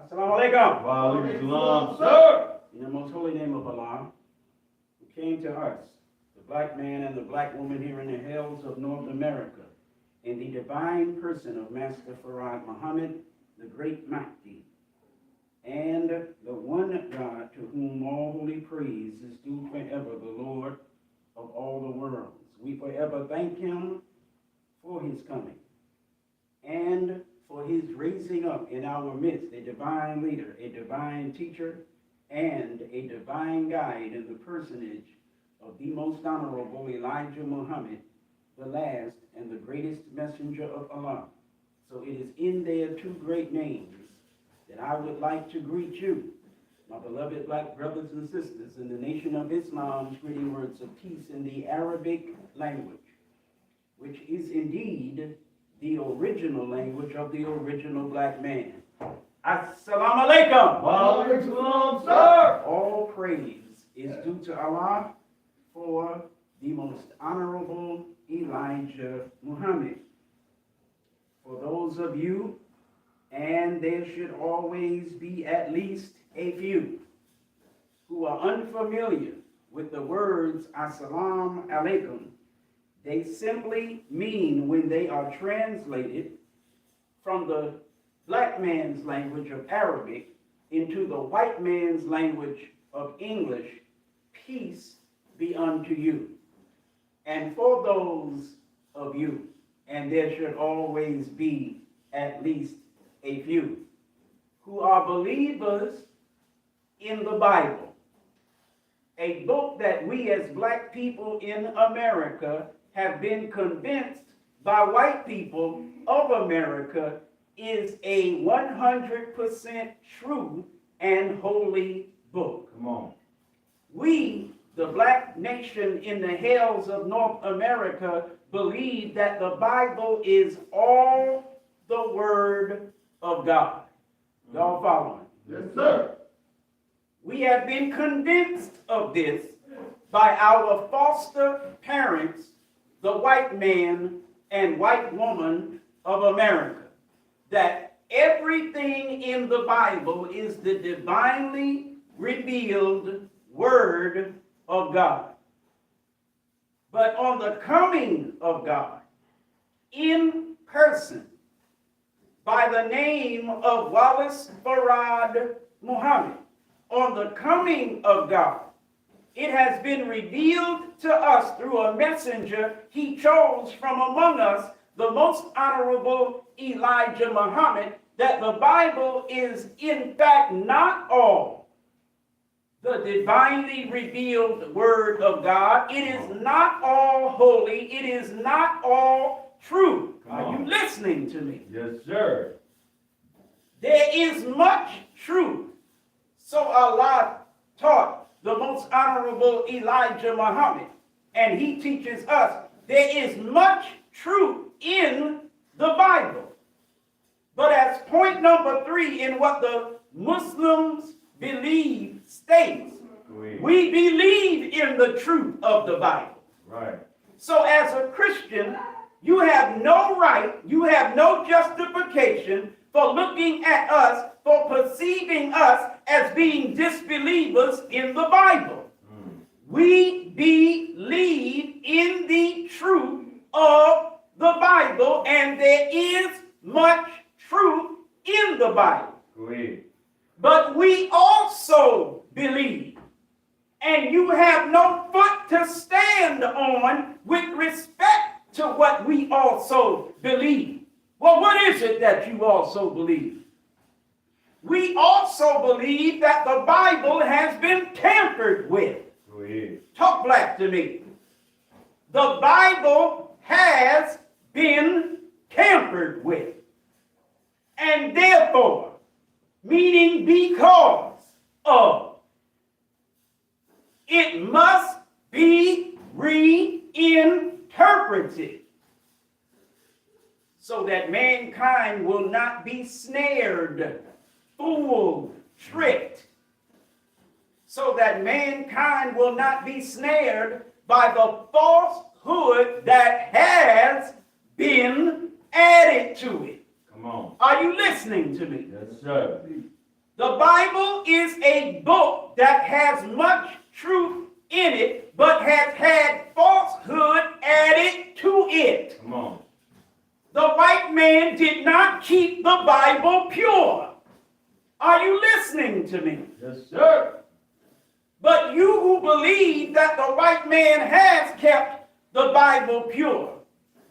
Assalamu alaikum. Wa alaikum salam, sir. In the most holy name of Allah, who came to us, the black man and the black woman here in the hills of North America, in the divine person of Master Farad Muhammad, the great Mahdi, and the one God to whom all holy praise is due forever, the Lord of all the worlds. We forever thank him for his coming and for his raising up in our midst a divine leader, a divine teacher, and a divine guide in the personage of the most honorable Elijah Muhammad, the last and the greatest messenger of Allah. So it is in their two great names that I would like to greet you, my beloved black brothers and sisters, in the nation of Islam's greeting words of peace in the Arabic language, which is indeed the original language of the original black man. Assalamu alaikum. Wa alaikum salam, sir. All praise is due to Allah for the most honorable Elijah Muhammad. For those of you, and there should always be at least a few, who are unfamiliar with the words Assalamu alaikum, they simply mean, when they are translated from the black man's language of Arabic into the white man's language of English, peace be unto you. And for those of you, and there should always be at least a few, who are believers in the Bible, a book that we as black people in America have been convinced by white people of America is a 100% true and holy book. Come on. We, the black nation in the hills of North America, believe that the Bible is all the Word of God. Y'all following? Yes, sir. We have been convinced of this by our foster parents, the white man and white woman of America, that everything in the Bible is the divinely revealed Word of God. But on the coming of God, in person, by the name of Wallace Farad Muhammad, on the coming of God, it has been revealed to us through a messenger he chose from among us, the most honorable Elijah Muhammad, that the Bible is in fact not all the divinely revealed Word of God. It is not all holy. It is not all true. Are you listening to me? Yes, sir. There is much truth. So Allah taught the most honorable Elijah Muhammad, and he teaches us there is much truth in the Bible. But as point number 3 in what the Muslims believe states, we believe in the truth of the Bible. Right. So as a Christian, you have no right, you have no justification for looking at us, for perceiving us as being disbelievers in the Bible. We believe in the truth of the Bible, and there is much truth in the Bible. But we also believe, and you have no foot to stand on with respect to what we also believe. Well, what is it that you also believe? We also believe that the Bible has been tampered with. Talk black to me. The Bible has been tampered with. And therefore, meaning because of, it must be reinterpreted so that mankind will not be snared, fooled, tricked, so that mankind will not be snared by the falsehood that has been added to it. Come on. Are you listening to me? Yes, sir. The Bible is a book that has much truth in it, but has had falsehood added to it. Come on. The white man did not keep the Bible pure. Are you listening to me? Yes, sir. But you who believe that the white man has kept the Bible pure,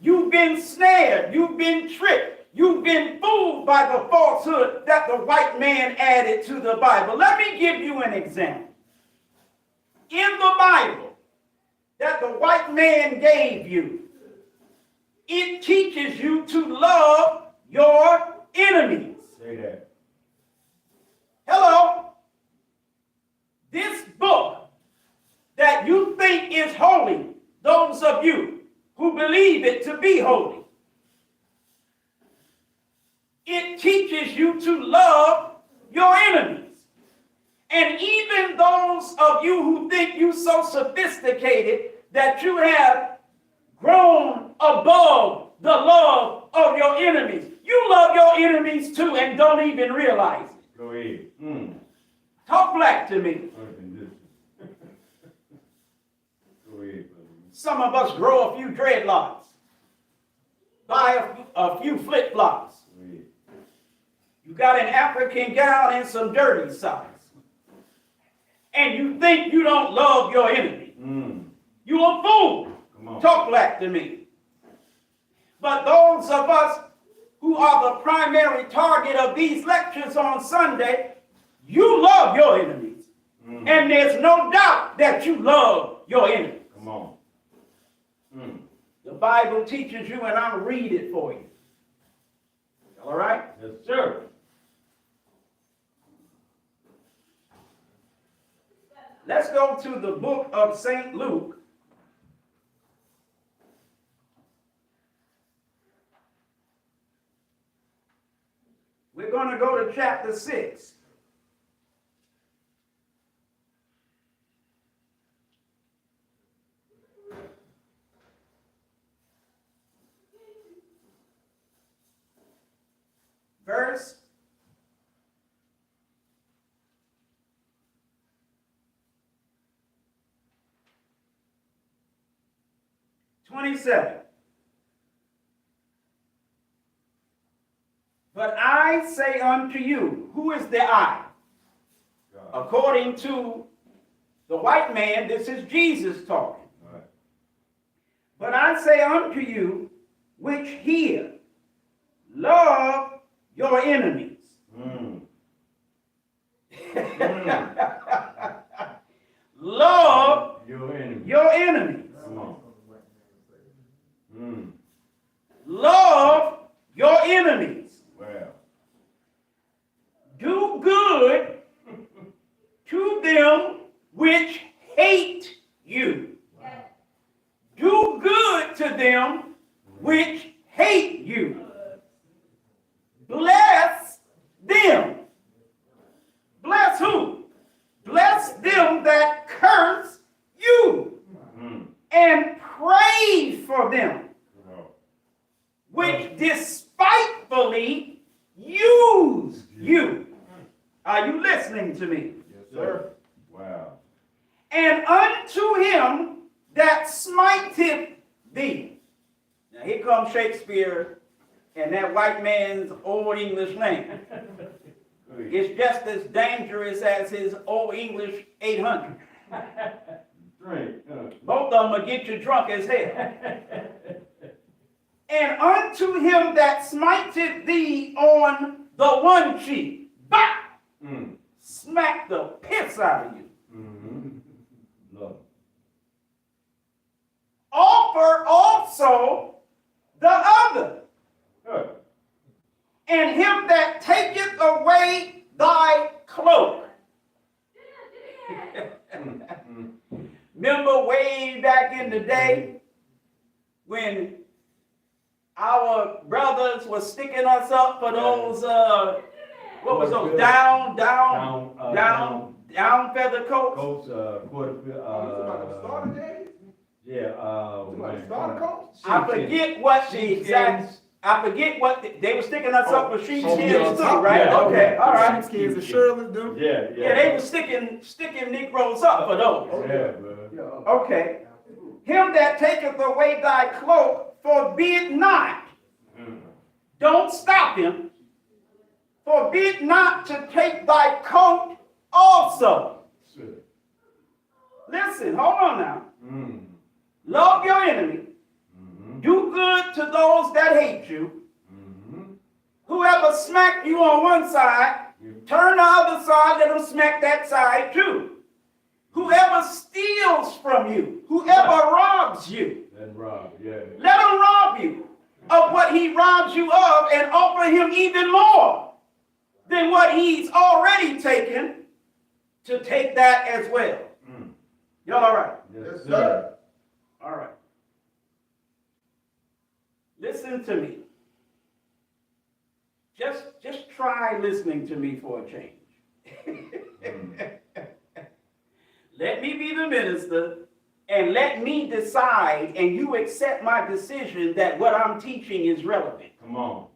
you've been snared, you've been tricked, you've been fooled by the falsehood that the white man added to the Bible. Let me give you an example. In the Bible that the white man gave you, it teaches you to love your enemies. Say that. Hello? This book that you think is holy, those of you who believe it to be holy, it teaches you to love your enemies. And even those of you who think you so sophisticated that you have grown above the love of your enemies, you love your enemies too and don't even realize it. Go ahead. Talk black to me. Go ahead, brother. Some of us grow a few dreadlocks, buy a few flip-flops. Go ahead. You got an African gown and some dirty socks. And you think you don't love your enemy. You a fool. Come on. Talk black to me. But those of us who are the primary target of these lectures on Sunday, you love your enemies. And there's no doubt that you love your enemies. Come on. The Bible teaches you, and I'll read it for you. All right? Yes, sir. Let's go to the book of St. Luke. We're going to go to chapter 6. Verse 27. But I say unto you, who is the I? God. According to the white man, this is Jesus talking. All right. But I say unto you, which hear, love your enemies. Love Your enemy. your enemies. Come on. Love your enemies. Well. Do good to them which hate you. Do good to them which hate you. Bless them. Bless who? Bless them that curse you. And pray for them which despitefully use you. Are you listening to me? Yes, sir. Wow. And unto him that smiteth thee. Now here comes Shakespeare and that white man's old English name. It's just as dangerous as his old English 800. Drink. Both of them will get you drunk as hell. And unto him that smiteth thee on the one cheek, bop, smack the piss out of you. Love. Offer also the other. Good. And him that taketh away thy cloak. Remember way back in the day when our brothers were sticking us up for those, what was those, down feather coats? Coach, Starter days? yeah, Starter coats? I forget what the exact, I forget what, they were sticking us up for sheepskins yeah, too, top, right? yeah. Okay, all right. Sheepskins and Shirley do. Yeah, Yeah, they were sticking Negroes up for those. Yeah, bro. Okay. Him that taketh away thy cloak, forbid not. Don't stop him. Forbid not to take thy coat also. Listen, hold on now. Love your enemy. Do good to those that hate you. Whoever smacked you on one side, turn the other side, let them smack that side too. Whoever steals from you, whoever robs you, That's Rob, yeah. let him rob you of what he robs you of and offer him even more than what he's already taken to take that as well. Y'all all right? Yes, sir. All right. Listen to me. Just try listening to me for a change. Let me be the minister and let me decide and you accept my decision that what I'm teaching is relevant. Come on.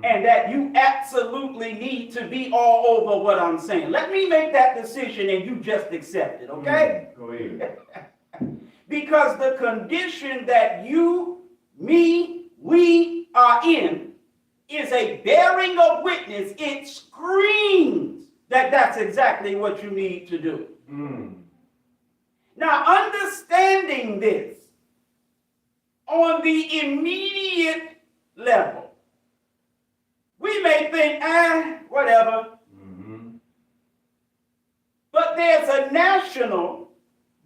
And that you absolutely need to be all over what I'm saying. Let me make that decision and you just accept it, okay? Go ahead. Because the condition that you, me, we are in is a bearing of witness. It screams that that's exactly what you need to do. Now, understanding this on the immediate level, we may think, whatever. But there's a national,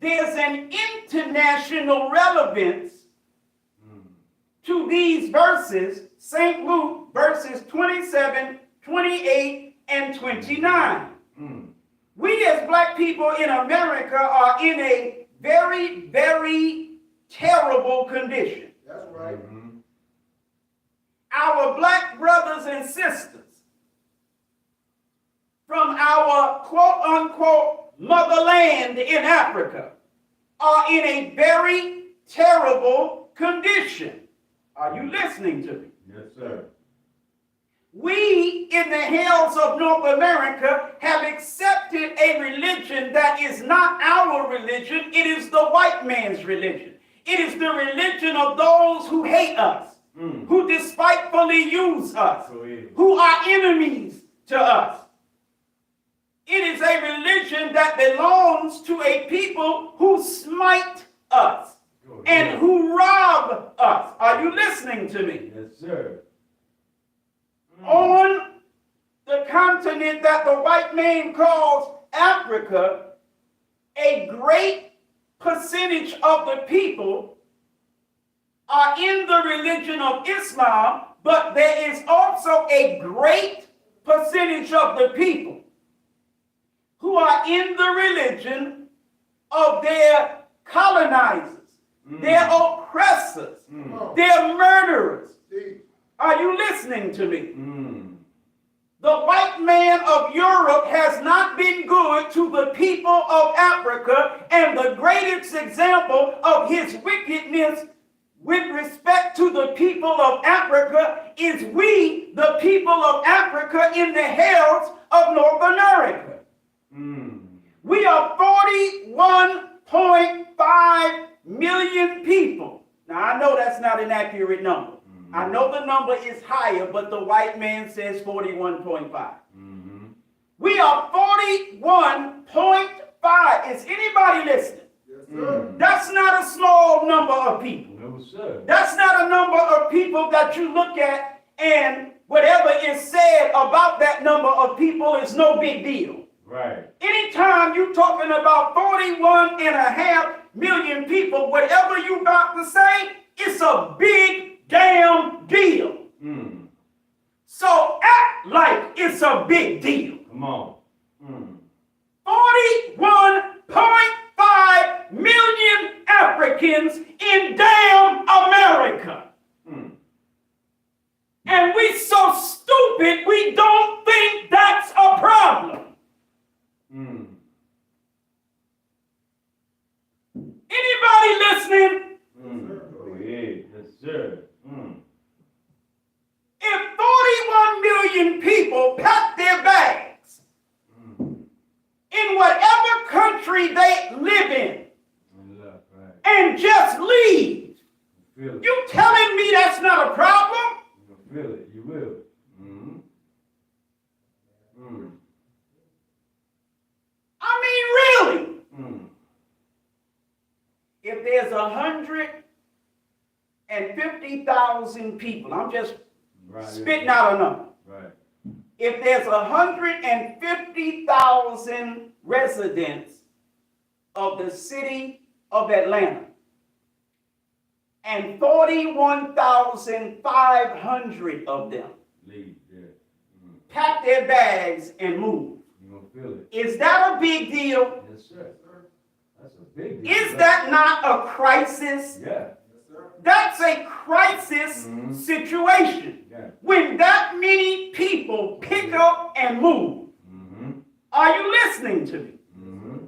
there's an international relevance to these verses, St. Luke verses 27, 28, and 29. We as black people in America are in a very, very terrible condition. That's right. Our black brothers and sisters from our quote-unquote motherland in Africa are in a very terrible condition. Are you listening to me? Yes, sir. We in the hills of North America have accepted a religion that is not our religion. It is the white man's religion. It is the religion of those who hate us, who despitefully use us, who are enemies to us. It is a religion that belongs to a people who smite us and who rob us. Are you listening to me? Yes, sir. On the continent that the white man calls Africa, a great percentage of the people are in the religion of Islam, but there is also a great percentage of the people who are in the religion of their colonizers, their oppressors, their murderers. Are you listening to me? The white man of Europe has not been good to the people of Africa, and the greatest example of his wickedness with respect to the people of Africa is we, the people of Africa in the hills of North America. We are 41.5 million people. Now, I know that's not an accurate number. I know the number is higher, but the white man says 41.5. We are 41.5. Is anybody listening? Yes, sir. That's not a small number of people. No, sir. That's not a number of people that you look at and whatever is said about that number of people is no big deal. Right. Anytime you're talking about 41.5 million people, whatever you about to say, it's a big damn deal. So act like it's a big deal. Come on. 41.5 million Africans in damn America. And we so stupid we don't think that's a problem. Anybody listening? Go ahead. Yes, sir. in whatever country they live in On the left, right. and just leave. Feel it. You telling me that's not a problem? You gonna feel it. You will. Mm-hmm. Mm. I mean, really? Mm. If there's 150,000 people, I'm just Right. spitting out a number. Right. If there's 150,000 residents of the city of Atlanta and 41,500 of them Leave. Yeah. Mm. pack their bags and move, You gonna feel it. is that a big deal? Yes, sir. That's a big deal. Is that not a crisis? Yeah. That's a crisis Mhm. situation. Yeah. When that many people pick up and move. Mm-hmm. Are you listening to me? Mm-hmm.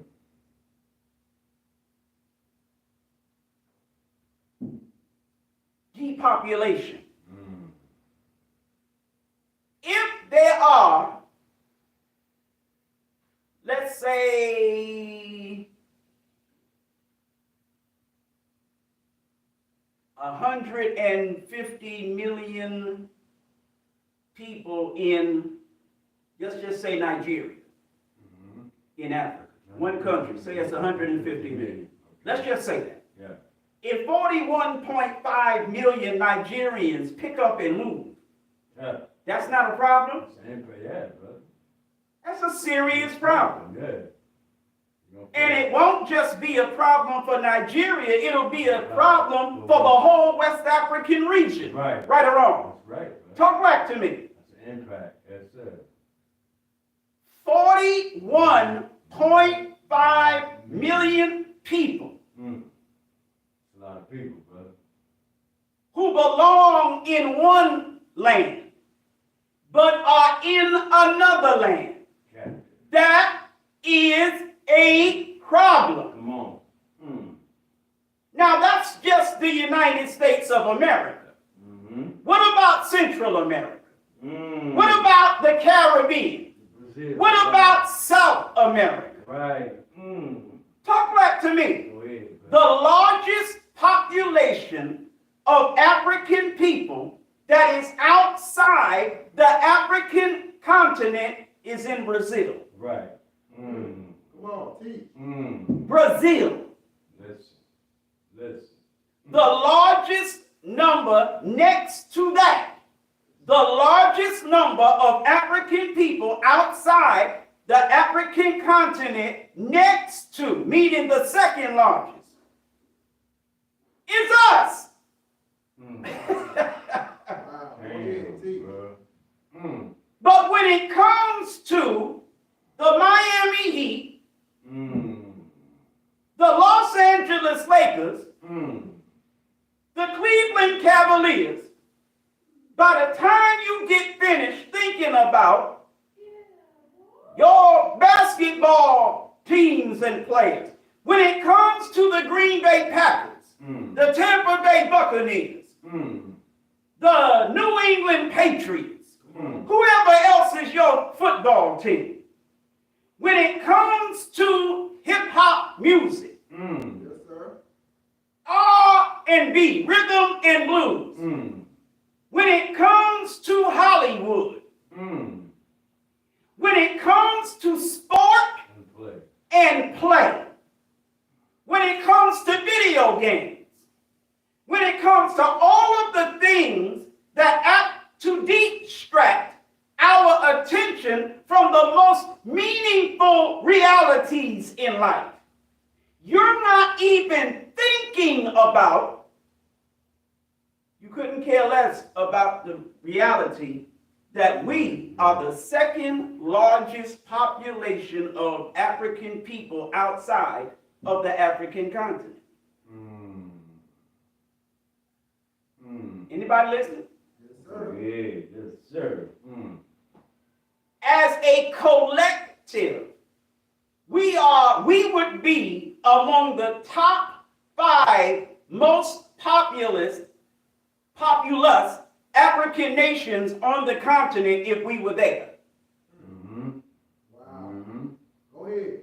Depopulation. Mm. If there are, let's say, 150 million people in, let's just say Nigeria, Mm-hmm. in Africa, one country, say it's 150 million. Let's just say that. Yeah. If 41.5 million Nigerians pick up and move, Yeah. that's not a problem? Same for yeah, brother. That's a serious problem. Yeah. You gonna feel And it won't just be a problem for Nigeria, it'll be a problem for the whole West African region. Right. Right or wrong? That's right, brother. Talk back to me. That's an impact. Yes, sir. 41.5 million people Mm. That's a lot of people, brother. who belong in one land, but are in another land. Captain. That is a problem. Come on. Mm. Now, that's just the United States of America. Mm-hmm. What about Central America? Mm. What about the Caribbean? Brazil. What about South America? Right. Mm. Talk back to me. Go ahead, The brother. largest population of African people that is outside the African continent is in Brazil. Right. Mm. Come on, teach. Mm. Brazil. Listen. Listen. The largest number next to that, the largest number of African people outside the African continent next to, meaning the second largest, is us. Mm. Wow. Go ahead, Damn, teach. bro. Mm. But when it comes to the Miami Heat, Mm. the Los Angeles Lakers, Mm. the Cleveland Cavaliers, by the time you get finished thinking about your basketball teams and players, when it comes to the Green Bay Packers, Mm. the Tampa Bay Buccaneers, Mm. the New England Patriots, Mm. whoever else is your football team, when it comes to hip-hop music, Mm. Yes, sir. R&B, rhythm and blues, Mm. when it comes to Hollywood, Mm. when it comes to sport And play. and play, when it comes to video games, when it comes to all of the things that act to distract our attention from the most meaningful realities in life, you're not even thinking about, you couldn't care less about the reality that we are the second largest population of African people outside of the African continent. Mm. Mm. Anybody listening? Yes, sir. Yeah, yes, sir. Mm. As a collective, we would be among the top 5 most populous African nations on the continent if we were there. Mm-hmm. Wow. Mm-hmm. Go ahead.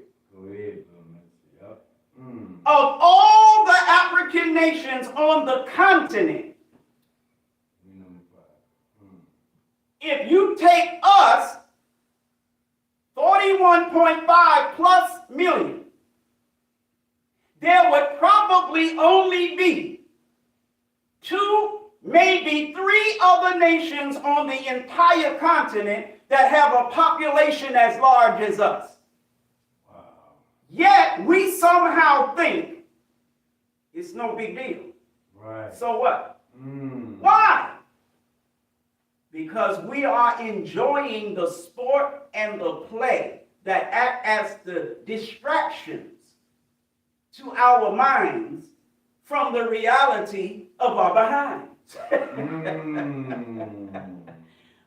nations on the continent. We number 5. If you take us, 41.5 plus million, there would probably only be 2, maybe 3 other nations on the entire continent that have a population as large as us. Wow. Yet we somehow think it's no big deal. Right. So what? Mm. Why? Because we are enjoying the sport and the play that act as the distractions to our minds from the reality of our behinds.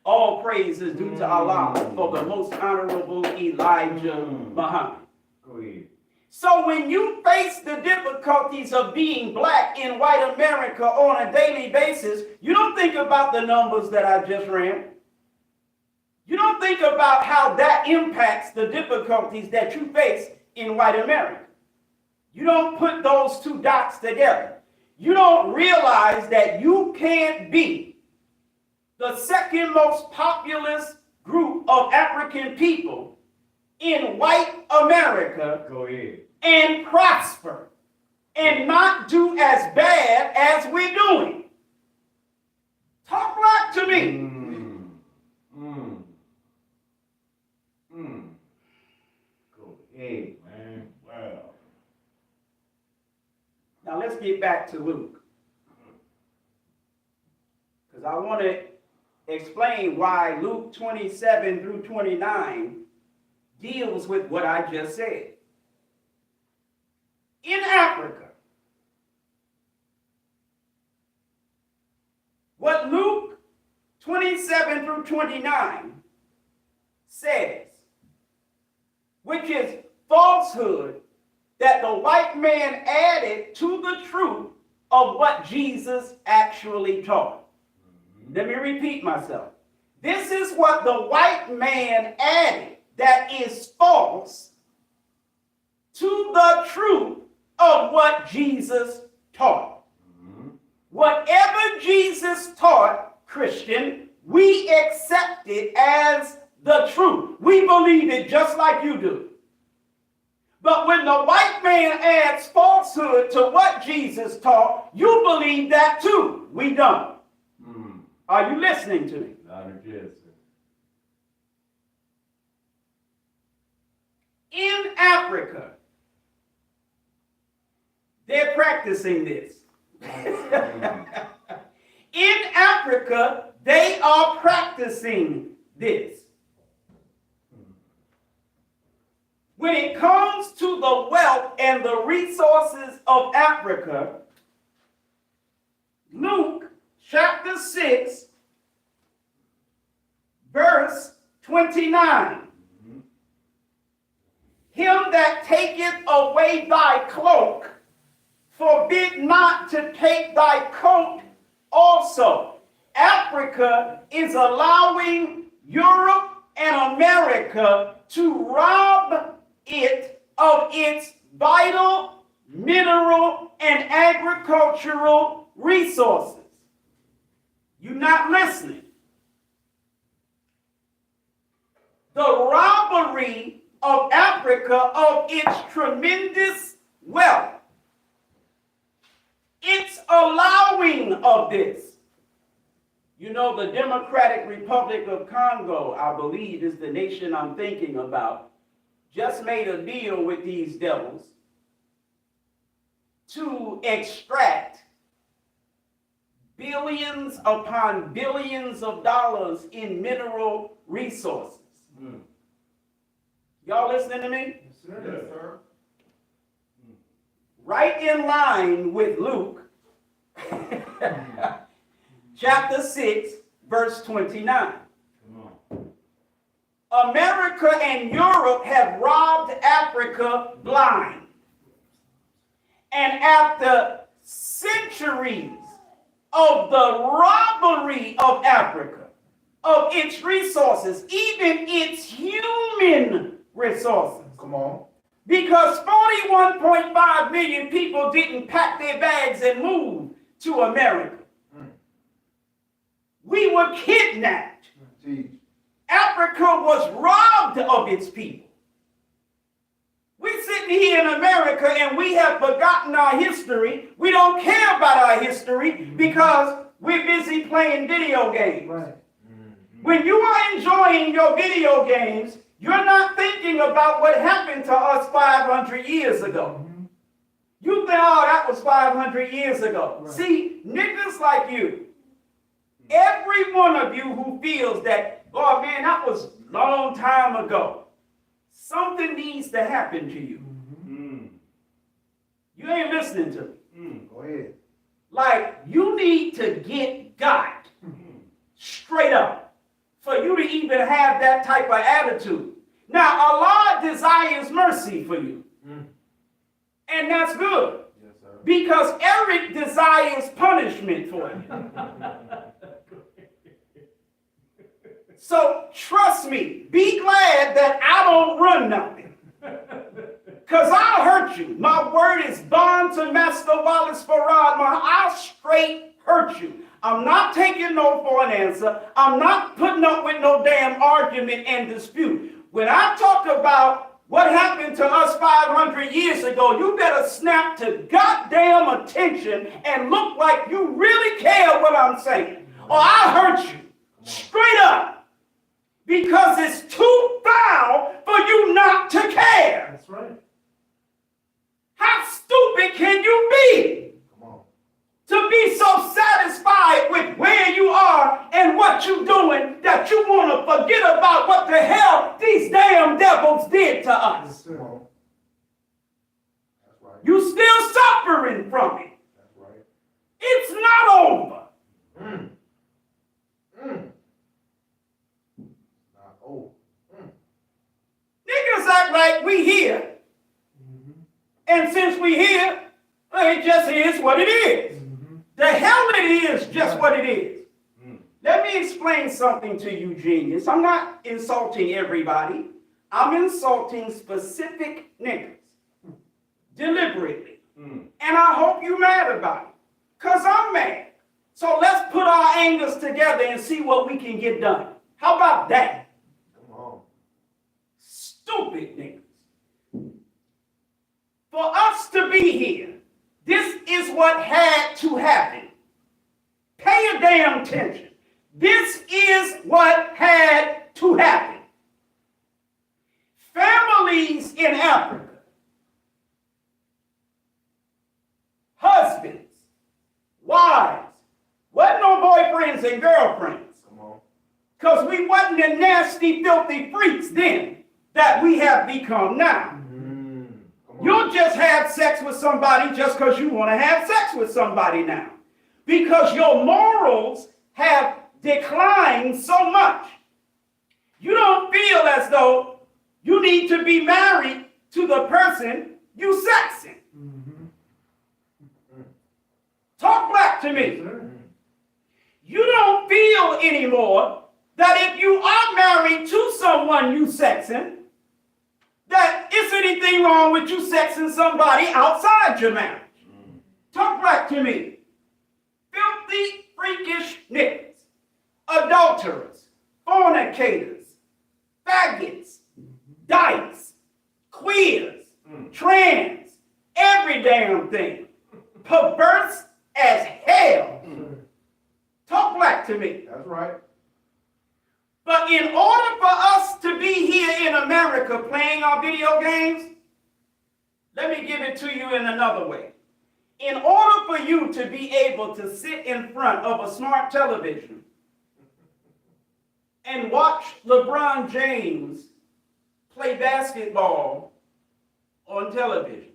All praise is due to Allah for the most honorable Elijah Muhammad. Go ahead. So when you face the difficulties of being black in white America on a daily basis, you don't think about the numbers that I just ran. You don't think about how that impacts the difficulties that you face in white America. You don't put those 2 dots together. You don't realize that you can't be the second most populous group of African people in white America Go ahead. and prosper and not do as bad as we're doing. Talk black to me. Go ahead, man. Wow. Now let's get back to Luke, because I want to explain why Luke 27 through 29 deals with what I just said. In Africa, what Luke 27 through 29 says, which is falsehood that the white man added to the truth of what Jesus actually taught. Let me repeat myself. This is what the white man added that is false to the truth of what Jesus taught. Whatever Jesus taught, Christian, we accept it as the truth. We believe it just like you do. But when the white man adds falsehood to what Jesus taught, you believe that too. We don't. Are you listening to me? Yes, sir. In Africa, they're practicing this. In Africa, they are practicing this. When it comes to the wealth and the resources of Africa, Luke chapter 6, verse 29. Him that taketh away thy cloak, forbid not to take thy coat also. Africa is allowing Europe and America to rob it of its vital mineral and agricultural resources. You're not listening. The robbery of Africa of its tremendous wealth, its allowing of this. You know, the Democratic Republic of Congo, I believe, is the nation I'm thinking about, just made a deal with these devils to extract billions upon billions of dollars in mineral resources. Y'all listening to me? Yes, sir. Right in line with Luke chapter 6, verse 29. America and Europe have robbed Africa blind. And after centuries of the robbery of Africa, of its resources, even its human resources, Come on. Because 41.5 million people didn't pack their bags and move to America. We were kidnapped. Teach. Africa was robbed of its people. We're sitting here in America and we have forgotten our history. We don't care about our history because we're busy playing video games. Right. When you are enjoying your video games, you're not thinking about what happened to us 500 years ago. You think, oh, that was 500 years ago. Right. See, niggas like you, every one of you who feels that, oh man, that was a long time ago, something needs to happen to you. You ain't listening to me. Go ahead. Like, you need to get God straight up for you to even have that type of attitude. Now, Allah desires mercy for you. And that's good. Yes, sir. Because Eric desires punishment for you. So trust me, be glad that I don't run nothing. Because I'll hurt you. My word is bond to Master Wallace Farad. I'll straight hurt you. I'm not taking no for an answer. I'm not putting up with no damn argument and dispute. When I talk about what happened to us 500 years ago, you better snap to goddamn attention and look like you really care what I'm saying. Or I'll hurt you. Straight up. Because it's too foul for you not to care. That's right. How stupid can you be Come on. to be so satisfied with where you are and what you're doing that you want to forget about what the hell these damn devils did to us? Yes, sir. Come on. That's right. You still suffering from it. That's right. It's not over. Not old. Niggas act like we here. And since we here, well, it just is what it is. The hell it is just what it is. Let me explain something to you, genius. I'm not insulting everybody. I'm insulting specific niggas. Deliberately. And I hope you're mad about it. Because I'm mad. So let's put our angers together and see what we can get done. How about that? Come on. Stupid niggas. For us to be here, this is what had to happen. Pay a damn attention. This is what had to happen. Families in Africa, husbands, wives, wasn't no boyfriends and girlfriends. Come on. Because we wasn't the nasty, filthy freaks then that we have become now. You'll just have sex with somebody just because you want to have sex with somebody now. Because your morals have declined so much. You don't feel as though you need to be married to the person you sexing. Talk back to me. You don't feel anymore that if you are married to someone you sexing, that is anything wrong with you sexing somebody outside your marriage. Talk back to me. Filthy, freakish niggas, adulterers, fornicators, faggots, dykes, queers, trans, every damn thing. Perverse as hell. Talk back to me. That's right. But in order for us to be here in America playing our video games, let me give it to you in another way. In order for you to be able to sit in front of a smart television and watch LeBron James play basketball on television,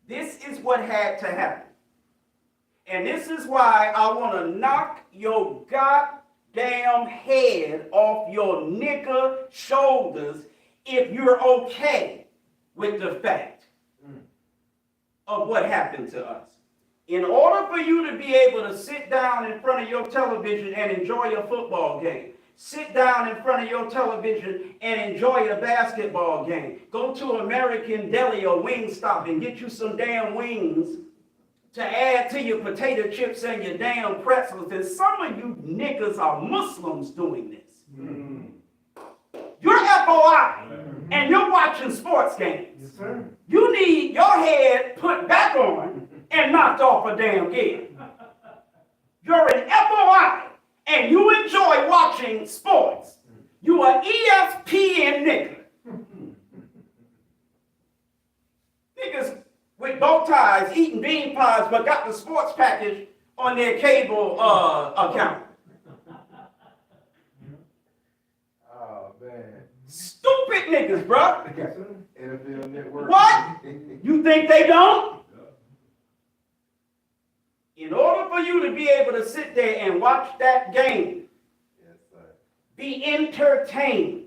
this is what had to happen. And this is why I want to knock your goddamn head off your nigger shoulders if you're okay with the fact of what happened to us. In order for you to be able to sit down in front of your television and enjoy a football game, sit down in front of your television and enjoy a basketball game. Go to American Deli or Wingstop and get you some damn wings to add to your potato chips and your damn pretzels. And some of you niggas are Muslims doing this. You're FOI and you're watching sports games. Yes, sir. You need your head put back on and knocked off a damn game. You're an FOI and you enjoy watching sports. You are ESPN nigga. Niggas with bow ties eating bean pies but got the sports package on their cable account. Oh, man. Stupid niggas, bro. Yes, sir. NFL Network. What? You think they don't? In order for you to be able to sit there and watch that game, Yes, sir. be entertained.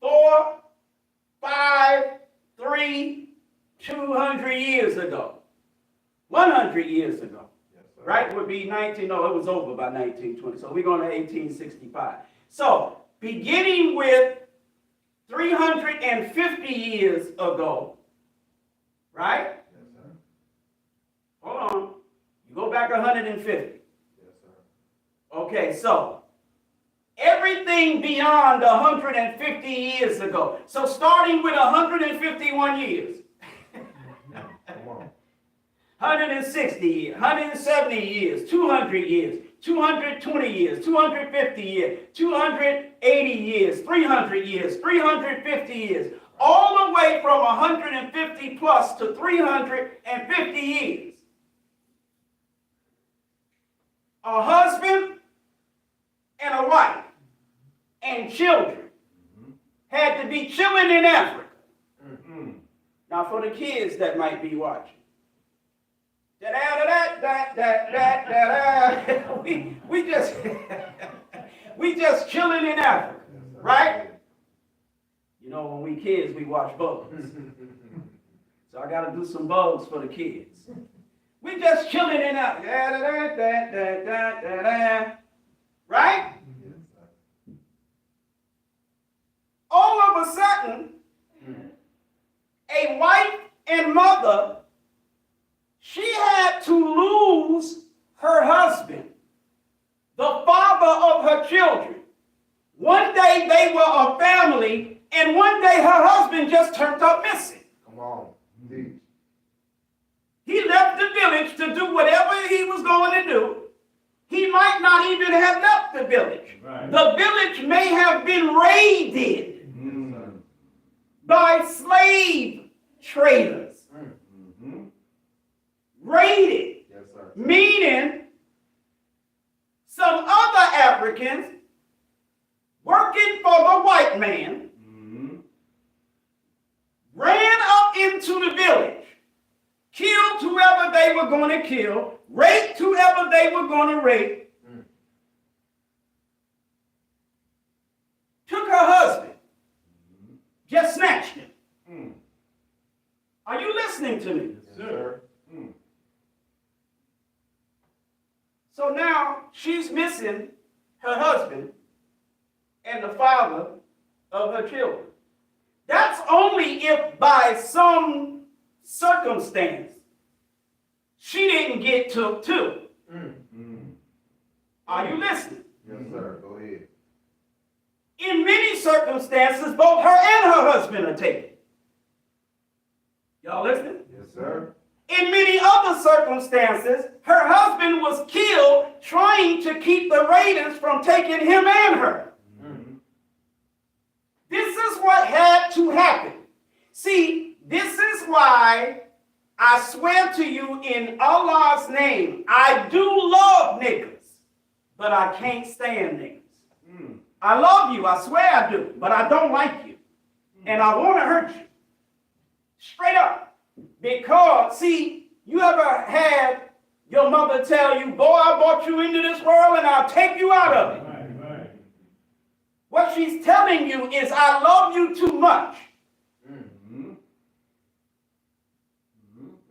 4, 5, 3, 200 years ago. 100 years ago. Yes, sir. Right? Would be 19, no, it was over by 1920. So we're going to 1865. So beginning with 350 years ago, right? Yes, sir. Hold on. You go back 150. Yes, sir. Okay, so everything beyond 150 years ago. So starting with 151 years. Come on. 160 years, 170 years, 200 years, 220 years, 250 years, 280 years, 300 years, 350 years, all the way from 150 plus to 350 years. A husband and a wife and children had to be chilling in Africa. Now for the kids that might be watching. We just we just chilling in Africa, right? You know, when we kids, we watch bugs. So I got to do some bugs for the kids. We just chilling in Africa, right? Yes, sir. All of a sudden, a wife and mother, she had to lose her husband, the father of her children. One day they were a family, and one day her husband just turned up missing. Come on. Teach. He left the village to do whatever he was going to do. He might not even have left the village. Right. The village may have been raided by slave traders. Raided, Yes, sir. meaning some other Africans working for the white man ran up into the village, killed whoever they were going to kill, raped whoever they were going to rape, took her husband, just snatched him. Are you listening to me? Yes, sir. So now she's missing her husband and the father of her children. That's only if by some circumstance she didn't get took too. Are you listening? Yes, sir. Go ahead. In many circumstances, both her and her husband are taken. Y'all listening? Yes, sir. In many other circumstances, her husband was killed trying to keep the raiders from taking him and her. This is what had to happen. See, this is why I swear to you in Allah's name, I do love niggas, but I can't stand niggas. I love you, I swear I do, but I don't like you. And I want to hurt you. Straight up. Because, see, you ever had your mother tell you, boy, I brought you into this world and I'll take you out of it. Right. What she's telling you is, I love you too much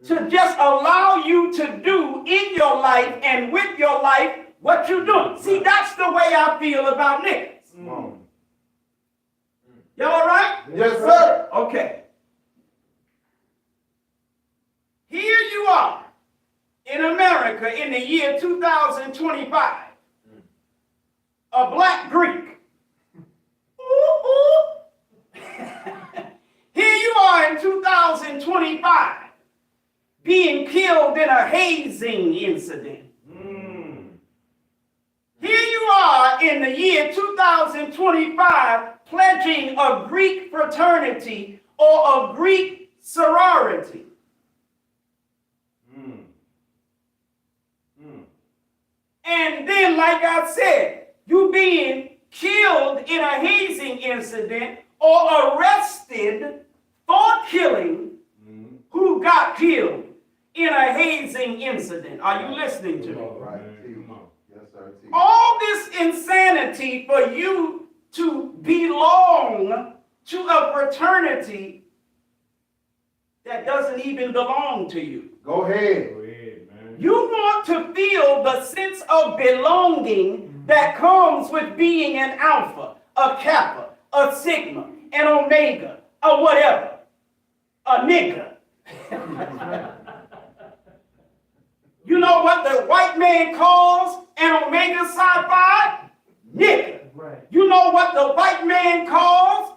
to just allow you to do in your life and with your life what you doing? See, that's the way I feel about niggas. Come on. Y'all all right? Yes, sir. Okay. Here you are in America in the year 2025. A black Greek. Ooh, ooh. Here you are in 2025 being killed in a hazing incident. Here you are in the year 2025 pledging a Greek fraternity or a Greek sorority. And then, like I said, you being killed in a hazing incident or arrested for killing who got killed in a hazing incident. Are you listening to me? Right. Yes, sir. All this insanity for you to belong to a fraternity that doesn't even belong to you. Go ahead. Go ahead, man. You want to feel the sense of belonging that comes with being an alpha, a kappa, a sigma, an omega, a whatever, a nigga. You know what the white man calls an omega psi phi? Nigga. Right. You know what the white man calls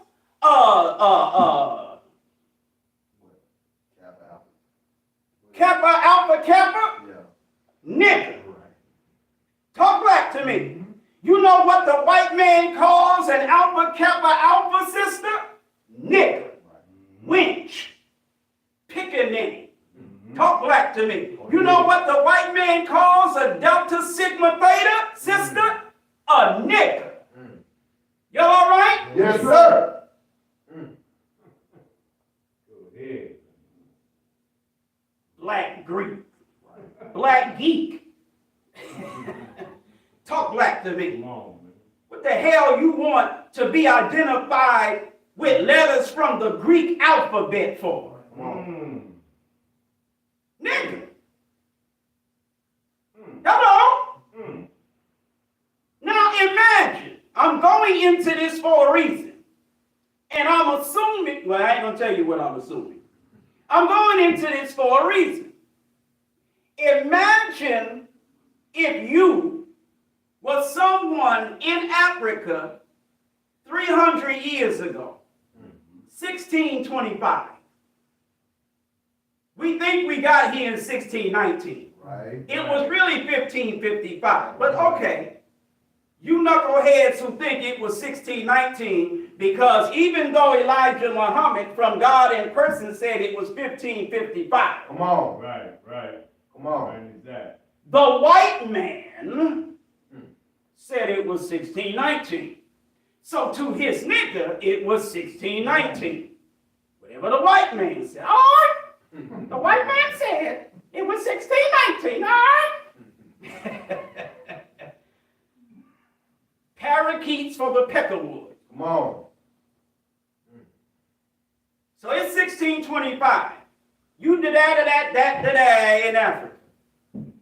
kappa alpha kappa? Yeah. Nigga. Right. Talk back to me. You know what the white man calls an alpha kappa alpha sister? Nigga. Winch. Pickaninny. Talk black to me. You know what the white man calls a delta sigma theta sister? A nigga. Y'all all right? Yes, sir. Go ahead. Black Greek. Black geek. Talk black to me. Come on, man. What the hell you want to be identified with letters from the Greek alphabet for? Come on. Nigga. Hello? Now imagine, I'm going into this for a reason. And I'm assuming, well, I ain't gonna tell you what I'm assuming. I'm going into this for a reason. Imagine if you was someone in Africa 300 years ago, 1625. We think we got here in 1619. Right. It was really 1555. But okay, you knuckleheads who think it was 1619, because even though Elijah Muhammad from God in person said it was 1555, Come on. Right. Come on. Right is that. the white man said it was 1619. So to his nigga, it was 1619. Whatever the white man said. All right. The white man said it was 1619. All right. Parakeets for the peckerwood. Come on. So it's 1625. You did that in Africa.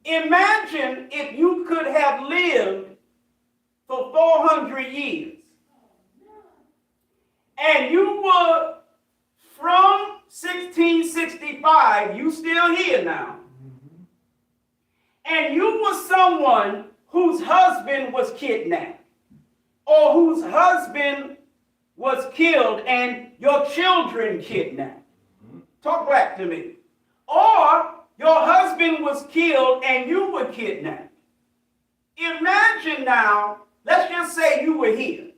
Imagine if you could have lived for 400 years. And you were from 1665, you still here now. And you were someone whose husband was kidnapped, or whose husband was killed and your children kidnapped. Talk back to me. Or your husband was killed and you were kidnapped. Imagine now, let's just say you were here.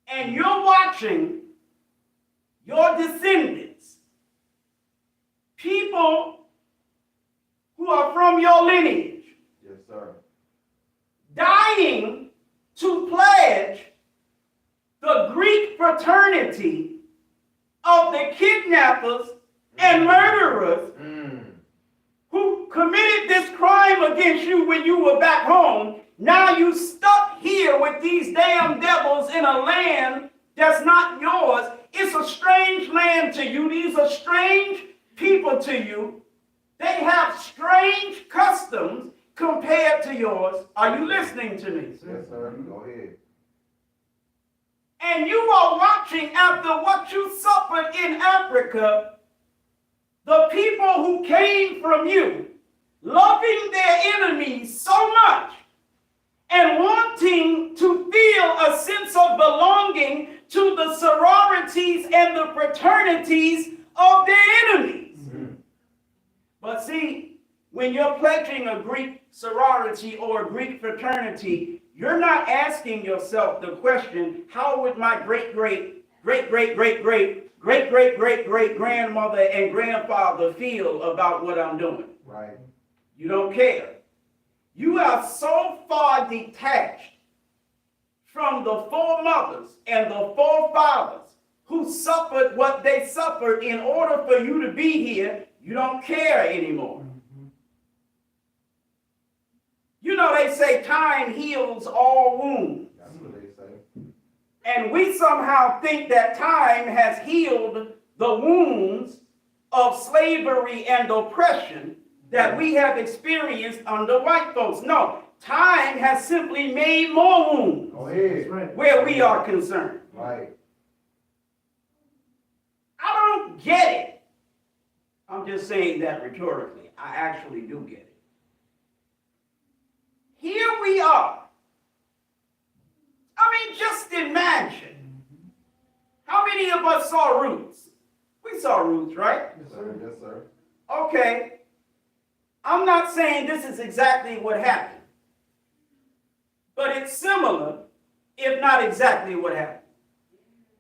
And you're watching your descendants, people who are from your lineage, Yes, sir. dying to pledge the Greek fraternity of the kidnappers and murderers who committed this crime against you when you were back home. Now you stuck here with these damn devils in a land that's not yours. It's a strange land to you. These are strange people to you. They have strange customs compared to yours. Are you listening to me? Yes, sir. Go ahead. And you are watching after what you suffered in Africa, the people who came from you, loving their enemies so much and wanting to feel a sense of belonging to the sororities and the fraternities of their enemies. Mm-hmm. But see, when you're pledging a Greek sorority or a Greek fraternity, you're not asking yourself the question, how would my great-great-great-great-great-great-great-great-grandmother and grandfather feel about what I'm doing? Right. You don't care. You are so far detached from the foremothers and the forefathers who suffered what they suffered in order for you to be here, you don't care anymore. Mm-hmm. You know, they say time heals all wounds. That's what they say. And we somehow think that time has healed the wounds of slavery and oppression that we have experienced under white folks. No, time has simply made more wounds. Go ahead. Where we are concerned. Right. I don't get it. I'm just saying that rhetorically. I actually do get it. Here we are. I mean, just imagine. How many of us saw Roots? We saw Roots, right? Yes, sir. Yes, sir. Okay. I'm not saying this is exactly what happened. But it's similar, if not exactly what happened.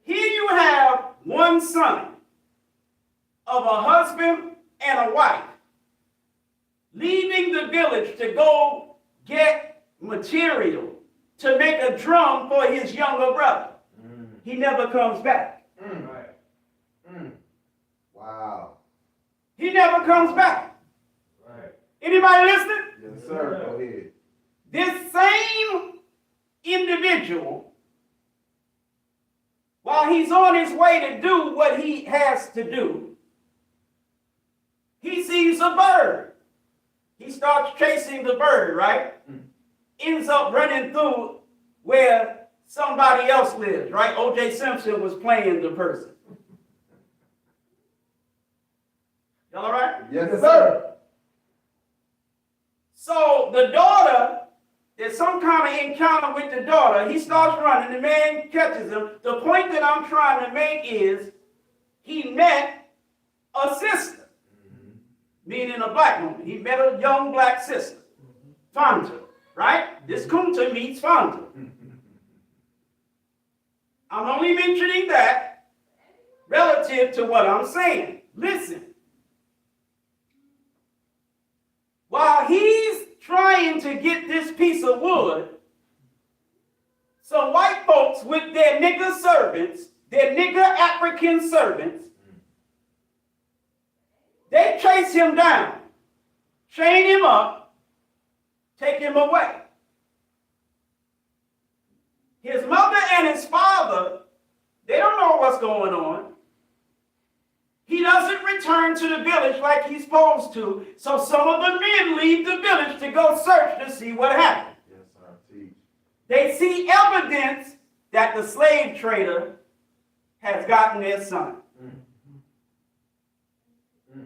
Here you have one son of a husband and a wife leaving the village to go get material to make a drum for his younger brother. He never comes back. Right. Wow. He never comes back. Right. Anybody listening? Yes, sir. Go ahead. This same individual, while he's on his way to do what he has to do, he sees a bird. He starts chasing the bird, right? Ends up running through where somebody else lives, right? O.J. Simpson was playing the person. Y'all all right? Yes, sir. So the daughter, there's some kind of encounter with the daughter. He starts running. The man catches him. The point that I'm trying to make is he met a sister, meaning a black woman. He met a young black sister, Fanta, right? This Kunta meets Fanta. I'm only mentioning that relative to what I'm saying. Listen. While he's trying to get this piece of wood, some white folks with their nigger servants, their nigger African servants, they chase him down, chain him up, take him away. His mother and his father, they don't know what's going on. He doesn't return to the village like he's supposed to, so some of the men leave the village to go search to see what happened. Yes, sir. Teach. They see evidence that the slave trader has gotten their son.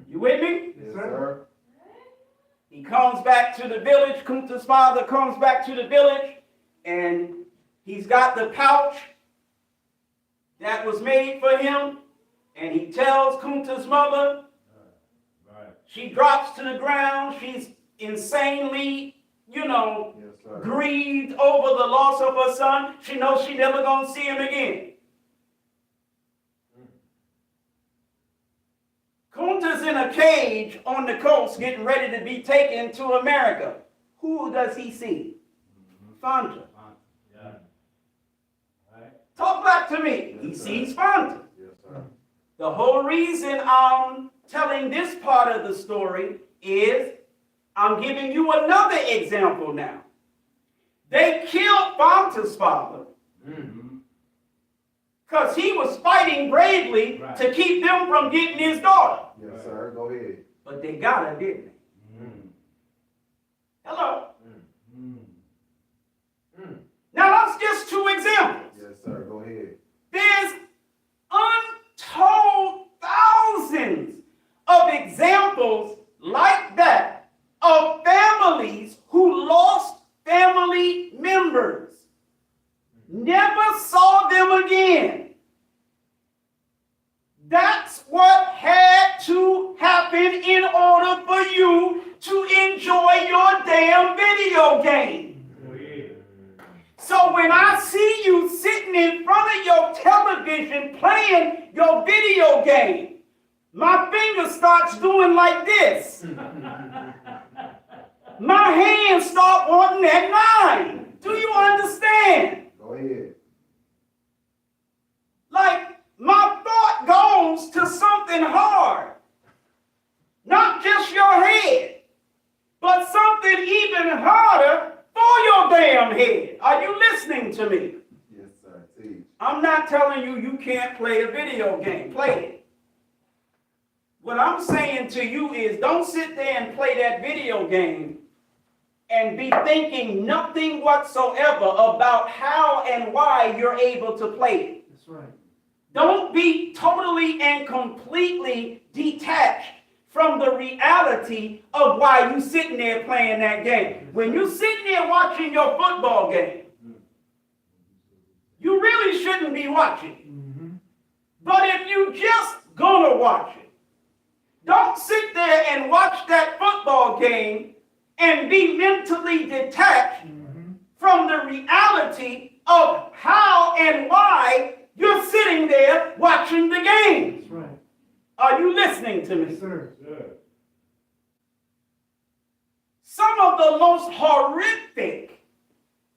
You with me? Yes, sir. He comes back to the village. Kunta's father comes back to the village, and he's got the pouch that was made for him. And he tells Kunta's mother, she drops to the ground. She's insanely, Yes, grieved over the loss of her son. She knows she's never going to see him again. Kunta's in a cage on the coast getting ready to be taken to America. Who does he see? Fanta. Yeah. Right. Talk back to me. Yes, He sir. sees Fanta. Yes, sir. The whole reason I'm telling this part of the story is I'm giving you another example now. They killed Fanta's father because he was fighting bravely to keep them from getting his daughter. Yes, sir. Go ahead. But they got her, didn't they? Hello? Now that's just two examples. Yes, sir. Go ahead. There's untold thousands of examples like that of families who lost family members, never saw them again. That's what had to happen in order for you to enjoy your damn video game. So when I see you sitting in front of your television playing your video game, my finger starts doing like this. My hands start wanting that 9. Do you understand? Go ahead. Like my thought goes to something hard. Not just your head, but something even harder for your damn head. Are you listening to me? Yes, sir. Teach. I'm not telling you you can't play a video game. Play it. What I'm saying to you is don't sit there and play that video game and be thinking nothing whatsoever about how and why you're able to play it. That's right. Don't be totally and completely detached from the reality of why you sitting there playing that game. When you sitting there watching your football game, you really shouldn't be watching it. But if you just gonna watch it, don't sit there and watch that football game and be mentally detached from the reality of how and why you're sitting there watching the game. That's right. Are you listening to me? Yes, sir. Some of the most horrific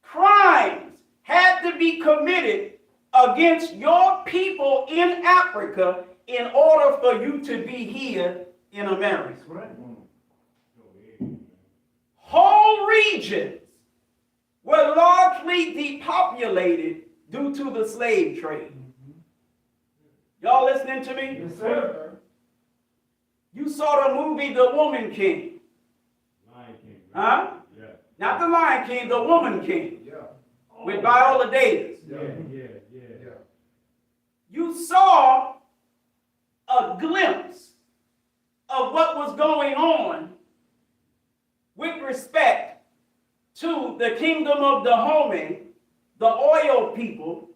crimes had to be committed against your people in Africa in order for you to be here in America. That's right. Whole regions were largely depopulated due to the slave trade. Y'all listening to me? Yes, sir. You saw the movie The Woman King. Lion King. Huh? Yeah. Not The Lion King, The Woman King. Yeah. With Viola Davis. Yeah. You saw a glimpse of what was going on with respect to the kingdom of Dahomey, the oil people,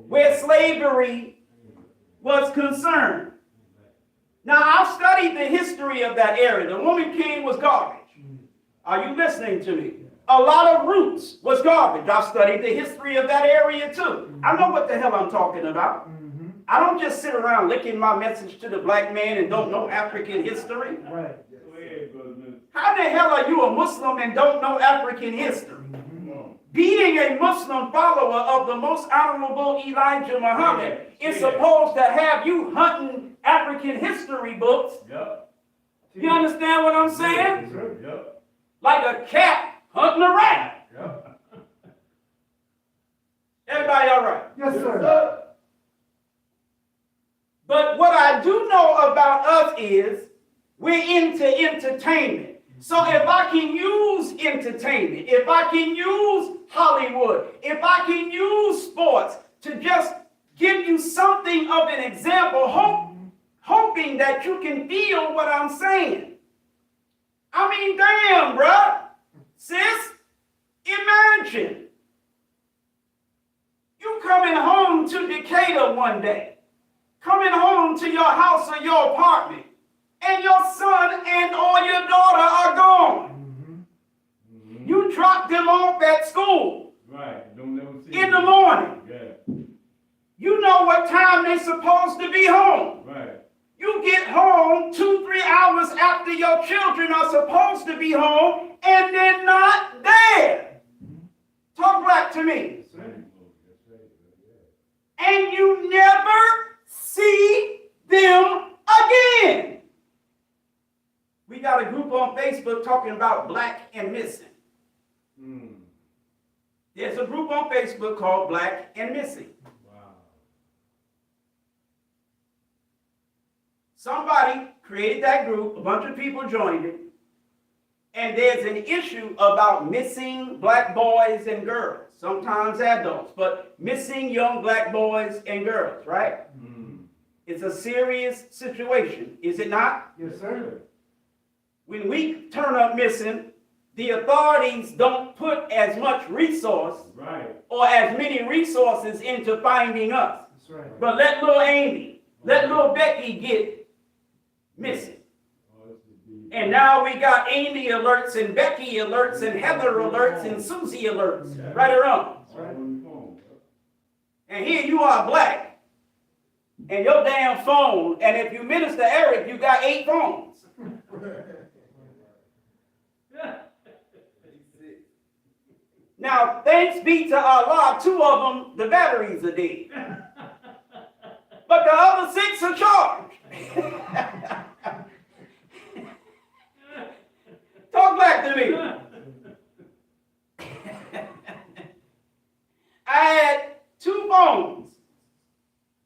where slavery was concerned. Now, I've studied the history of that area. The Woman King was garbage. Are you listening to me? A lot of Roots was garbage. I've studied the history of that area too. I know what the hell I'm talking about. I don't just sit around licking my message to the black man and don't know African history. Right. How the hell are you a Muslim and don't know African history? Being a Muslim follower of the most honorable Elijah Muhammad is supposed to have you hunting African history books. Yep. You understand what I'm saying? Yep. Like a cat hunting a rat. Yep. Everybody all right? Yes, sir. But what I do know about us is we're into entertainment. So if I can use entertainment, if I can use Hollywood, if I can use sports to just give you something of an example, hoping that you can feel what I'm saying. I mean, damn, bruh. Sis, imagine you coming home to Decatur one day, coming home to your house or your apartment, and your son and or your daughter are gone. You drop them off at school. Right. Don't never see in the morning. Yeah. You know what time they're supposed to be home. Right. You get home 2-3 hours after your children are supposed to be home, and they're not there. Talk back to me. And you never see them again. We got a group on Facebook talking about black and missing. There's a group on Facebook called Black and Missing. Wow. Somebody created that group, a bunch of people joined it, and there's an issue about missing black boys and girls, sometimes adults, but missing young black boys and girls, right? It's a serious situation, is it not? Yes, sir. When we turn up missing, the authorities don't put as much resource Right. or as many resources into finding us. That's right. But let little Amy, let little Becky get missing. Oh, this is deep. And now we got Amy alerts and Becky alerts and Heather alerts and Susie alerts. Right or wrong? That's right. On the phone. And here you are black. And your damn phone, and if you minister Eric, you got 8 phones. Now, thanks be to Allah, 2 of them, the batteries are dead. But the other 6 are charged. Talk back to me. I had 2 phones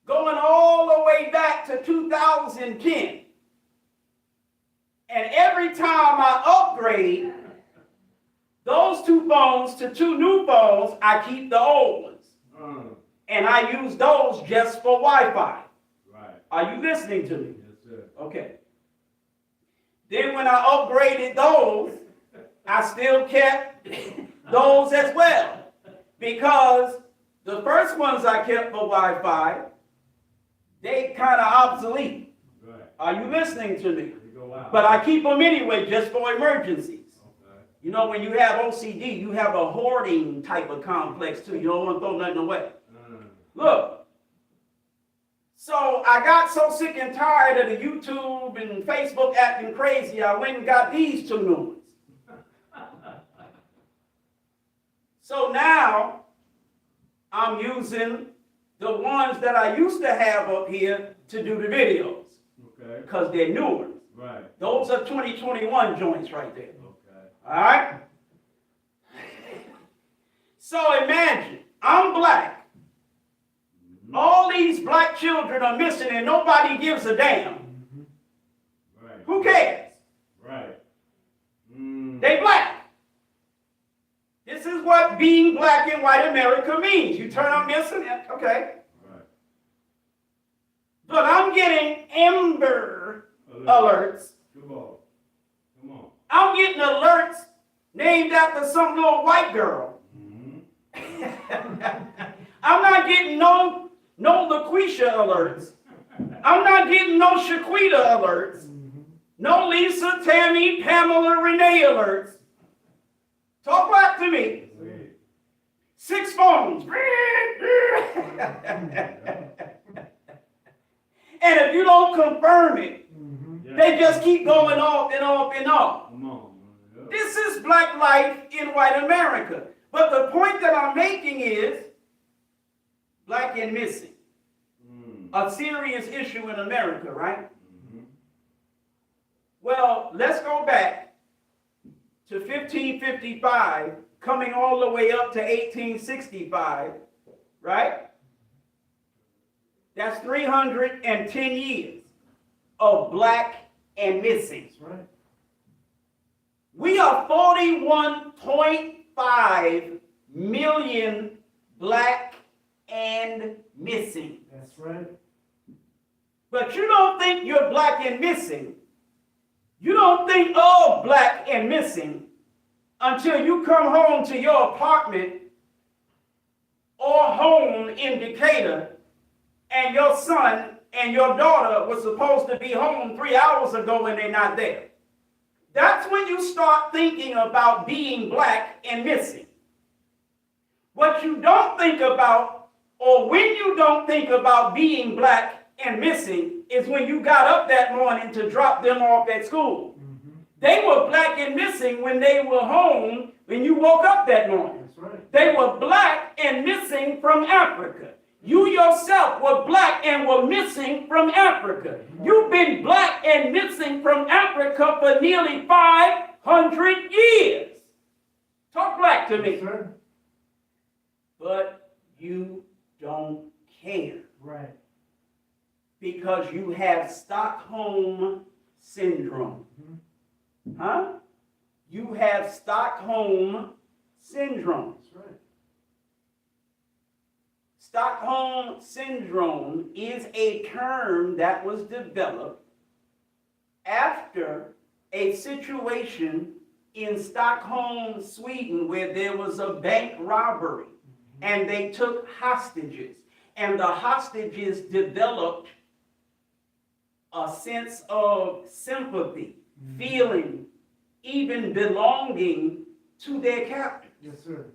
going all the way back to 2010. And every time I upgrade those 2 phones to 2 new phones, I keep the old ones. And I use those just for Wi-Fi. Right. Are you listening to me? Yes, sir. Okay. Then when I upgraded those, I still kept those as well. Because the first ones I kept for Wi-Fi, they kind of obsolete. Right. Are you listening to me? They go out. But I keep them anyway just for emergencies. Okay. You know, when you have OCD, you have a hoarding type of complex too. You don't want to throw nothing away. Look. So I got so sick and tired of the YouTube and Facebook acting crazy, I went and got these 2 new ones. So now I'm using the ones that I used to have up here to do the videos. Okay. Because they're newer. Right. Those are 2021 joints right there. Okay. All right? So imagine, I'm black. All these black children are missing and nobody gives a damn. Right. Who cares? Right. They black. This is what being black in white America means. You turn up missing, okay. Right. But I'm getting Amber alerts. Come on. Come on. I'm getting alerts named after some little white girl. I'm not getting no LaQuisha alerts. I'm not getting no Shaquita alerts. No Lisa, Tammy, Pamela, Renee alerts. Talk back to me. 6 phones. And if you don't confirm it, they just keep going off and off and off. Come on. Yep. This is black life in white America. But the point that I'm making is black and missing. A serious issue in America, right? Well, let's go back to 1555, coming all the way up to 1865, right? That's 310 years of black and missing. That's right. We are 41.5 million black and missing. That's right. But you don't think you're black and missing. You don't think of black and missing until you come home to your apartment or home in Decatur and your son and your daughter was supposed to be home 3 hours ago and they're not there. That's when you start thinking about being black and missing. What you don't think about, or when you don't think about being black and missing, is when you got up that morning to drop them off at school. They were black and missing when they were home when you woke up that morning. That's right. They were black and missing from Africa. You yourself were black and were missing from Africa. You've been black and missing from Africa for nearly 500 years. Talk black to me. Yes, sir. But you don't care Right. because you have Stockholm syndrome. Huh? You have Stockholm syndrome. That's right. Stockholm syndrome is a term that was developed after a situation in Stockholm, Sweden, where there was a bank robbery and they took hostages. And the hostages developed a sense of sympathy, feeling, even belonging to their captors. Yes, sir.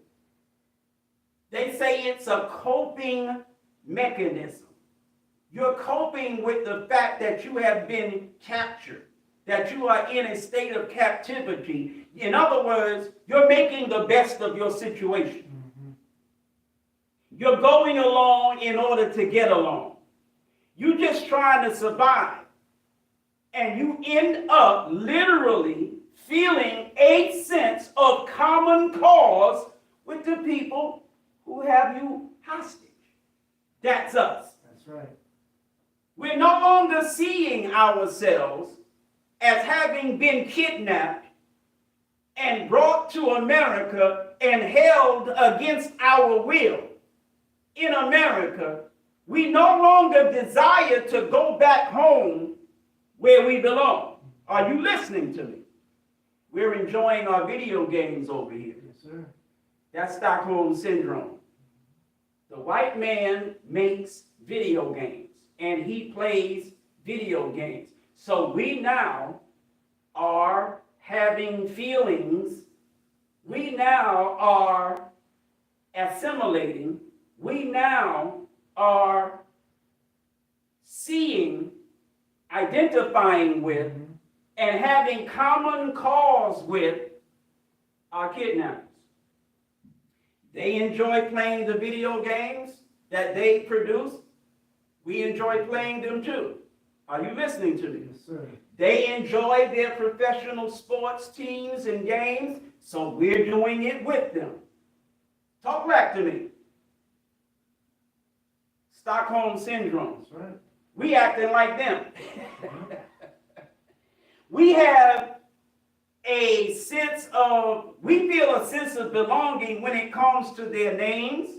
They say it's a coping mechanism. You're coping with the fact that you have been captured, that you are in a state of captivity. In other words, you're making the best of your situation. You're going along in order to get along. You're just trying to survive. And you end up literally feeling a sense of common cause with the people who have you hostage. That's us. That's right. We're no longer seeing ourselves as having been kidnapped and brought to America and held against our will. In America, we no longer desire to go back home where we belong. Are you listening to me? We're enjoying our video games over here. Yes, sir. That's Stockholm syndrome. The white man makes video games and he plays video games. So we now are having feelings. We now are assimilating. We now are seeing, identifying with, and having common cause with our kidnappers. They enjoy playing the video games that they produce. We enjoy playing them too. Are you listening to me? Yes, sir. They enjoy their professional sports teams and games, so we're doing it with them. Talk back to me. Stockholm syndrome. That's right. We acting like them. We have a sense of, we feel a sense of belonging when it comes to their names,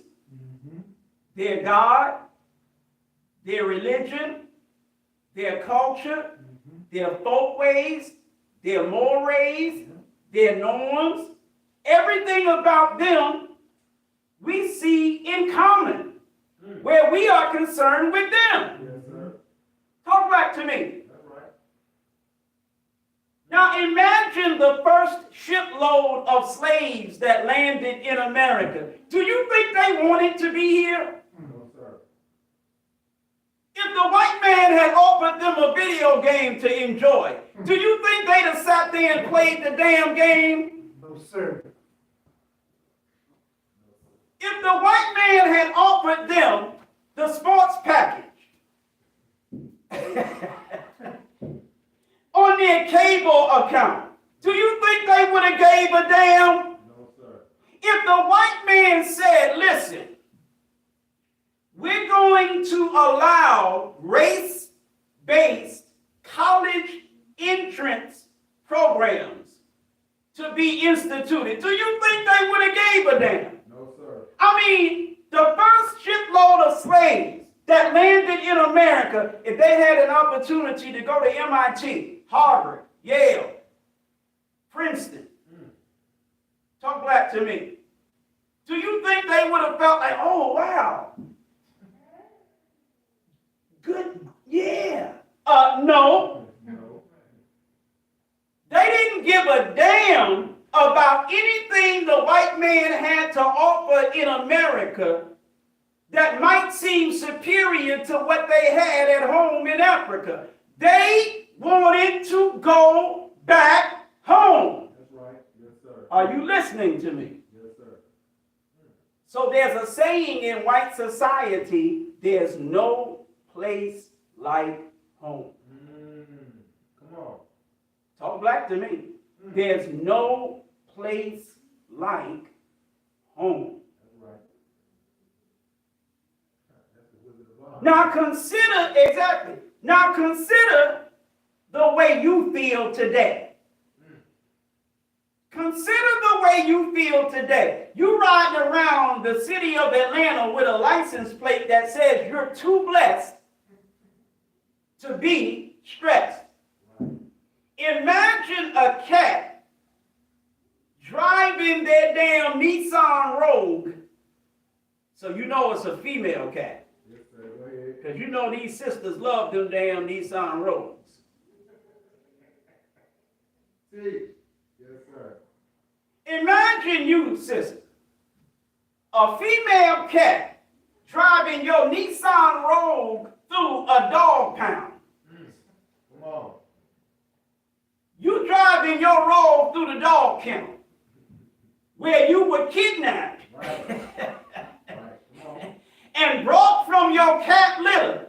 their God, their religion, their culture, their folkways, their mores, their norms. Everything about them we see in common, where we are concerned with them. Yes, sir. Talk back to me. That's right. Now imagine the first shipload of slaves that landed in America. Do you think they wanted to be here? No, sir. If the white man had offered them a video game to enjoy, do you think they'd have sat there and played the damn game? No, sir. If the white man had offered them the sports package on their cable account, do you think they would have gave a damn? No, sir. If the white man said, listen, we're going to allow race-based college entrance programs to be instituted, do you think they would have gave a damn? No, sir. I mean, the first shipload of slaves that landed in America, if they had an opportunity to go to MIT, Harvard, Yale, Princeton, talk black to me. Do you think they would have felt like, oh, wow, good, yeah. No. No. They didn't give a damn about anything the white man had to offer in America that might seem superior to what they had at home in Africa. They wanted to go back home. That's right. Yes, sir. Are you listening to me? Yes, sir. So there's a saying in white society, there's no place like home. Come on. Talk black to me. There's no place like home. That's right. That's the Wizard of Oz. Now consider, exactly. Now consider the way you feel today. Consider the way you feel today. You riding around the city of Atlanta with a license plate that says you're too blessed to be stressed. Imagine a cat driving their damn Nissan Rogue. So you know it's a female cat. Yes, sir. Go ahead. Because you know these sisters love them damn Nissan Rogues. See. Yes, sir. Imagine you, sister, a female cat driving your Nissan Rogue through a dog pound. Come on. You driving your Rogue through the dog kennel where you were kidnapped Right. Right. Come on. and brought from your cat litter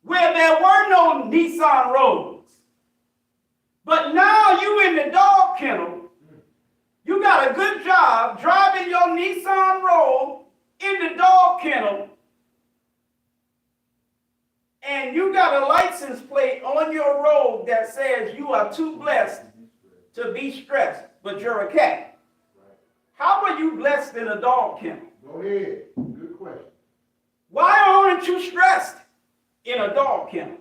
where there were no Nissan Rogues. But now you in the dog kennel. You got a good job driving your Nissan Rogue in the dog kennel, and you got a license plate on your Rogue that says you are too blessed to be stressed, but you're a cat. How are you blessed in a dog kennel? Go ahead. Good question. Why aren't you stressed in a dog kennel?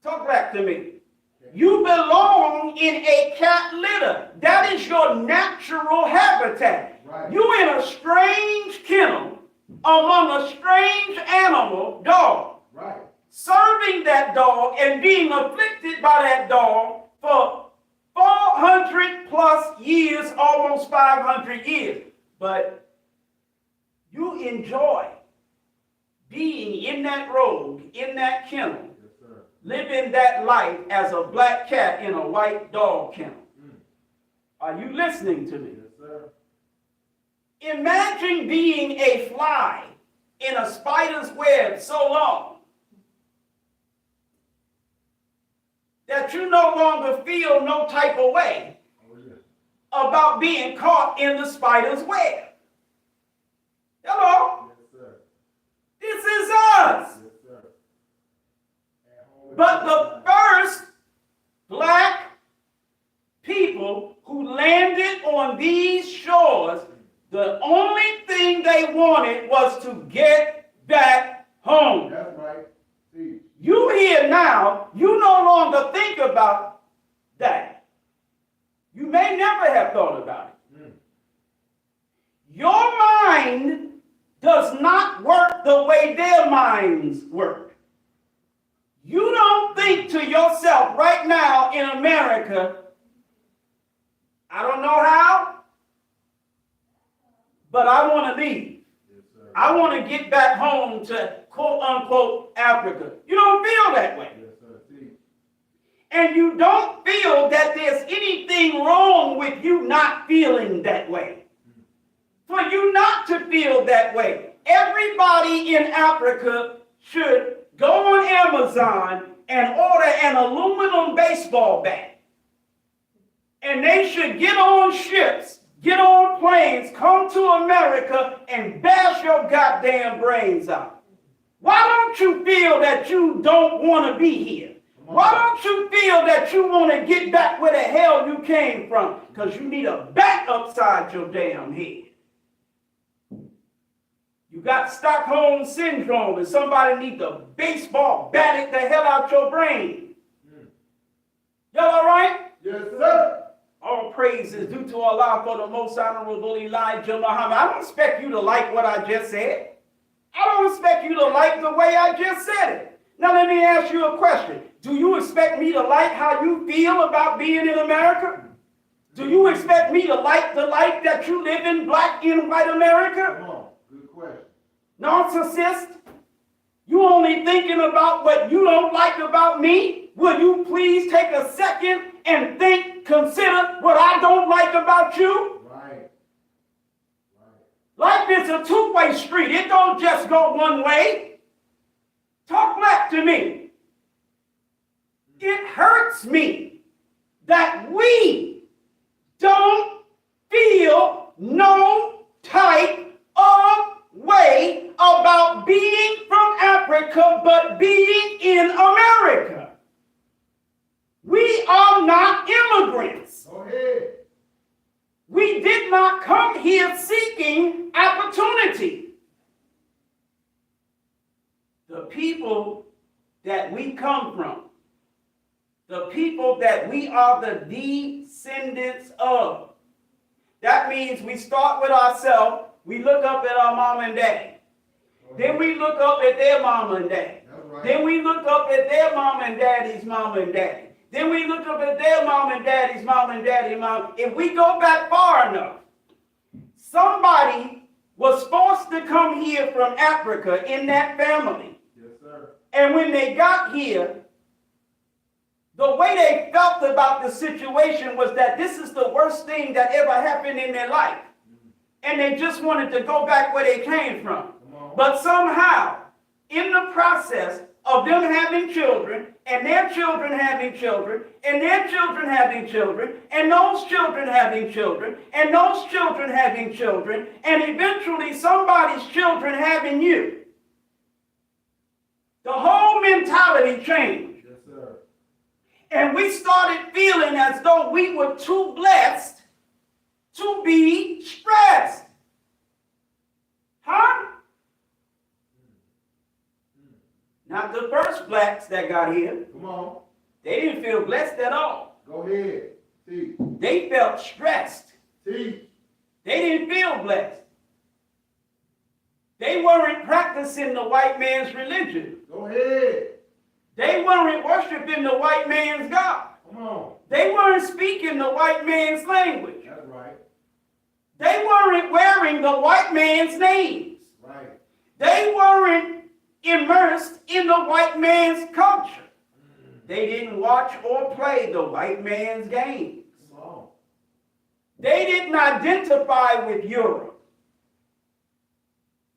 Talk back to me. You belong in a cat litter. That is your natural habitat. Right. You in a strange kennel among a strange animal, dog, Right. serving that dog and being afflicted by that dog for 400 plus years, almost 500 years. But you enjoy being in that robe, in that kennel, Yes, sir. living that life as a black cat in a white dog kennel. Are you listening to me? Yes, sir. Imagine being a fly in a spider's web so long that you no longer feel no type of way Oh, yeah. about being caught in the spider's web. Hello? Yes, sir. This is us. Yes, sir. At home with But you. the first black people who landed on these shores, the only thing they wanted was to get back home. That's right. See. You here now, you no longer think about that. You may never have thought about it. Your mind does not work the way their minds work. You don't think to yourself right now in America, I don't know how, but I want to leave. Yes, sir. I want to get back home to quote unquote Africa. You don't feel that way. Yes, sir. See. And you don't feel that there's anything wrong with you not feeling that way. For you not to feel that way, everybody in Africa should go on Amazon and order an aluminum baseball bat. And they should get on ships, get on planes, come to America and bash your goddamn brains out. Why don't you feel that you don't want to be here? Why don't you feel that you want to get back where the hell you came from? Because you need a bat upside your damn head. You got Stockholm Syndrome and somebody needs to baseball bat it the hell out your brain. Y'all all right? Yes, sir. All praise is due to Allah for the most honorable Elijah Muhammad. I don't expect you to like what I just said. I don't expect you to like the way I just said it. Now let me ask you a question. Do you expect me to like how you feel about being in America? Do you expect me to like the life that you live in, black and white America? Come on. Good question. Narcissist, you only thinking about what you don't like about me? Will you please take a second and consider what I don't like about you? Right. Right. Life is a two-way street. It don't just go one way. Talk back to me. It hurts me that we don't feel no type of way about being from Africa, but being in America. are not immigrants. Go ahead. We did not come here seeking opportunity. The people that we come from, the people that we are the descendants of. That means we start with ourselves, we look up at our mom and dad. Then we look up at their mom and dad. Right. Then we look up at their mom and daddy's mom and daddy. Then we look up at their mom and daddy's mom and daddy's mom. If we go back far enough, somebody was forced to come here from Africa in that family. Yes, sir. And when they got here, the way they felt about the situation was that this is the worst thing that ever happened in their life. And they just wanted to go back where they came from. But somehow, in the process of them having children, and their children having children, and their children having children, and those children having children, and those children having children, and eventually somebody's children having you, the whole mentality changed. Yes, sir. And we started feeling as though we were too blessed to be stressed. Huh? Not the first blacks that got here. Come on. They didn't feel blessed at all. Go ahead. See. They felt stressed. See. They didn't feel blessed. They weren't practicing the white man's religion. Go ahead. They weren't worshiping the white man's God. Come on. They weren't speaking the white man's language. That's right. They weren't wearing the white man's names. Right. They weren't immersed in the white man's culture. They didn't watch or play the white man's games. Come on. They didn't identify with Europe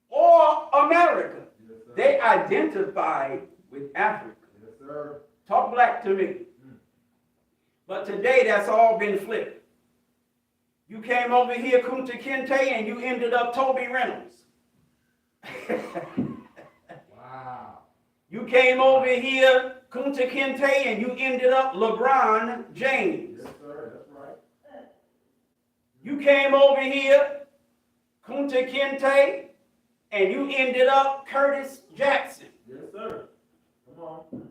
or America. Yes, sir. They identified with Africa. Yes, sir. Talk black to me. But today that's all been flipped. You came over here, Kunta Kinte, and you ended up Toby Reynolds. Wow. You came over here, Kunta Kinte, and you ended up LeBron James. Yes, sir. That's right. You came over here, Kunta Kinte, and you ended up Curtis Jackson. Yes, sir. Come on.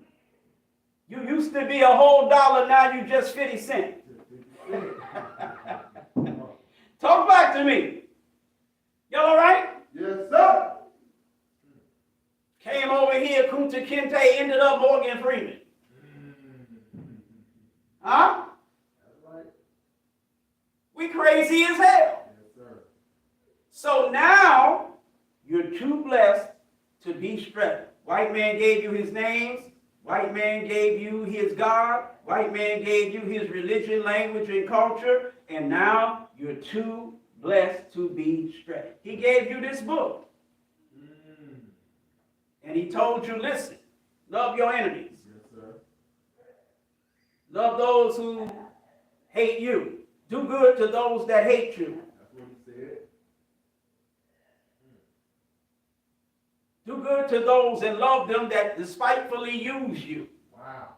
You used to be a whole dollar, now you just 50 cents. Talk back to me. Y'all all right? Yes, sir. Came over here, Kunta Kinte, ended up Morgan Freeman. Huh? That's right. We crazy as hell. Yes, sir. So now, you're too blessed to be stressed. White man gave you his names. White man gave you his God. White man gave you his religion, language, and culture. And now you're too blessed to be stressed. He gave you this book. And he told you, listen, love your enemies. Yes, sir. Love those who hate you. Do good to those that hate you. That's what he said. Do good to those and love them that despitefully use you. Wow.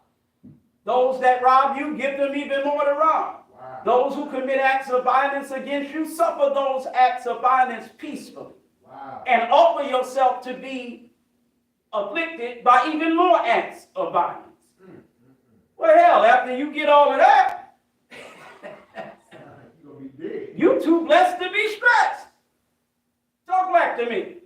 Those that rob you, give them even more to rob. Wow. Those who commit acts of violence against you, suffer those acts of violence peacefully. Wow. And offer yourself to be afflicted by even more acts of violence. Well, hell, after you get all of that, You're going to be dead. you too blessed to be stressed. Talk back to me.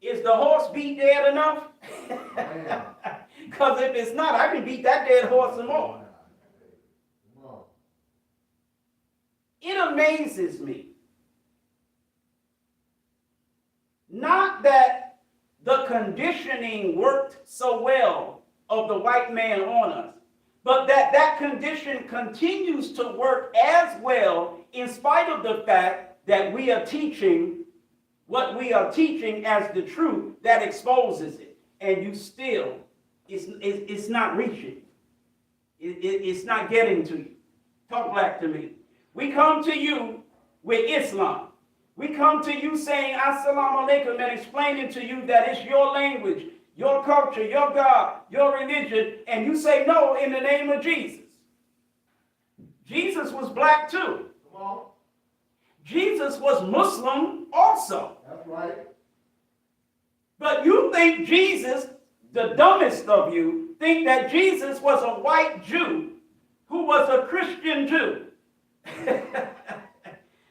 Is the horse beat dead enough? Because if it's not, I can beat that dead horse some more. Come on. It amazes me. Not that the conditioning worked so well of the white man on us, but that that condition continues to work as well in spite of the fact that we are teaching what we are teaching as the truth that exposes it. And you still, it's not reaching. It's not getting to you. Talk black to me. We come to you with Islam. We come to you saying Assalamu alaikum and explaining to you that it's your language, your culture, your God, your religion, and you say no in the name of Jesus. Jesus was black too. Come on. Jesus was Muslim also. That's right. But you think Jesus, the dumbest of you, think that Jesus was a white Jew who was a Christian Jew.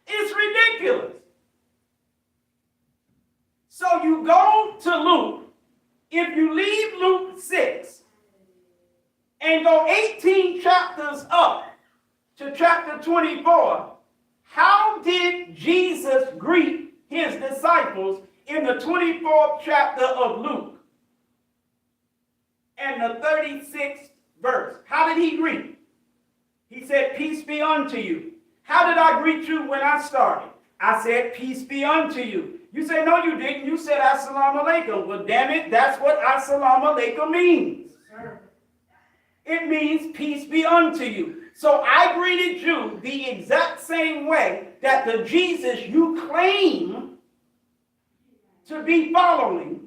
It's ridiculous. So you go to Luke, if you leave Luke 6 and go 18 chapters up to chapter 24, how did Jesus greet his disciples in the 24th chapter of Luke and the 36th verse? How did he greet? He said, peace be unto you. How did I greet you when I started? I said, peace be unto you. You say, no, you didn't. You said, assalamu alaikum. Well, damn it, that's what assalamu alaikum means. It means peace be unto you. So I greeted you the exact same way that the Jesus you claim to be following,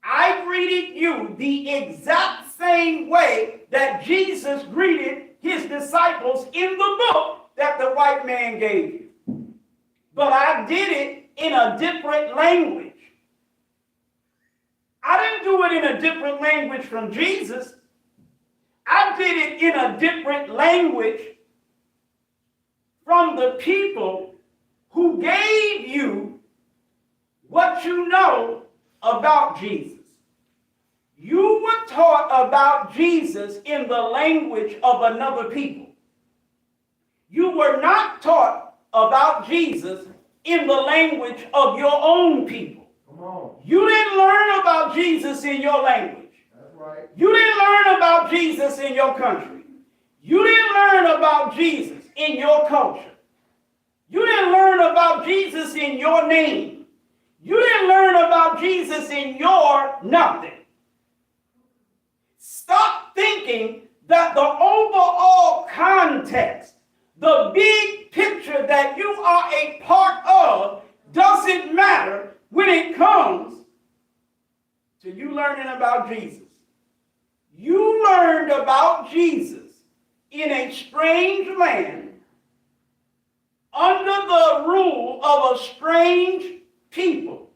I greeted you the exact same way that Jesus greeted his disciples in the book that the white man gave you. But I did it in a different language. I didn't do it in a different language from Jesus. I did it in a different language from the people who gave you what you know about Jesus. You were taught about Jesus in the language of another people. You were not taught about Jesus in the language of your own people. Come on. You didn't learn about Jesus in your language. That's right. You didn't learn about Jesus in your country. You didn't learn about Jesus in your culture. You didn't learn about Jesus in your name. You didn't learn about Jesus in your nothing. Stop thinking that the overall context, the big picture that you are a part of, doesn't matter when it comes to you learning about Jesus. You learned about Jesus in a strange land under the rule of a strange people.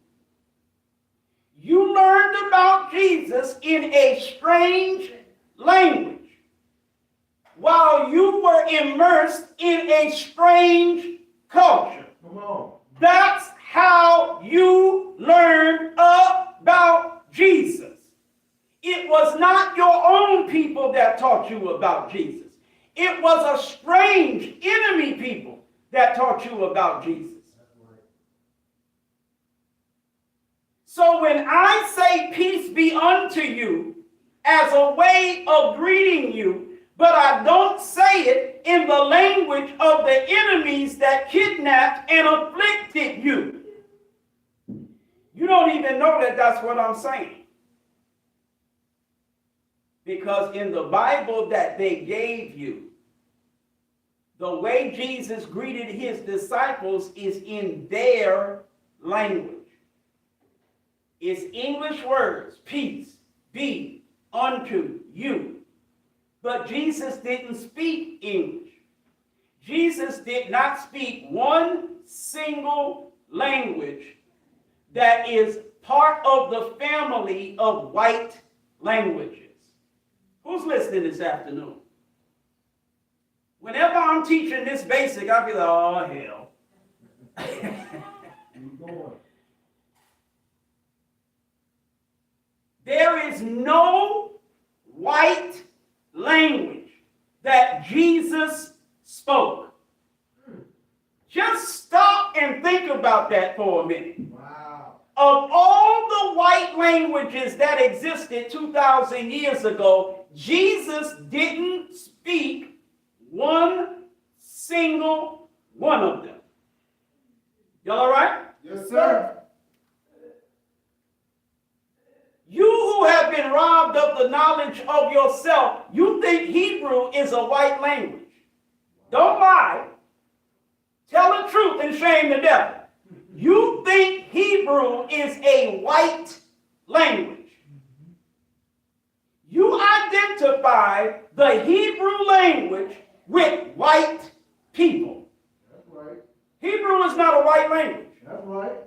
You learned about Jesus in a strange language while you were immersed in a strange culture. Come on. That's how you learned about Jesus. It was not your own people that taught you about Jesus. It was a strange enemy people that taught you about Jesus. So when I say peace be unto you as a way of greeting you, but I don't say it in the language of the enemies that kidnapped and afflicted you, you don't even know that that's what I'm saying. Because in the Bible that they gave you, the way Jesus greeted his disciples is in their language. It's English words, peace be unto you. But Jesus didn't speak English. Jesus did not speak one single language that is part of the family of white languages. Who's listening this afternoon? Whenever I'm teaching this basic, I'll be like, oh, hell. Keep going. There is no white language that Jesus spoke. Just stop and think about that for a minute. Wow. Of all the white languages that existed 2,000 years ago, Jesus didn't speak one single one of them. Y'all all right? Yes, sir. You who have been robbed of the knowledge of yourself, you think Hebrew is a white language. Don't lie. Tell the truth and shame the devil. You think Hebrew is a white language. You identify the Hebrew language with white people. That's right. Hebrew is not a white language. That's right.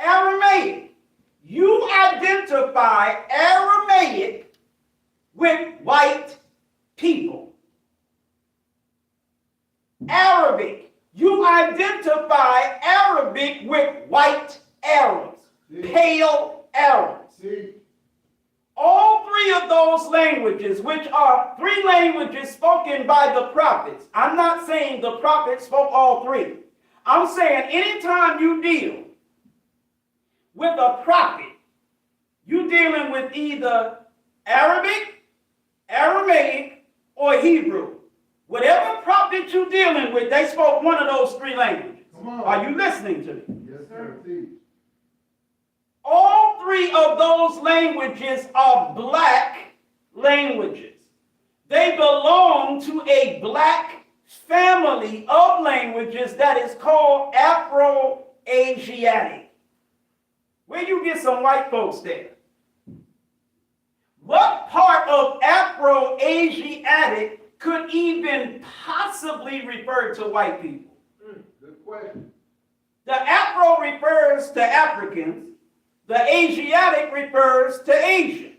Aramaic. You identify Aramaic with white people. Arabic. You identify Arabic with white Arabs, pale Arabs. See? All three of those languages, which are three languages spoken by the prophets. I'm not saying the prophets spoke all three. I'm saying anytime you deal with a prophet, you're dealing with either Arabic, Aramaic, or Hebrew. Whatever prophet you're dealing with, they spoke one of those three languages. Come on. Are you listening to me? Yes, sir. See? All three of those languages are black languages. They belong to a black family of languages that is called Afro-Asiatic. Where you get some white folks there? What part of Afro-Asiatic could even possibly refer to white people? Good question. The Afro refers to Africans. The Asiatic refers to Asians.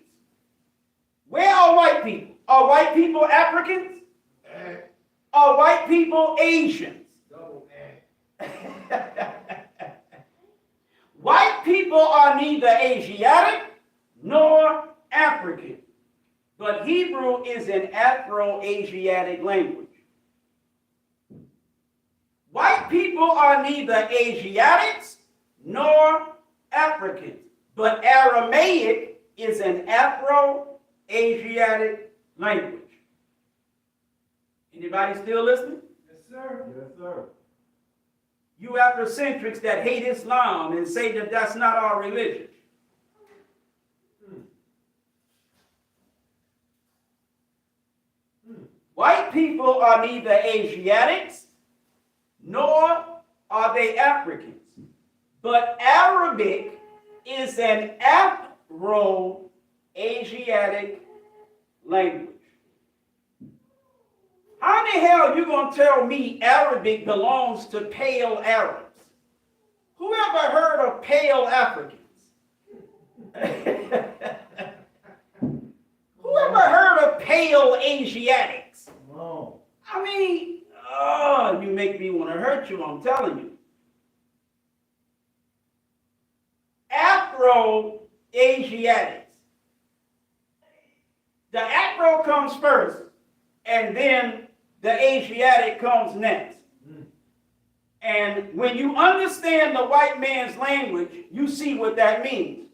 Where are white people? Are white people Africans? Are white people Asians? Double White people are neither Asiatic nor African. But Hebrew is an Afro-Asiatic language. White people are neither Asiatics nor Africans. But Aramaic is an Afro-Asiatic language. Anybody still listening? Yes, sir. Yes, sir. You Afrocentrics that hate Islam and say that that's not our religion. White people are neither Asiatics nor are they Africans. But Arabic is an Afro-Asiatic language. How in the hell are you going to tell me Arabic belongs to pale Arabs? Who ever heard of pale Africans? Who ever heard of pale Asiatics? Come I mean, you make me want to hurt you, I'm telling you. Afro-Asiatics. The Afro comes first, and then the Asiatic comes next. And when you understand the white man's language, you see what that means.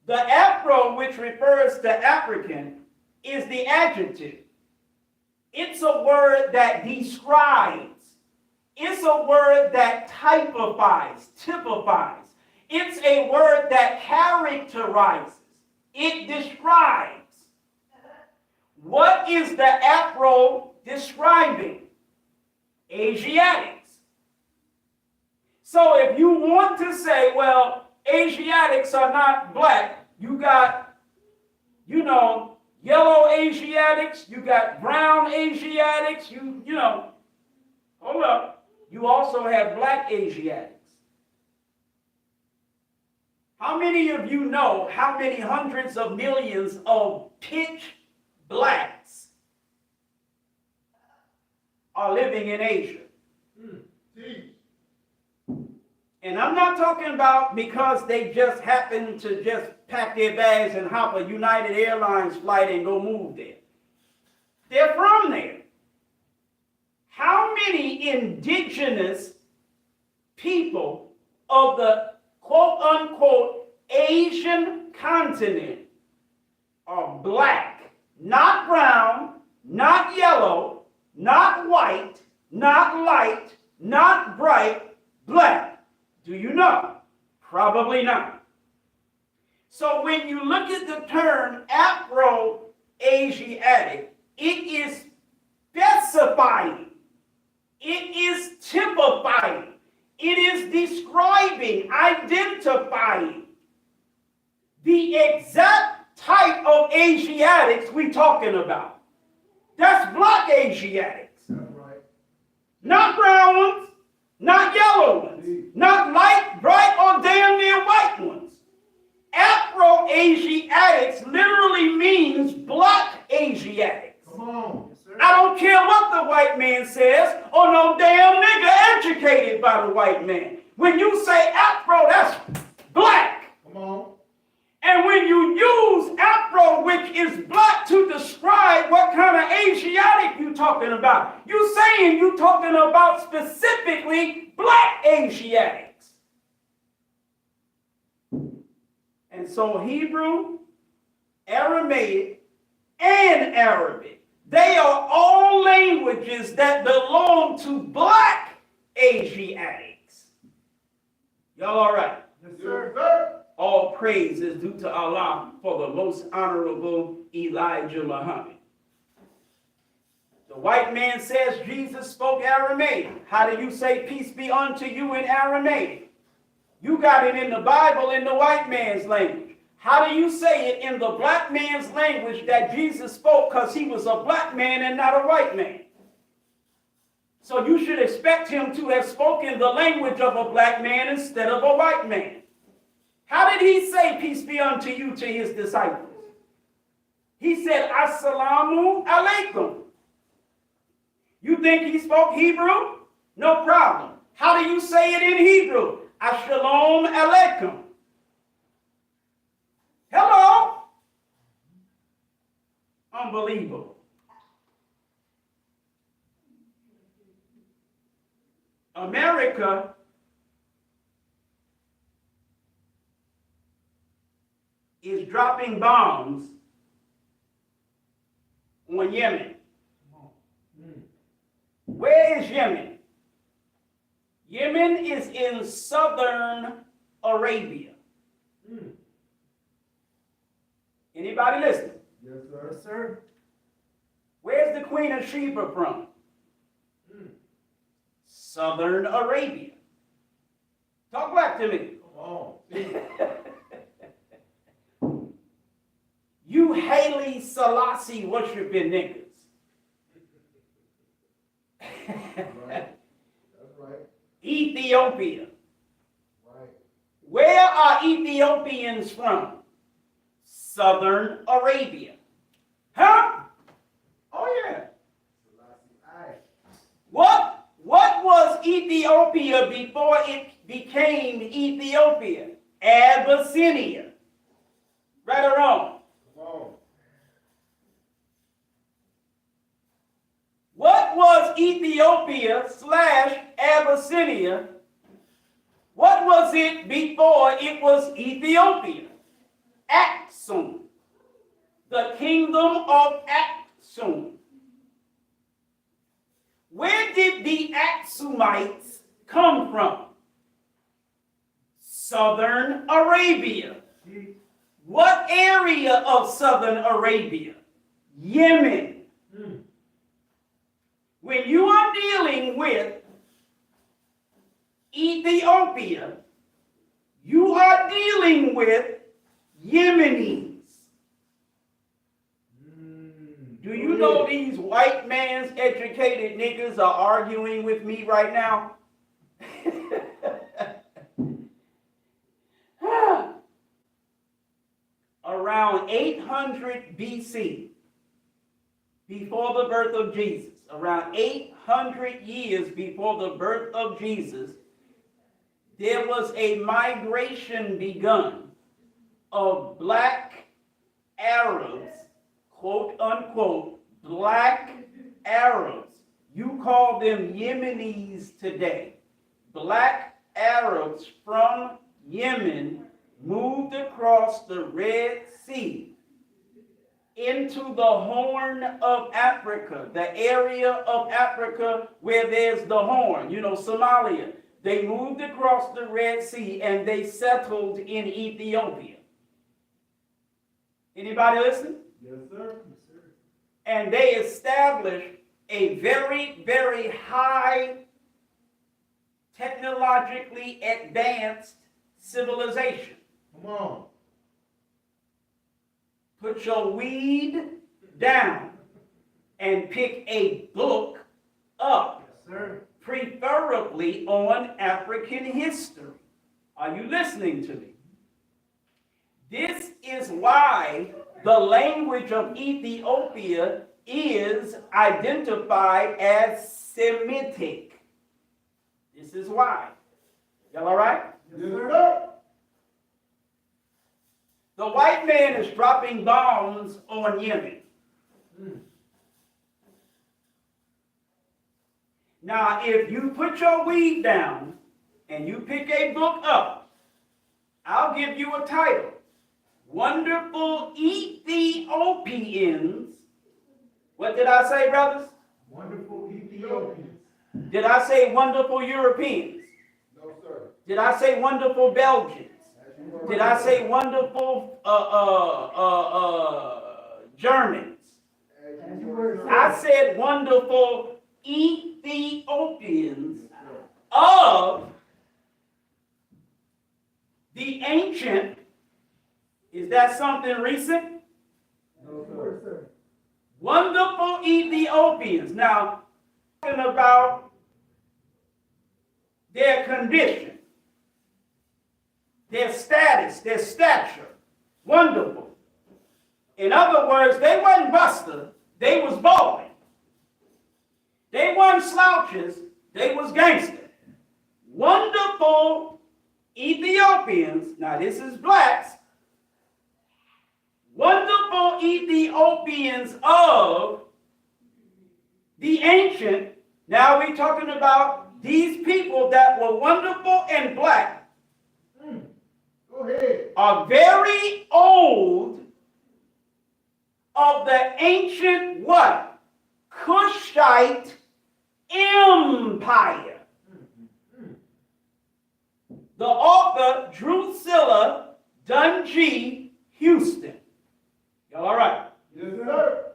The Afro, which refers to African, is the adjective. It's a word that describes. It's a word that typifies. It's a word that characterizes. It describes. What is the Afro describing? Asiatics. So if you want to say, well, Asiatics are not black, you got, yellow Asiatics, you got brown Asiatics, hold up. You also have black Asiatics. How many of you know how many hundreds of millions of pitch blacks are living in Asia? And I'm not talking about because they just happen to just pack their bags and hop a United Airlines flight and go move there. They're from there. How many indigenous people of the quote-unquote Asian continent are black, not brown, not yellow, not white, not light, not bright, black? Do you know? Probably not. So when you look at the term Afro-Asiatic, it is specifying. It is typifying identifying the exact type of Asiatics we talking about. That's black Asiatics. That's right. Not brown ones, not yellow ones, not light, bright, or damn near white ones. Afro-Asiatics literally means black Asiatics. Come on. Yes, sir. I don't care what the white man says, or no damn nigga educated by the white man. When you say Afro, that's black. Come on. And when you use Afro, which is black, to describe what kind of Asiatic you talking about, you saying you talking about specifically black Asiatics. And so Hebrew, Aramaic, and Arabic, they are all languages that belong to black Asiatics. Y'all all right? Yes, sir. Sir. All praise is due to Allah for the most honorable Elijah Muhammad. The white man says Jesus spoke Aramaic. How do you say peace be unto you in Aramaic? You got it in the Bible in the white man's language. How do you say it in the black man's language that Jesus spoke because he was a black man and not a white man? So you should expect him to have spoken the language of a black man instead of a white man. How did he say peace be unto you to his disciples? He said, Assalamu alaikum. You think he spoke Hebrew? No problem. How do you say it in Hebrew? Assalamu alaikum. Hello? Unbelievable. America is dropping bombs on Yemen. Where is Yemen? Yemen is in southern Arabia. Anybody listening? Yes, sir. Yes, sir. Where's the Queen of Sheba from? Southern Arabia. Talk back to me. Come on. You Haile Selassie worshiping niggas. Right. That's right. Ethiopia. Right. Where are Ethiopians from? Southern Arabia. Huh? Oh yeah. What was Ethiopia before it became Ethiopia? Abyssinia. Right or wrong? Come on. What was Ethiopia / Abyssinia? What was it before it was Ethiopia? Aksum. The kingdom of Aksum. Where did the Aksumites come from? Southern Arabia. What area of Southern Arabia? Yemen. When you are dealing with Ethiopia, you are dealing with Yemenis. Do you know these white man's educated niggas are arguing with me right now? Around 800 BC, before the birth of Jesus, around 800 years before the birth of Jesus, there was a migration begun of black Arabs, quote unquote, black Arabs. You call them Yemenis today. Black Arabs from Yemen moved across the Red Sea into the Horn of Africa, the area of Africa where there's the Horn, Somalia. They moved across the Red Sea and they settled in Ethiopia. Anybody listen? Yes, sir. Yes, sir. And they established a very, very high technologically advanced civilization. Come on. Put your weed down and pick a book up, Yes, sir. preferably on African history. Are you listening to me? This is why the language of Ethiopia is identified as Semitic. This is why. Y'all all right? Yes, sir. The white man is dropping bombs on Yemen. Now, if you put your weed down and you pick a book up, I'll give you a title. Wonderful Ethiopians. What did I say, brothers? Wonderful Ethiopians. Did I say wonderful Europeans? No, sir. Did I say wonderful Belgians? As you were Did I right. say wonderful Germans? As you were, sir. I said wonderful Ethiopians Yes, sir. of the ancient. Is that something recent? No, sir. Wonderful Ethiopians. Now, talking about their condition, their status, their stature. Wonderful. In other words, they wasn't buster, they was balling. They weren't slouches, they was gangster. Wonderful Ethiopians, now this is blacks, wonderful Ethiopians of the ancient. Now we're talking about these people that were wonderful and black Go ahead. are very old of the ancient what? Kushite Empire. The author, Drusilla Dungy Houston. Y'all all right? Yes, sir.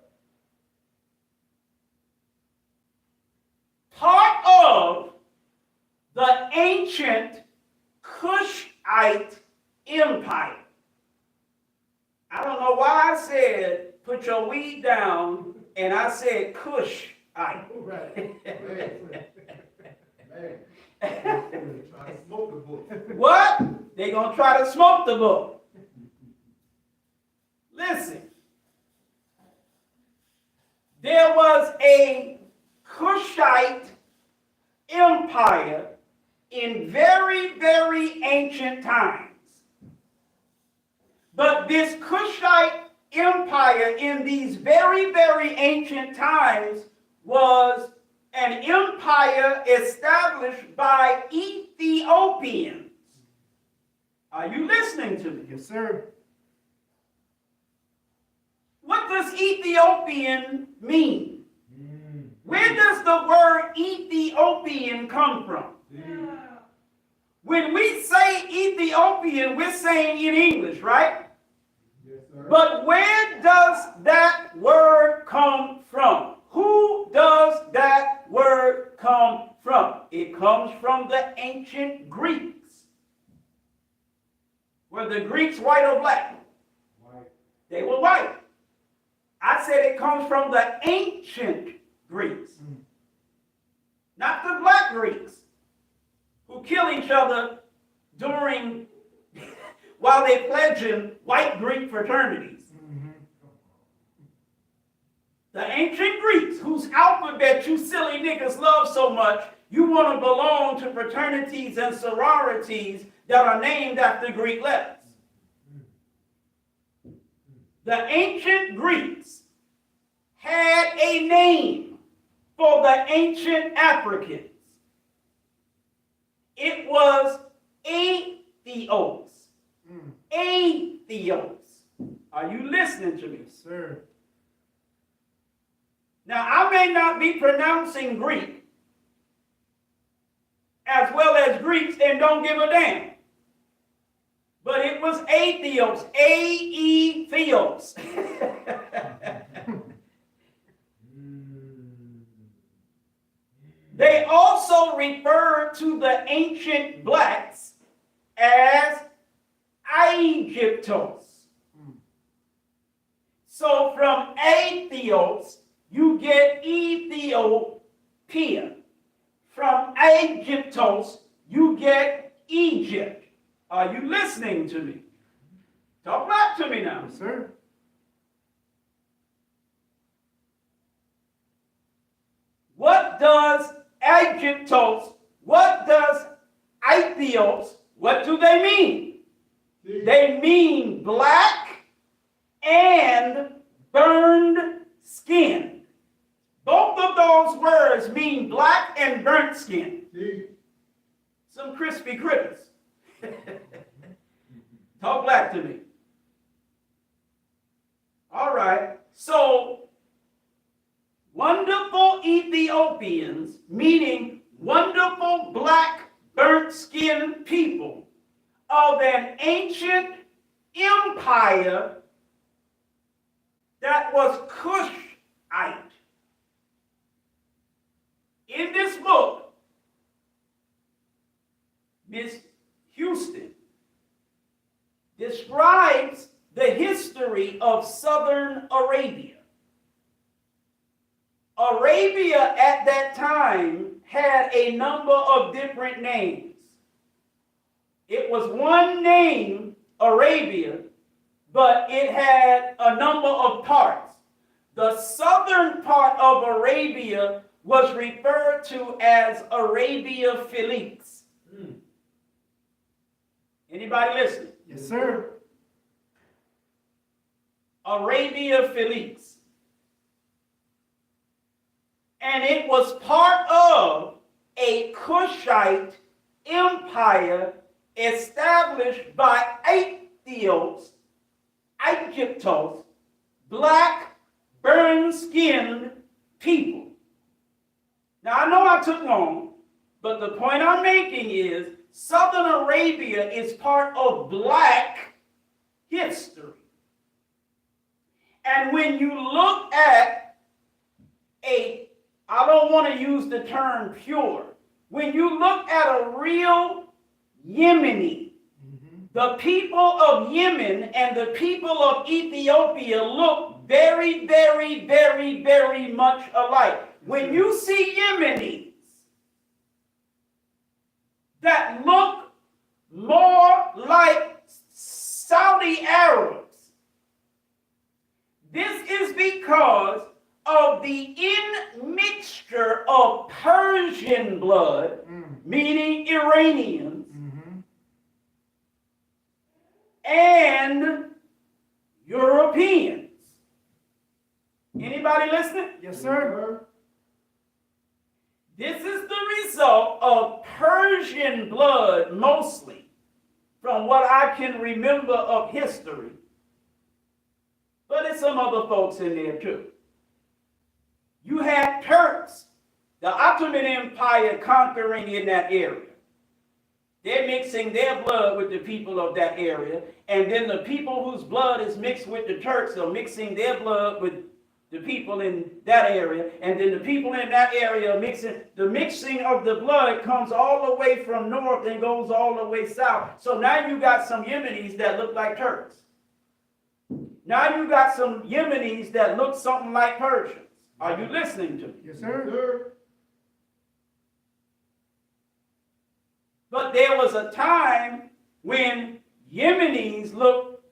Part of the ancient Kushite Empire. I don't know why I said put your weed down and I said Kushite. Right. Man. Try to smoke the book. What? They gonna try to smoke the book. Listen. There was a Kushite empire in very, very ancient times. But this Kushite empire in these very, very ancient times was an empire established by Ethiopians. Are you listening to me? Yes, sir. What does Ethiopian mean? Where does the word Ethiopian come from? When we say Ethiopian, we're saying in English, right? Yes, sir. But where does that word come from? Who does that word come from? It comes from the ancient Greeks. Were the Greeks white or black? White. They were white. I said it comes from the ancient Greeks, not the black Greeks who kill each other during while they're pledging white Greek fraternities. The ancient Greeks, whose alphabet you silly niggas love so much, you want to belong to fraternities and sororities that are named after Greek letters. The ancient Greeks had a name for the ancient Africans. It was Aethios. Aethios. Are you listening to me? Yes, sir. Now, I may not be pronouncing Greek as well as Greeks and don't give a damn. But it was Aethios. Aethios. They also also referred to the ancient blacks as Egyptos. So from Aethios, you get Ethiopia. From Egyptos, you get Egypt. Are you listening to me? Talk back to me now. Yes, sir. What does Egyptos, what does Aethios, what do they mean? They mean black and burned skin. Both of those words mean black and burnt skin. Some crispy critters. Talk black to me. All right. So, wonderful Ethiopians, meaning wonderful black burnt skin people of an ancient empire that was Cushite. In this book, Miss Houston describes the history of southern Arabia. Arabia at that time had a number of different names. It was one name, Arabia, but it had a number of parts. The southern part of Arabia was referred to as Arabia Felix. Anybody listening? Yes, sir. Arabia Felix. And it was part of a Cushite empire established by Aethios, Egyptos, black, burned-skinned people. Now, I know I took long, but the point I'm making is Southern Arabia is part of black history. And when you look at I don't want to use the term pure. When you look at a real Yemeni, the people of Yemen and the people of Ethiopia look very, very, very, very much alike. When you see Yemenis that look more like Saudi Arabs, this is because of the immixture of Persian blood, meaning Iranians, and Europeans. Anybody listening? Yes, sir. This is the result of Persian blood mostly, from what I can remember of history. But there's some other folks in there too. You had Turks, the Ottoman Empire conquering in that area. They're mixing their blood with the people of that area, and then the people whose blood is mixed with the Turks are mixing their blood with the people in that area, and then the people in that area are mixing. The mixing of the blood comes all the way from north and goes all the way south. So now you got some Yemenis that look like Turks. Now you got some Yemenis that look something like Persians. Are you listening to me? Yes, sir. But there was a time when Yemenis looked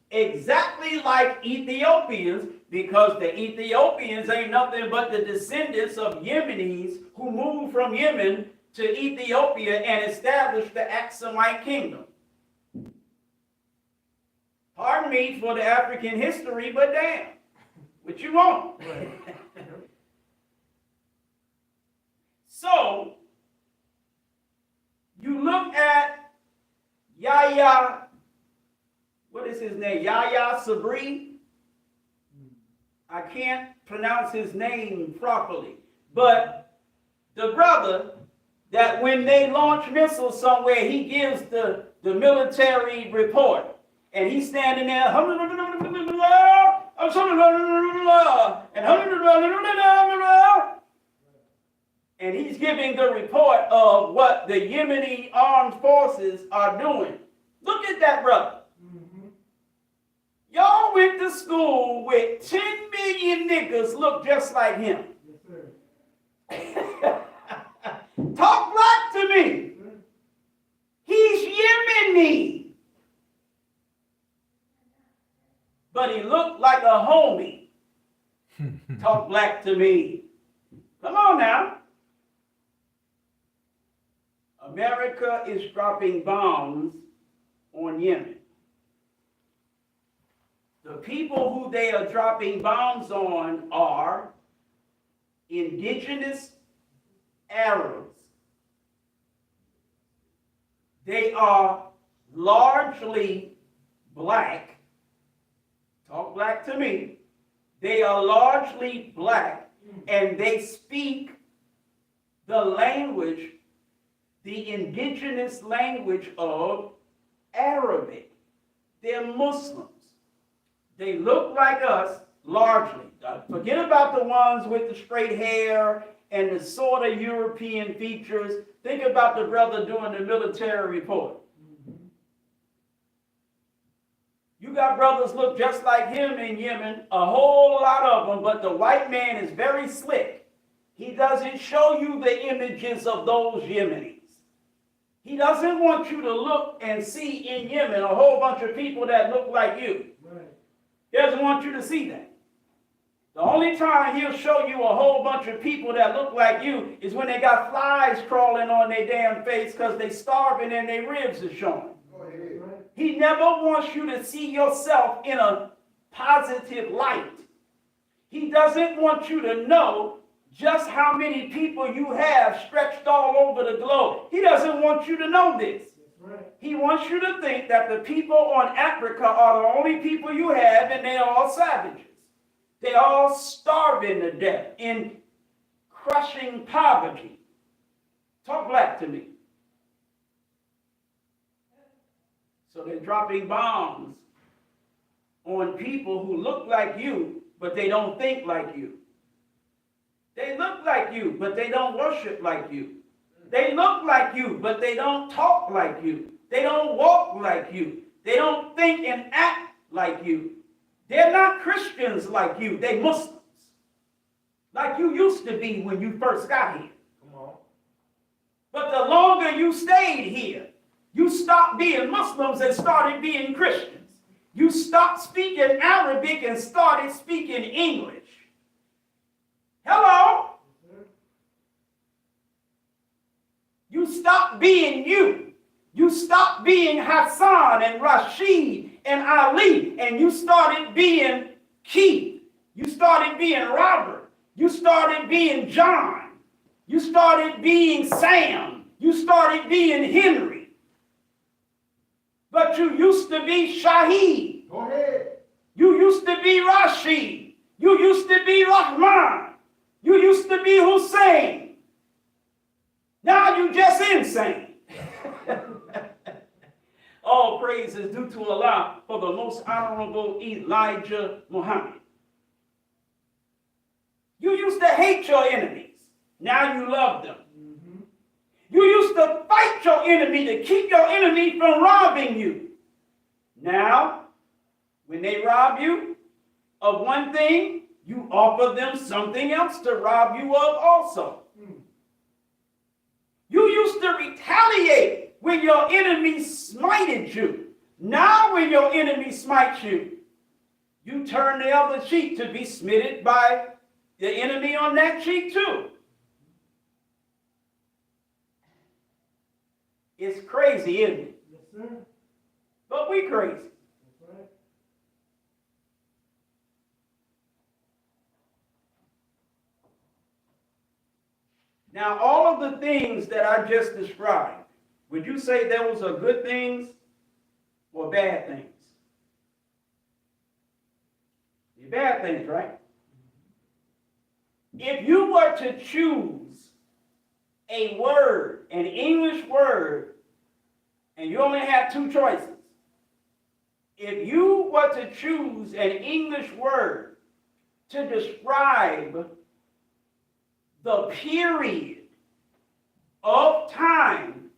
exactly like Ethiopians, because the Ethiopians ain't nothing but the descendants of Yemenis who moved from Yemen to Ethiopia and established the Aksumite kingdom. Pardon me for the African history, but damn, what you want? So, you look at Yahya, what is his name? Yahya Sabri. I can't pronounce his name properly. But the brother that when they launch missiles somewhere, he gives the military report. And he's standing there, and And he's giving the report of what the Yemeni armed forces are doing. Look at that, brother. Mm-hmm. Y'all went to school with 10 million niggas look just like him. Yes, sir. Talk black to me. Yes, sir. He's Yemeni. But he looked like a homie. Talk black to me. Come on now. America is dropping bombs on Yemen. The people who they are dropping bombs on are indigenous Arabs. They are largely black. Talk black to me. They are largely black, and they speak the language, the indigenous language of Arabic. They're Muslims. They look like us largely. Forget about the ones with the straight hair and the sort of European features. Think about the brother doing the military report. You got brothers look just like him in Yemen, a whole lot of them, but the white man is very slick. He doesn't show you the images of those Yemenis. He doesn't want you to look and see in Yemen a whole bunch of people that look like you. Right. He doesn't want you to see that. The only time he'll show you a whole bunch of people that look like you is when they got flies crawling on their damn face because they starving and their ribs are showing. Go ahead. Right. He never wants you to see yourself in a positive light. He doesn't want you to know just how many people you have stretched all over the globe. He doesn't want you to know this. Right. He wants you to think that the people on Africa are the only people you have and they're all savages. They're all starving to death in crushing poverty. Talk black to me. So they're dropping bombs on people who look like you, but they don't think like you. They look like you, but they don't worship like you. They look like you, but they don't talk like you. They don't walk like you. They don't think and act like you. They're not Christians like you. They're Muslims. Like you used to be when you first got here. Come on. But the longer you stayed here, you stopped being Muslims and started being Christians. You stopped speaking Arabic and started speaking English. Hello? You stopped being you. You stopped being Hassan and Rashid and Ali, and you started being Keith. You started being Robert. You started being John. You started being Sam. You started being Henry. But you used to be Shahid. Go ahead. You used to be Rashid. You used to be Rahman. You used to be Hussein. Now you just insane. All praise is due to Allah for the most honorable Elijah Muhammad. You used to hate your enemies. Now you love them. Mm-hmm. You used to fight your enemy to keep your enemy from robbing you. Now, when they rob you of one thing, you offer them something else to rob you of also. You used to retaliate when your enemy smited you. Now when your enemy smites you, you turn the other cheek to be smitted by the enemy on that cheek too. It's crazy, isn't it? Yes, sir. But we crazy. That's right. Now, all of the things that I just described, would you say those are good things or bad things? They're bad things, right? If you were to choose a word, an English word, and you only have two choices, if you were to choose an English word to describe the period of time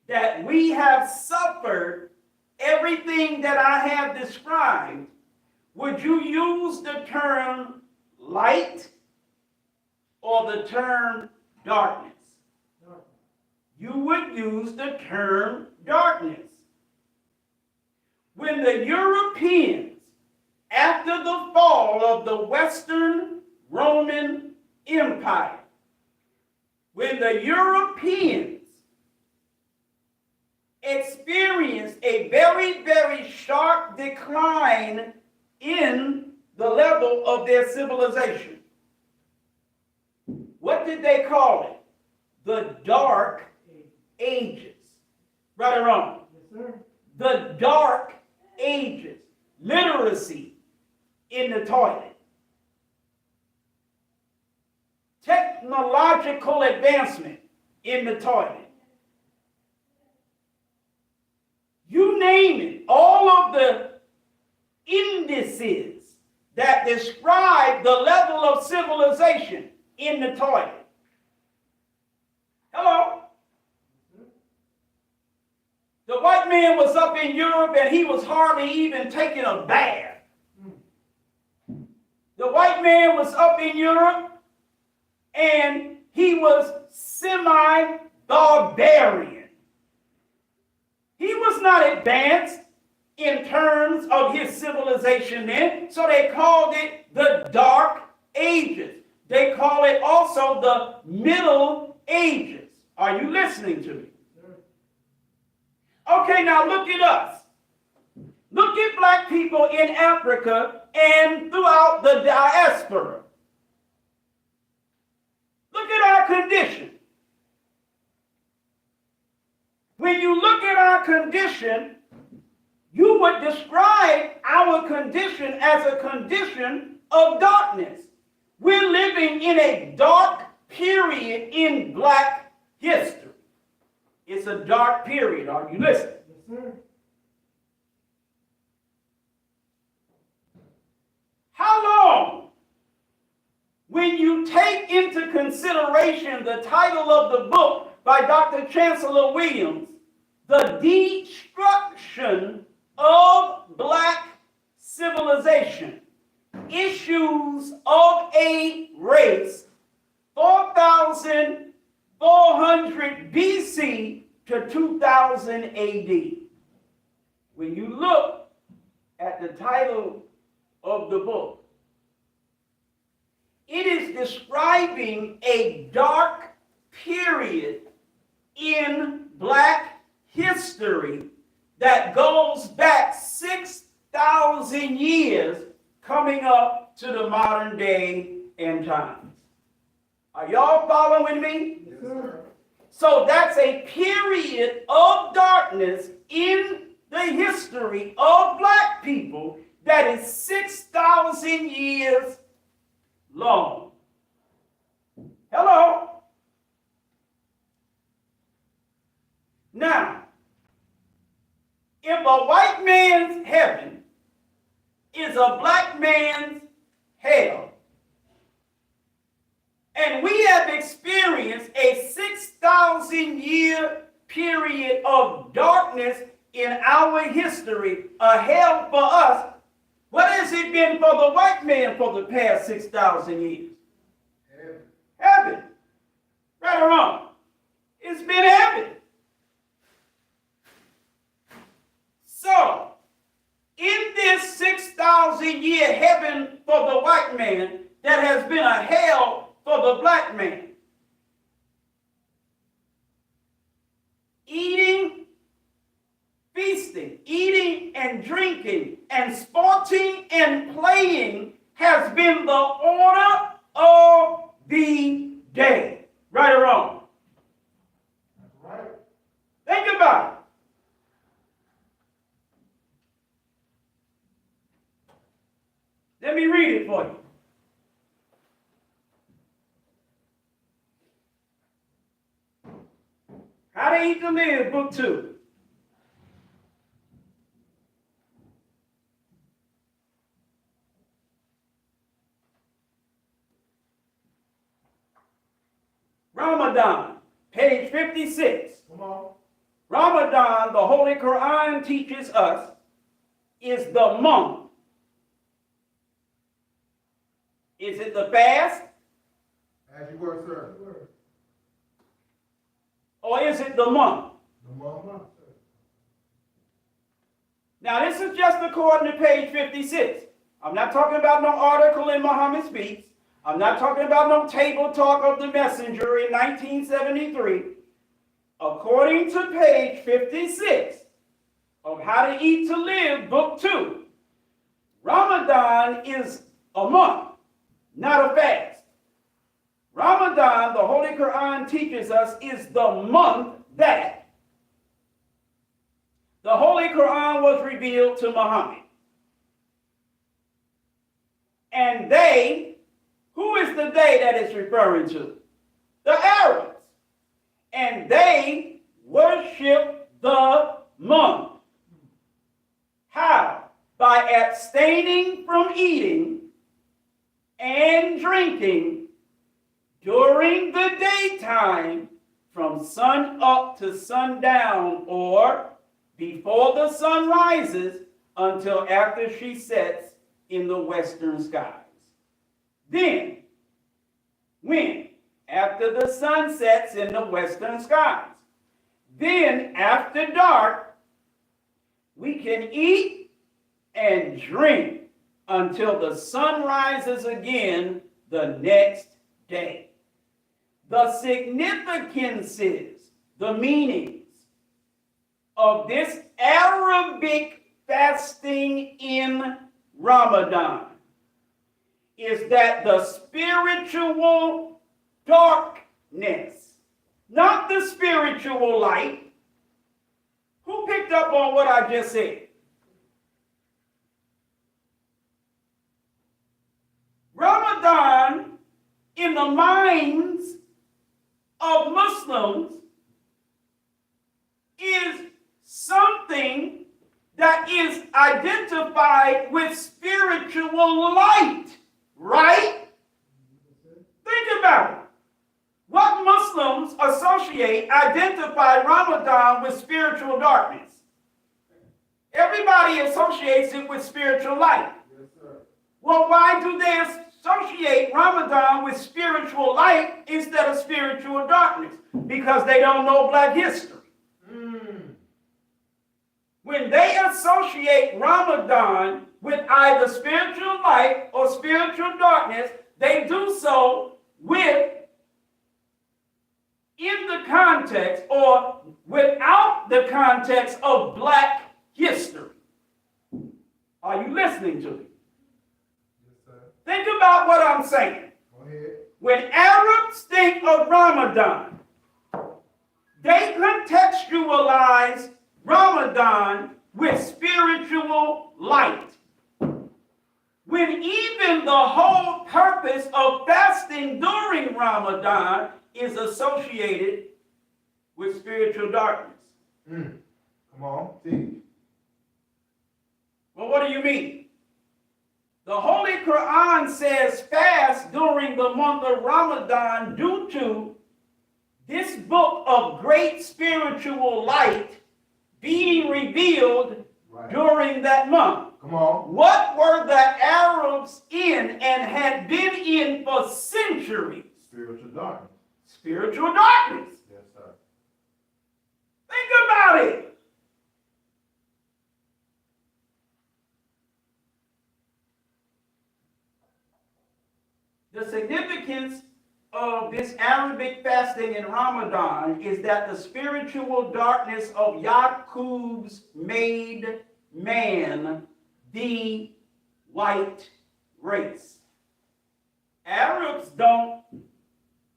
that we have suffered everything that I have described, would you use the term light or the term darkness? Darkness. You would use the term darkness. When the Europeans, after the fall of the Western Roman Empire, when the Europeans experienced a very, very sharp decline in the level of their civilization, what did they call it? The Dark Ages. Right or wrong? Yes, sir. The Dark Ages. Literacy in the toilet. Technological advancement in the toilet. You name it, all of the indices that describe the level of civilization in the toilet. Hello? The white man was up in Europe and he was hardly even taking a bath. The white man was up in Europe and he was semi-barbarian. He was not advanced in terms of his civilization then, so they called it the Dark Ages. They call it also the Middle Ages. Are you listening to me? Okay, now look at us. Look at black people in Africa and throughout the diaspora. Look at our condition. When you look at our condition, you would describe our condition as a condition of darkness. We're living in a dark period in black history. It's a dark period. Are you listening? Yes, sir. How long, when you take into consideration the title of the book by Dr. Chancellor Williams, The Destruction of Black Civilization, Issues of a Race, 4,400 BC to 2000 AD. When you look at the title of the book, it is describing a dark period in black history that goes back 6,000 years coming up to the modern day and times. Are y'all following me? Yes, sir. So that's a period of darkness in the history of black people that is 6,000 years long. Hello? Now, if a white man's heaven is a black man's hell, and we have experienced a 6,000 year period of darkness in our history, a hell for us, what has it been for the white man for the past 6,000 years? Heaven. Heaven. Right or wrong? It's been heaven. So, in this 6,000 year heaven for the white man that has been a hell for the black man, feasting, eating and drinking, and sporting and playing has been the order of the day. Right or wrong? That's right. Think about it. Let me read it for you. How to Eat to Live, Book 2. Ramadan, Page 56. Come on. Ramadan, the Holy Quran teaches us, is the month. Is it the fast? As you were, sir. Or is it the month? The month. Now, this is just according to page 56. I'm not talking about no article in Muhammad Speaks. I'm not talking about no table talk of the messenger in 1973. According to page 56 of How to Eat to Live, Book 2, Ramadan is a month, not a fast. Ramadan, the Holy Quran teaches us, is the month that the Holy Quran was revealed to Muhammad. And they, who is the they that it's referring to? The Arabs. And they worship the month. How? By abstaining from eating and drinking during the daytime from sun up to sundown, or before the sun rises until after she sets in the western skies. Then, when? After the sun sets in the western skies. Then, after dark, we can eat and drink until the sun rises again the next day. The significances, the meanings of this Arabic fasting in Ramadan is that the spiritual darkness, not the spiritual light. Who picked up on what I just said? Ramadan, in the minds of Muslims, is something that is identified with spiritual light, right? Think about it. What Muslims identify Ramadan with spiritual darkness. Everybody associates it with spiritual light. Yes, sir. Well, why do they associate Ramadan with spiritual light instead of spiritual darkness? Because they don't know black history. When they associate Ramadan with either spiritual light or spiritual darkness, they do so in the context or without the context of black history. Are you listening to me? Yes, sir. Think about what I'm saying. Go ahead. When Arabs think of Ramadan, they contextualize Ramadan with spiritual light. When even the whole purpose of fasting during Ramadan is associated with spiritual darkness. Come on, teach. Well, what do you mean? The Holy Quran says fast during the month of Ramadan due to this book of great spiritual light being revealed during that month. Come on. What were the Arabs in and had been in for centuries? Spiritual darkness. Spiritual darkness. Yes, sir. Think about it. The significance of this Arabic fasting in Ramadan is that the spiritual darkness of Yaqub's made man the white race. Arabs don't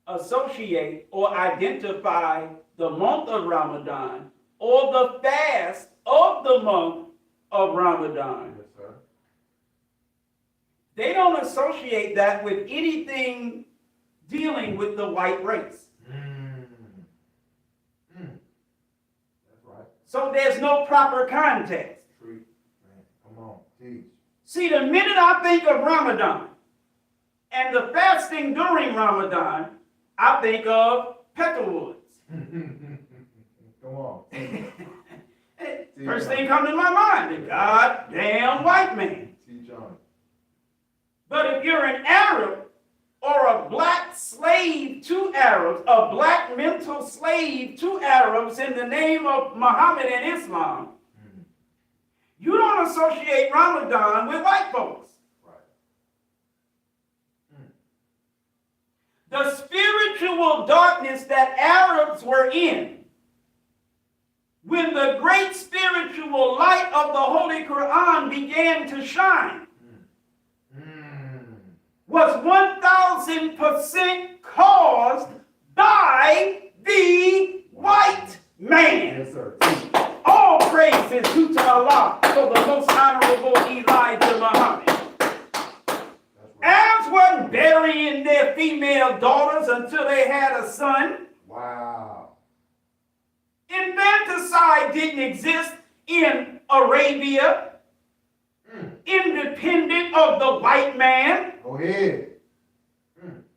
associate or identify the month of Ramadan or the fast of the month of Ramadan. Yes, sir. They don't associate that with anything dealing with the white race. That's right. So there's no proper context. True. Man, come on, teach. See, the minute I think of Ramadan and the fasting during Ramadan, I think of Peckerwoods. Come on. First thing come to my mind, the goddamn white man. Teach on it. But if you're an Arab or a black slave to Arabs, a black mental slave to Arabs in the name of Muhammad and Islam, you don't associate Ramadan with white folks. The spiritual darkness that Arabs were in, when the great spiritual light of the Holy Quran began to shine, was 1,000% caused by the white man. Yes, sir. All praise is due to Allah for the most honorable Elijah Muhammad. Arabs weren't burying their female daughters until they had a son. Wow. Infanticide didn't exist in Arabia, independent of the white man. Go ahead.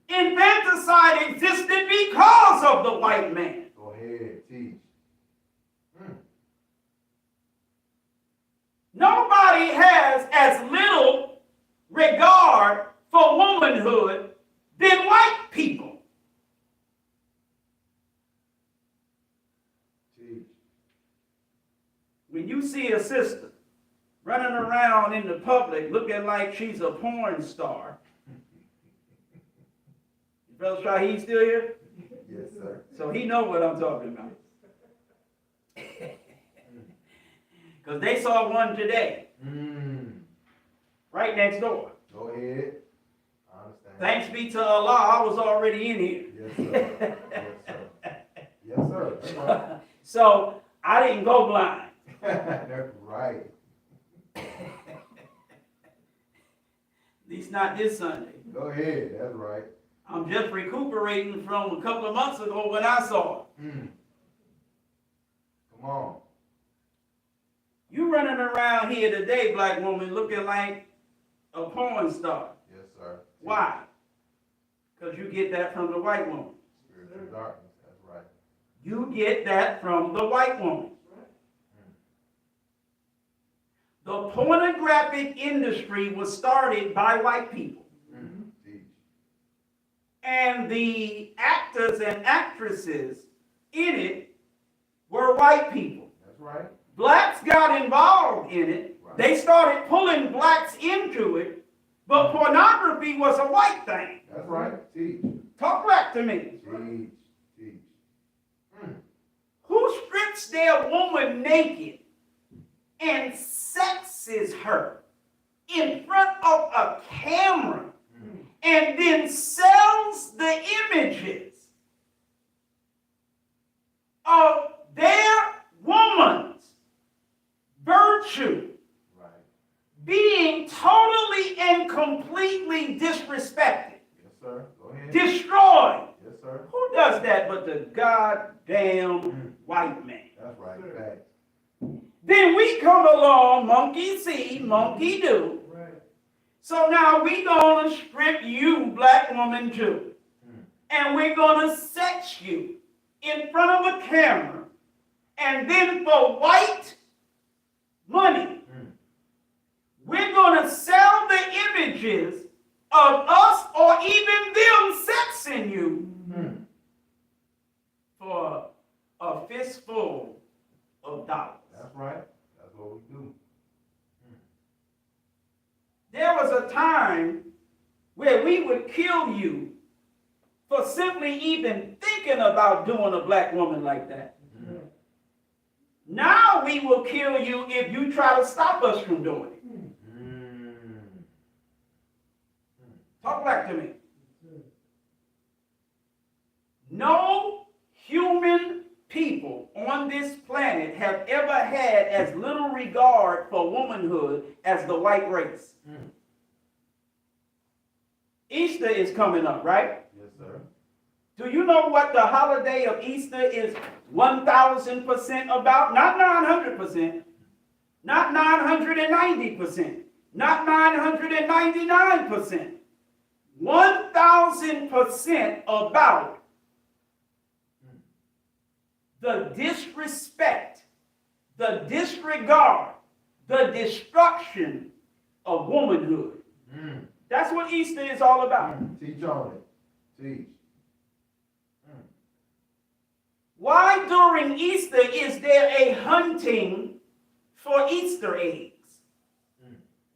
Infanticide existed because of the white man. Go ahead. Teach. Nobody has as little regard for womanhood than white people. Teach. When you see a sister running around in the public looking like she's a porn star, Brother Shaheed still here? Yes, sir. So he know what I'm talking about. Because they saw one today, right next door. Go ahead. I understand. Thanks be to Allah, I was already in here. Yes, sir. Yes, sir. Yes, sir. That's right. So I didn't go blind. That's right. At least not this Sunday. Go ahead. That's right. I'm just recuperating from a couple of months ago when I saw it. Come on. You running around here today, black woman, looking like a porn star. Yes, sir. Why? Because you get that from the white woman. Spiritual darkness. That's right. You get that from the white woman. The pornographic industry was started by white people. Teach. And the actors and actresses in it were white people. That's right. Blacks got involved in it. Right. They started pulling blacks into it, but pornography was a white thing. That's right. Teach. Talk back to me. Teach. Teach. Who strips their woman naked and sexes her in front of a camera and then sells the images of their woman's virtue Right. being totally and completely disrespected, Yes, sir. Go ahead. destroyed? Yes, sir. Who does that but the goddamn white man? That's right. Facts. Then we come along, monkey see, monkey do. Right. So now we gonna strip you, black woman, too. And we're gonna sex you in front of a camera. And then for white money, we're gonna sell the images of us or even them sexing you for a fistful of dollars. That's right. That's what we do. There was a time where we would kill you for simply even thinking about doing a black woman like that. Now we will kill you if you try to stop us from doing it. Talk back to me. No human people on this planet have ever had as little regard for womanhood as the white race. Easter is coming up, right? Yes, sir. Do you know what the holiday of Easter is 1,000% about? Not 900%, not 990%, not 999%. 1,000% about the disrespect, the disregard, the destruction of womanhood. Mm. That's what Easter is all about. Teach on it. Teach. Why during Easter is there a hunting for Easter eggs?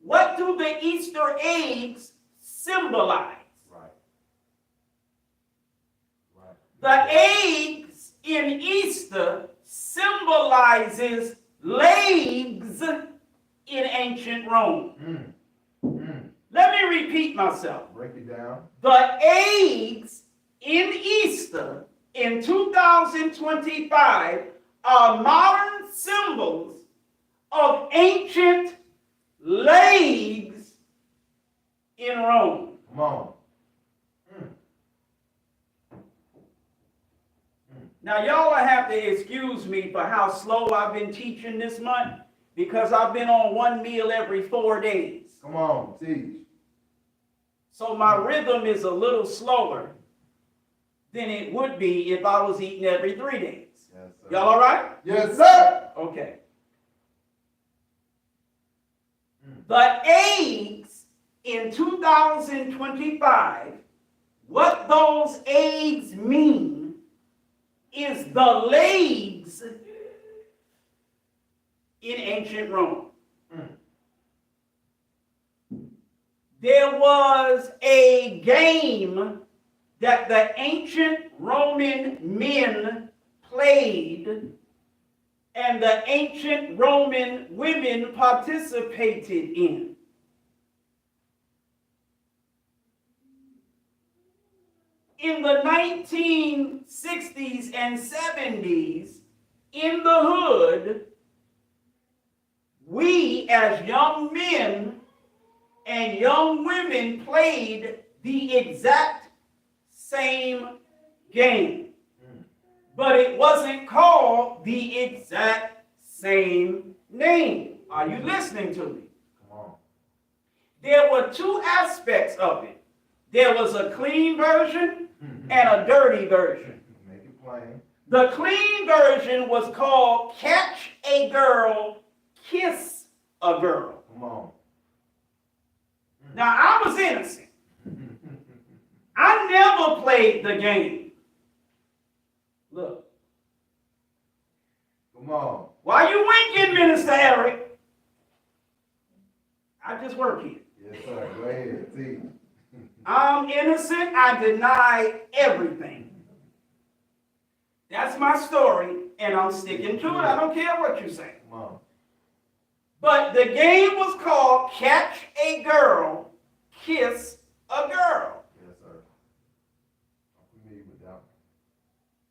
What do the Easter eggs symbolize? The eggs in Easter symbolizes legs in ancient Rome. Let me repeat myself. Break it down. The eggs in Easter in 2025 are modern symbols of ancient legs in Rome. Come on. Now, y'all will have to excuse me for how slow I've been teaching this month because I've been on one meal every 4 days. Come on. Teach. So my rhythm is a little slower than it would be if I was eating every 3 days. Yes, sir. Y'all all right? Yes, sir. Okay. The eggs in 2025, what those eggs mean is the legs in ancient Rome. There was a game that the ancient Roman men played and the ancient Roman women participated in. In the 1960s and 70s, in the hood, we as young men and young women played the exact same game. But it wasn't called the exact same name. Are you listening to me? Come on. There were two aspects of it. There was a clean version and a dirty version. Make it plain. The clean version was called Catch a Girl, Kiss a Girl. Come on. Now, I was innocent. I never played the game. Look. Come on. Why you winking, Minister Eric? I just work here. Yes, sir. Go ahead. Teach. I'm innocent. I deny everything. That's my story, and I'm sticking to it. I don't care what you say. Come on. But the game was called Catch a Girl, Kiss a Girl. Yes, sir. I'm familiar with that one.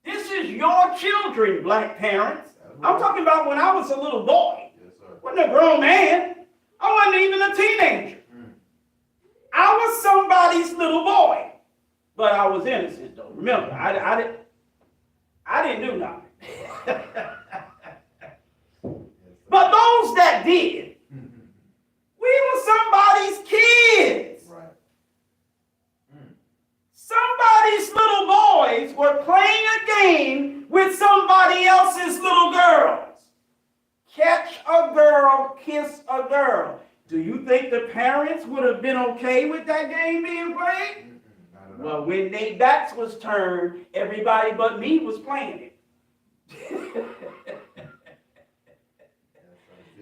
This is your children, black parents. I'm talking about when I was a little boy. Yes, sir. Wasn't a grown man. I wasn't even a teenager. I was somebody's little boy. But I was innocent, though. Remember, I didn't do nothing. But those that did, we were somebody's kids. Right. Somebody's little boys were playing a game with somebody else's little girls. Catch a girl, kiss a girl. Do you think the parents would have been okay with that game being played? Not at all. Well, when their backs was turned, everybody but me was playing it.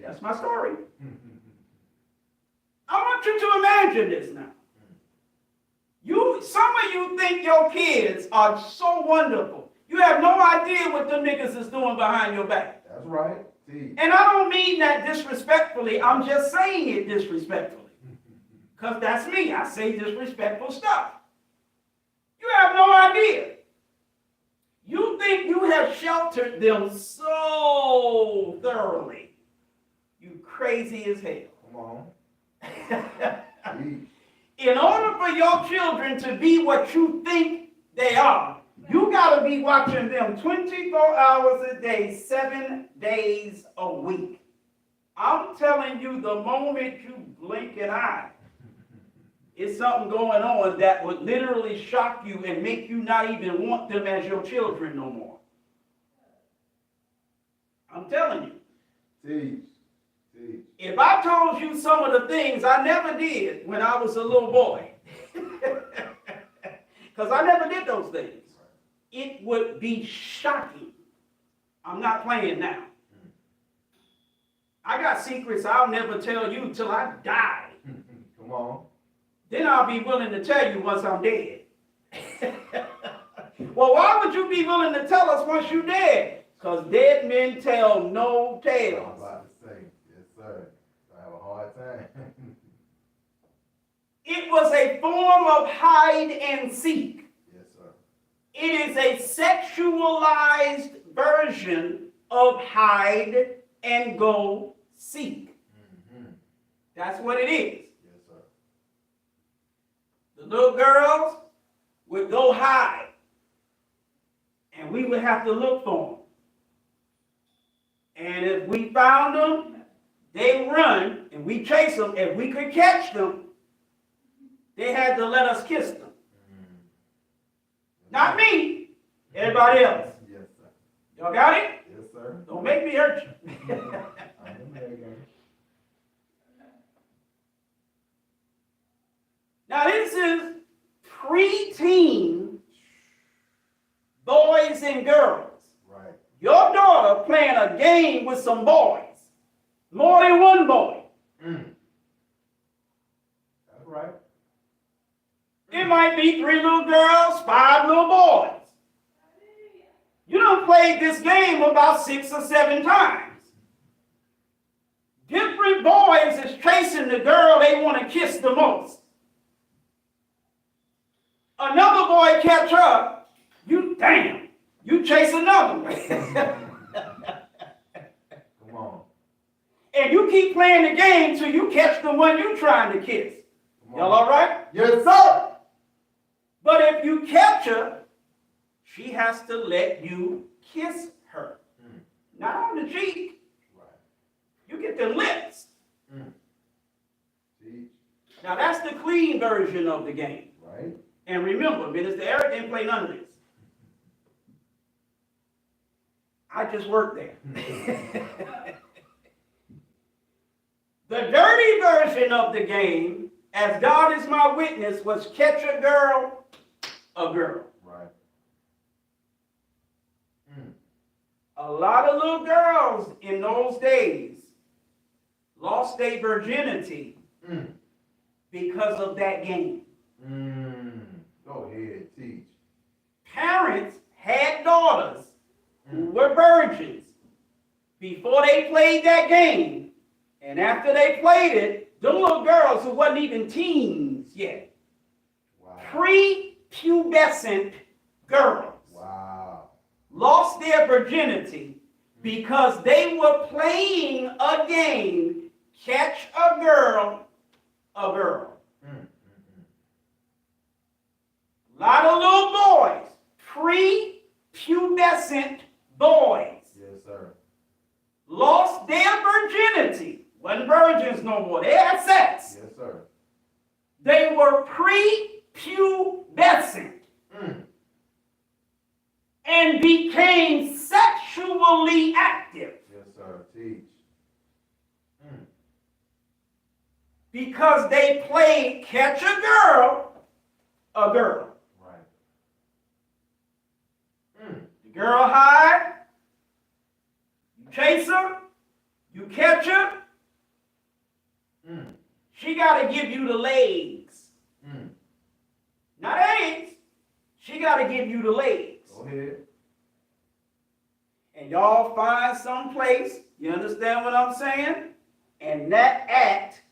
That's my story. I want you to imagine this now. Some of you think your kids are so wonderful. You have no idea what them niggas is doing behind your back. That's right. Teach. And I don't mean that disrespectfully. I'm just saying it disrespectfully. Because that's me. I say disrespectful stuff. You have no idea. You think you have sheltered them so thoroughly. You crazy as hell. Come on. Teach. In order for your children to be what you think they are, you got to be watching them 24 hours a day, 7 days a week. I'm telling you, the moment you blink an eye, it's something going on that would literally shock you and make you not even want them as your children no more. I'm telling you. Teach. Teach. If I told you some of the things I never did when I was a little boy, because I never did those things, it would be shocking. I'm not playing now. I got secrets I'll never tell you till I die. Come on. Then I'll be willing to tell you once I'm dead. Well, why would you be willing to tell us once you're dead? Because dead men tell no I'm tales. about to say, yes, sir. I have a hard time. It was a form of hide and seek. Yes, sir. It is a sexualized version of hide and go seek. Mm-hmm. That's what it is. Yes, sir. The little girls would go hide, and we would have to look for them. And if we found them, they run, and we chase them. If we could catch them, they had to let us kiss them. Mm-hmm. Not me, everybody else. Yes, sir. Y'all got it? Yes, sir. Don't make me hurt you. I'm there again. Now this is preteen boys and girls. Right. Your daughter playing a game with some boys. More than one boy. Mm. That's right. It might be 3 little girls, 5 little boys. You done played this game about 6 or 7 times. Different boys is chasing the girl they want to kiss the most. Another boy catch her, you chase another one. Come on. And you keep playing the game till you catch the one you trying to kiss. Come on. Y'all all right? Yes, sir. But if you catch her, she has to let you kiss her. Mm. Not on the cheek. Right. You get the lips. Mm. Teach. Now that's the clean version of the game. Right. And remember, Minister Eric didn't play none of this. I just worked there. The dirty version of the game, as God is my witness, was catch a girl. Right. Mm. A lot of little girls in those days lost their virginity because of that game. Go ahead, teach. Parents had daughters who were virgins before they played that game. And after they played it, the little girls who wasn't even teens yet, Wow. pre-pubescent girls, Wow. lost their virginity because they were playing a game, catch a girl. A lot of little boys, pre-pubescent boys, Yes, sir. lost their virginity. Wasn't virgins no more. They had sex. Yes, sir. They were pre-pubescent and became sexually active Yes, sir. Teach. because they played catch a girl. Right. The girl hide, you chase her, you catch her. She got to give you the legs. Not eggs. She got to give you the legs. Go ahead. And y'all find some place, you understand what I'm saying? And that act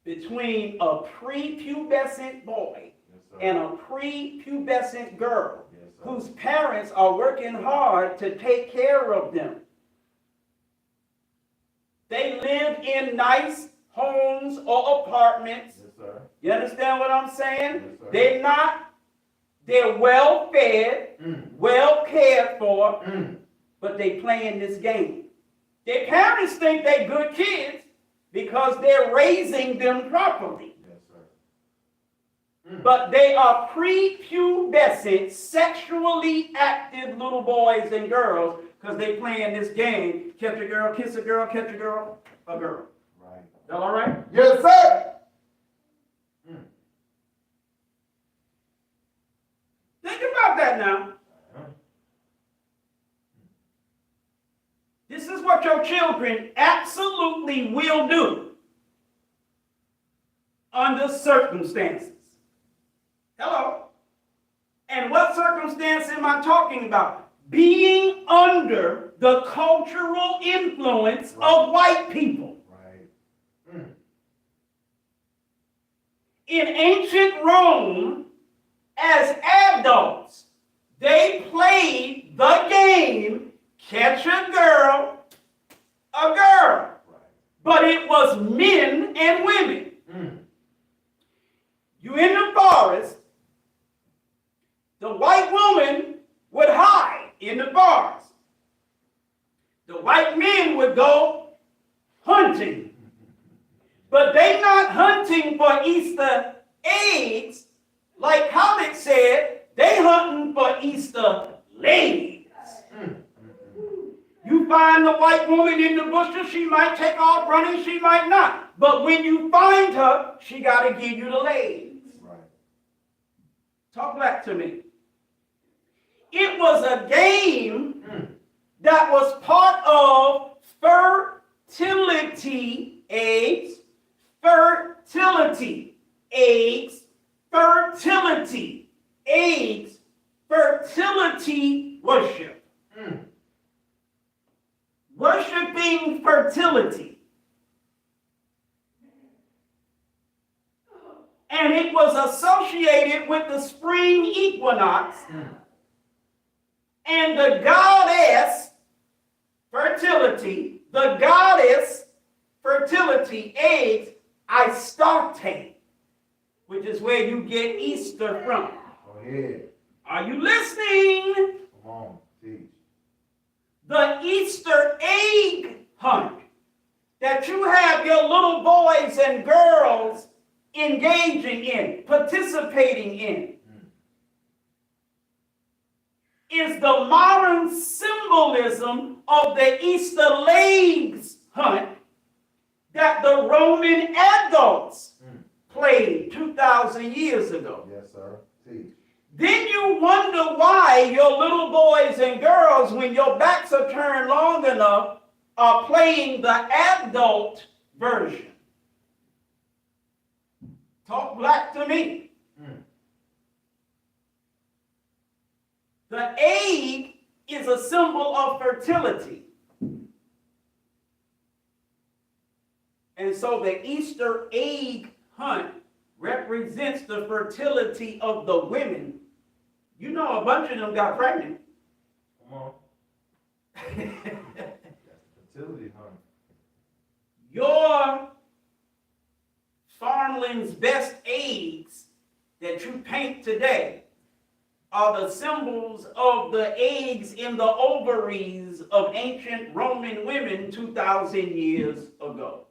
between a prepubescent boy Yes, sir. and a prepubescent girl Yes, sir. whose parents are working hard to take care of them. They live in nice homes or apartments. Yes, sir. You understand what I'm saying? Yes, sir. They're well fed, well cared for, Mm. but they playing this game. Their parents think they good kids because they're raising them properly. Yes, sir. but they are prepubescent, sexually active little boys and girls because they playing this game, catch a girl, kiss a girl, catch a girl, a girl. Right. Y'all all right? Yes, sir. Think about that now. This is what your children absolutely will do under circumstances. Hello? And what circumstance am I talking about? Being under the cultural influence of white people. Right. In ancient Rome, as adults, they played the game catch a girl, Right. but it was men and women. You in the forest, the white woman would hide in the forest. The white men would go hunting. But they not hunting for Easter eggs, like Khaled said, they hunting for Easter legs. You find the white woman in the bushes, she might take off running, she might not. But when you find her, she got to give you the legs. Right. Talk back to me. It was a game that was part of fertility eggs, fertility eggs, fertility eggs, fertility worship. Worshiping fertility. And it was associated with the spring equinox. And the goddess fertility, eggs, Astarte, which is where you get Easter from. Go ahead. Are you listening? Come on, teach. The Easter egg hunt that you have your little boys and girls engaging in, participating in, is the modern symbolism of the Easter legs hunt that the Roman adults played 2,000 years ago. Yes, sir. Teach. Then you wonder why your little boys and girls, when your backs are turned long enough, are playing the adult version. Talk black to me. The egg is a symbol of fertility. And so the Easter egg hunt represents the fertility of the women. You know, a bunch of them got pregnant. Come on. That's the fertility hunt. Your farmland's best eggs that you paint today are the symbols of the eggs in the ovaries of ancient Roman women 2,000 years ago.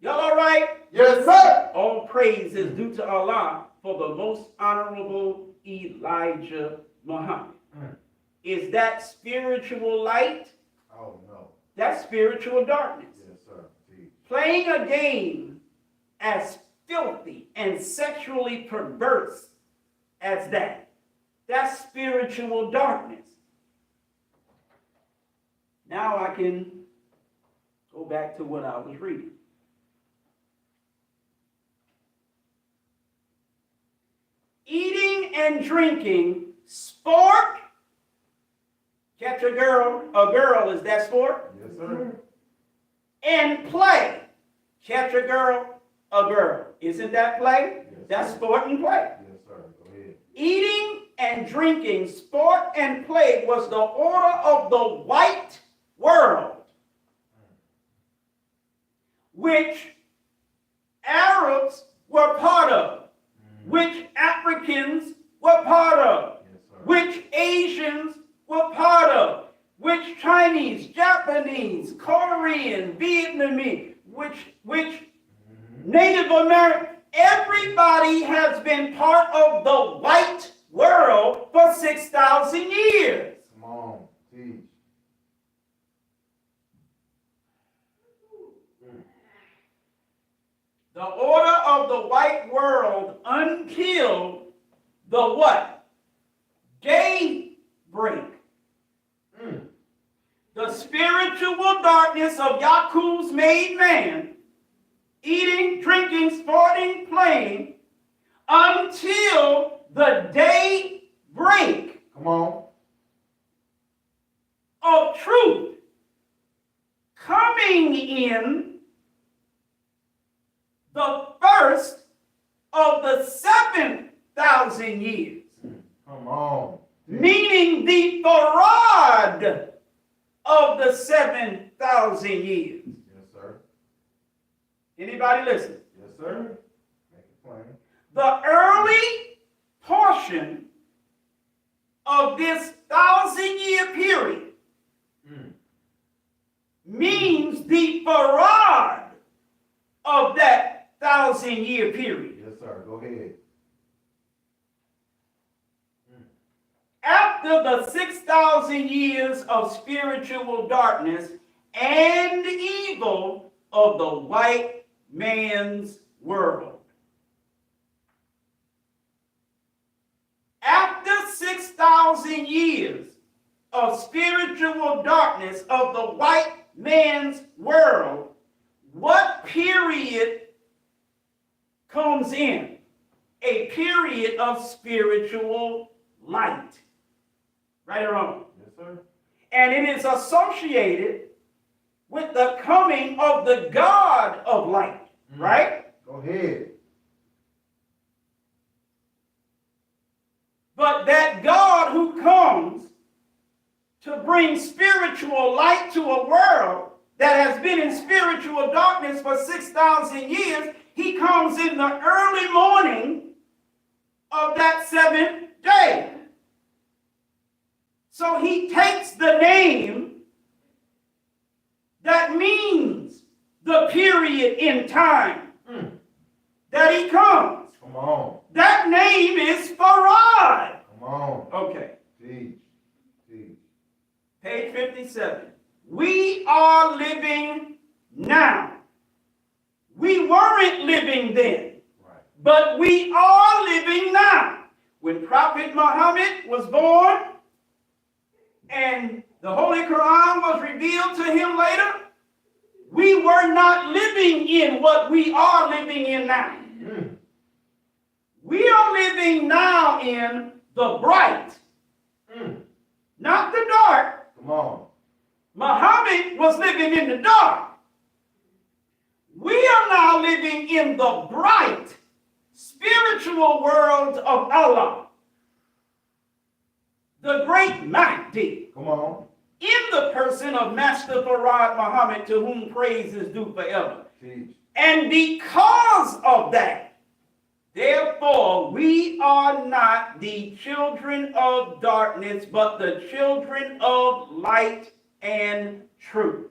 Y'all all right? Yes, sir. All praise is due to Allah for the most honorable Elijah Muhammad. Is that spiritual light? Oh, no. That's spiritual darkness. Yes, sir. Teach. Playing a game as filthy and sexually perverse as that. That's spiritual darkness. Now I can go back to what I was reading. Eating and drinking, sport. Catch a girl, is that sport? Yes, sir. And play. Catch a girl, Isn't that play? Yes, That's sir. sport and play. Yes, sir. Go ahead. Eating and drinking, sport and play was the order of the white world, which Arabs were part of, which Africans were part of, Yes, sir. which Asians were part of, which Chinese, Japanese, Korean, Vietnamese, which Native American, Everybody has been part of the white world for 6,000 years. Come on. Teach. The order of the white world until the what? Daybreak. The spiritual darkness of Yakub's made man, eating, drinking, sporting, playing, until the day break. Come on. Of truth coming in the first of the 7,000 years. Come on. Meaning the farad of the 7,000 years. Yes, sir. Anybody listen? Yes, sir. Make it plain. The early portion of this 1,000-year period means the farad of that 1,000-year period. Yes, sir. Go ahead. After the 6,000 years of spiritual darkness and evil of the white man's world. After 6,000 years of spiritual darkness of the white man's world, what period comes in? A period of spiritual light. Right or wrong? Yes, sir. And it is associated with the coming of the God of light. Right? Go ahead. But that God who comes to bring spiritual light to a world that has been in spiritual darkness for 6,000 years, he comes in the early morning of that seventh day. So he takes the name that means the period in time that he comes. Come on. That name is Farad. Come on. Okay. Teach. Teach. Page 57. We are living now. We weren't living then, Right. but we are living now. When Prophet Muhammad was born and the Holy Quran was revealed to him later, we were not living in what we are living in now. We are living now in the bright, not the dark. Come on. Muhammad was living in the dark. We are now living in the bright, spiritual world of Allah, the great Mahdi, Come on. in the person of Master Farad Muhammad, to whom praise is due forever. Teach. And because of that, therefore, we are not the children of darkness, but the children of light and truth.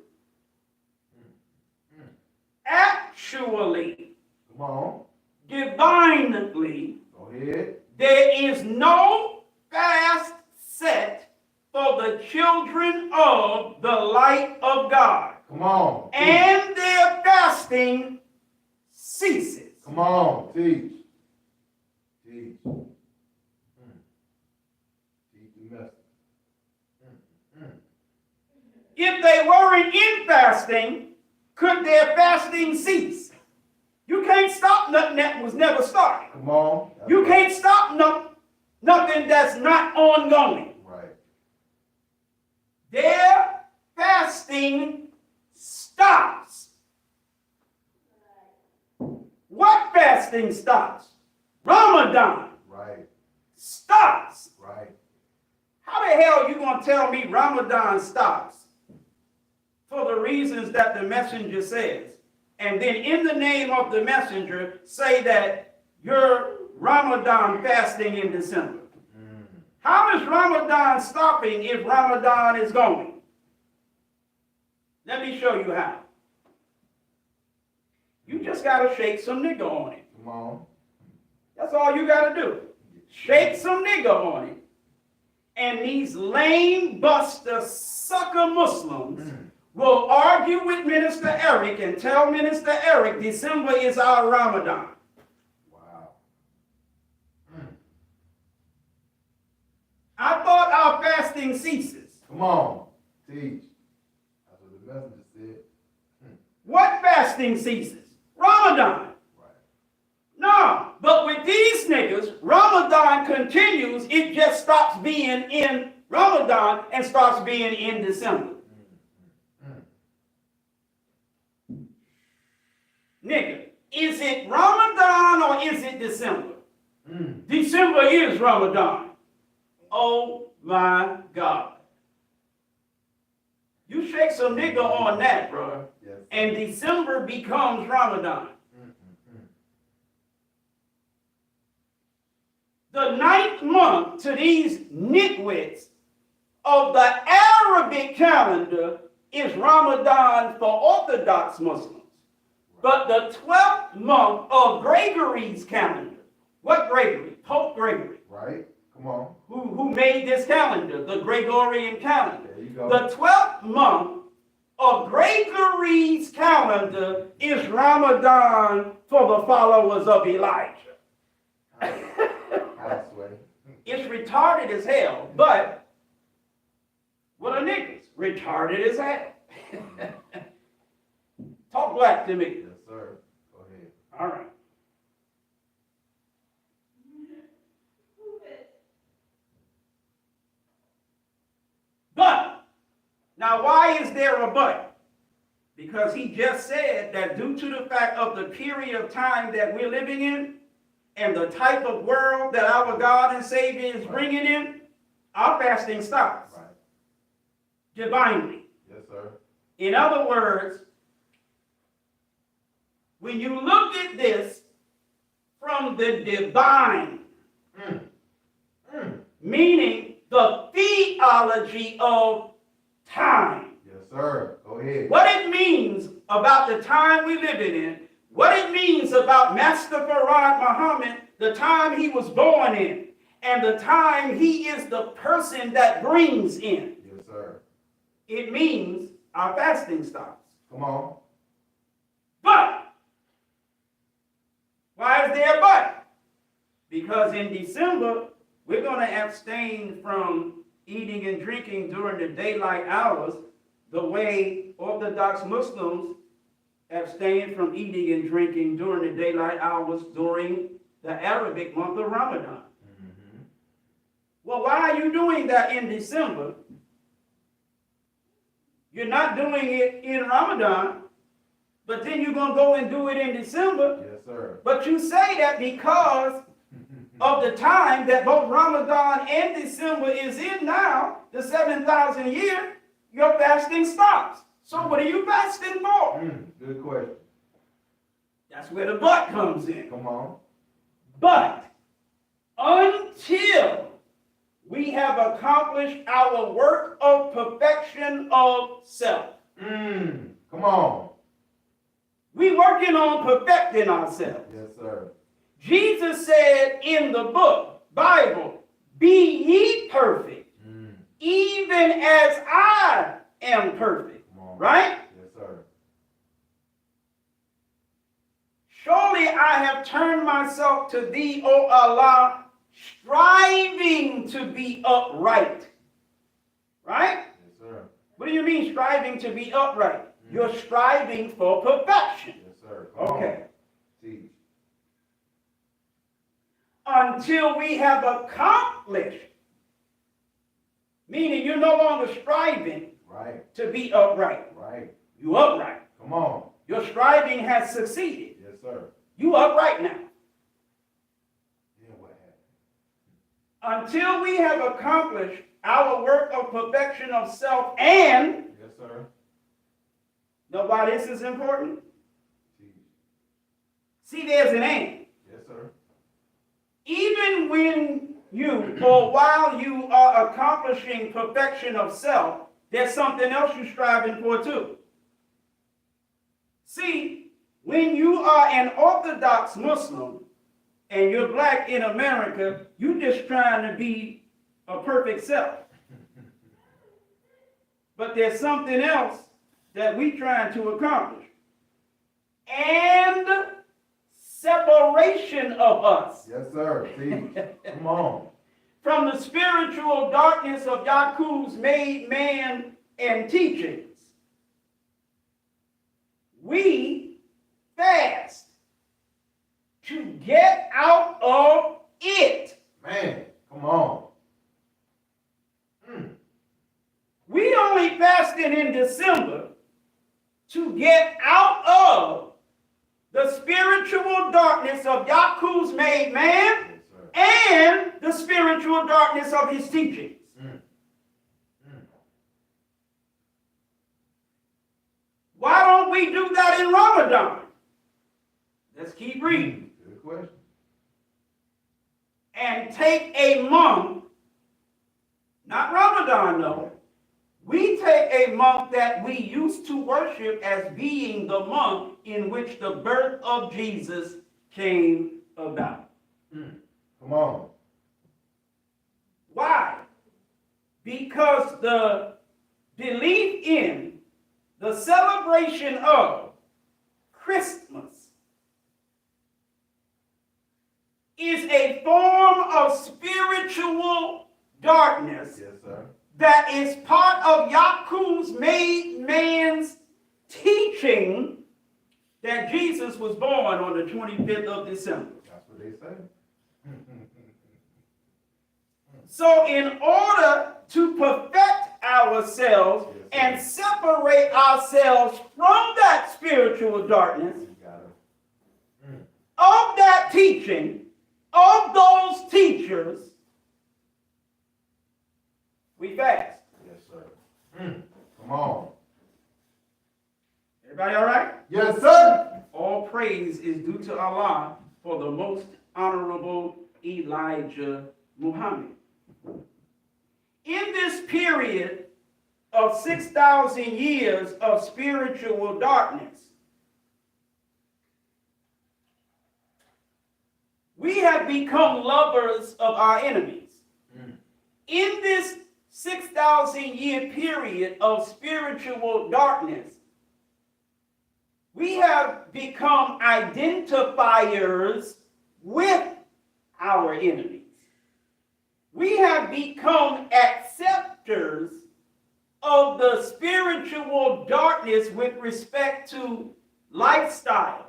Actually, Come on. divinely, Go ahead. there is no fast set for the children of the light of God, Come on. Teach. and their fasting ceases. Come on. Teach. Teach. Teach the message. If they weren't in fasting, could their fasting cease? You can't stop nothing that was never started. Come on. That's You right. can't stop nothing that's not ongoing. Right. Their fasting stops. What fasting stops? Ramadan Right. stops. Right. How the hell are you going to tell me Ramadan stops? For the reasons that the messenger says. And then in the name of the messenger, say that you're Ramadan fasting in December. How is Ramadan stopping if Ramadan is going? Let me show you how. You just got to shake some nigga on it. Come Come on. That's all you got to do. Shake some nigga on it. And these lame buster sucker Muslims will argue with Minister Eric and tell Minister Eric December is our Ramadan. Wow. I thought our fasting ceases. Come on. Teach. That's what the messenger said. What fasting ceases? Ramadan. Right. No, but with these niggas, Ramadan continues. It just stops being in Ramadan and starts being in December. Nigga, is it Ramadan or is it December? December is Ramadan. Oh my God. You shake some nigga on that, bro. Yes. And December becomes Ramadan. The ninth month to these nitwits of the Arabic calendar is Ramadan for Orthodox Muslims. But the 12th month of Gregory's calendar, what Gregory? Pope Gregory. Right. Come on. Who made this calendar, the Gregorian calendar. There you go. The 12th month of Gregory's calendar is Ramadan for the followers of Elijah. I swear. It's retarded as hell, but what are niggas? Retarded as hell. Talk black to me. Yes, sir. Go ahead. All right. But, now why is there a but? Because he just said that due to the fact of the period of time that we're living in and the type of world that our God and Savior is bringing in, our fasting stops. Right. Divinely. Yes, sir. In other words, when you look at this from the divine, meaning the theology of time, Yes, sir. Go ahead. what it means about the time we live in, what it means about Master Farad Muhammad, the time he was born in, and the time he is the person that brings in. Yes, sir. It means our fasting stops. Come on. But, why is there a but? Because in December, we're going to abstain from eating and drinking during the daylight hours the way Orthodox Muslims abstain from eating and drinking during the daylight hours during the Arabic month of Ramadan. Well, why are you doing that in December? You're not doing it in Ramadan, but then you're going to go and do it in December. Yes, sir. But you say that because of the time that both Ramadan and December is in now, the 7,000 year, your fasting stops. So what are you fasting for? Good question. That's where the but comes in. Come on. But until we have accomplished our work of perfection of self. Come on. We working on perfecting ourselves. Yes, sir. Jesus said in the book, Bible, be ye perfect, even as I am perfect. Come on. Right? Yes, sir. Surely I have turned myself to thee, O Allah, striving to be upright. Right? Yes, sir. What do you mean striving to be upright? You're striving for perfection. Yes, sir. Come Okay. on. Teach. Until we have accomplished, meaning you're no longer striving Right. to be upright. Right. You upright. Come on. Your striving has succeeded. Yes, sir. You upright now. Then what happened? Until we have accomplished our work of perfection of self and, Yes, sir. know why this is important? Teach. See, there's an and. Yes, sir. Even when you, or while you are accomplishing perfection of self, there's something else you're striving for too. See, When you are an Orthodox Muslim and you're black in America, you're just trying to be a perfect self. But there's something else that we're trying to accomplish. And separation of us. Yes, sir. See? Come on. From the spiritual darkness of Yaku's made man and teachings. We fast to get out of it. Man, come on. We only fasted in December to get out of the spiritual darkness of Yaku's made man and the spiritual darkness of his teachings. Why don't we do that in Ramadan? Let's keep reading. Good question. And take a month, not Ramadan though. We take a month that we used to worship as being the month in which the birth of Jesus came about. Come on. Why? Because the belief in the celebration of Christmas is a form of spiritual darkness. Yes, sir. That is part of Yaku's made man's teaching that Jesus was born on the 25th of December. That's what they say. So in order to perfect ourselves and separate ourselves from that spiritual darkness, of that teaching, of those teachers, we fast. Yes, sir. Come on. Everybody all right? Yes, sir. All praise is due to Allah for the most honorable Elijah Muhammad. In this period of 6,000 years of spiritual darkness, we have become lovers of our enemies. In this 6,000 year period of spiritual darkness, we have become identifiers with our enemies. We have become acceptors of the spiritual darkness with respect to lifestyles,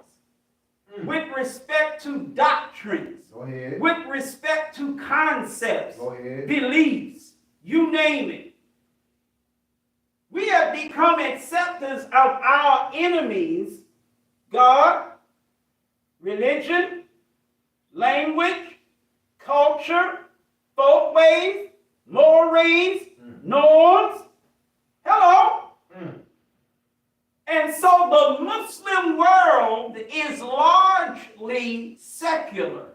with respect to doctrines, Go ahead. with respect to concepts, Go ahead. beliefs, you name it. We have become acceptors of our enemies, God, religion, language, culture, folkways, mores, norms. Hello? And so the Muslim world is largely secular.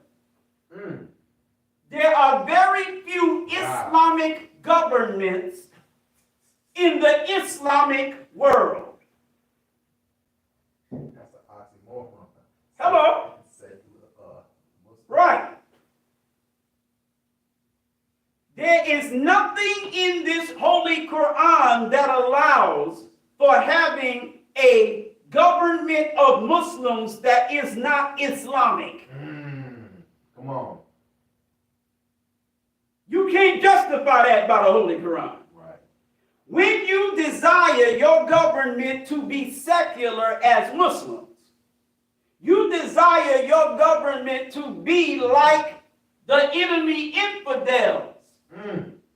There are very few Islamic governments in the Islamic world. That's an oxymoron. Hello? Right. There is nothing in this Holy Quran that allows for having a government of Muslims that is not Islamic. Come on. You can't justify that by the Holy Quran. Right. When you desire your government to be secular as Muslims, you desire your government to be like the enemy infidels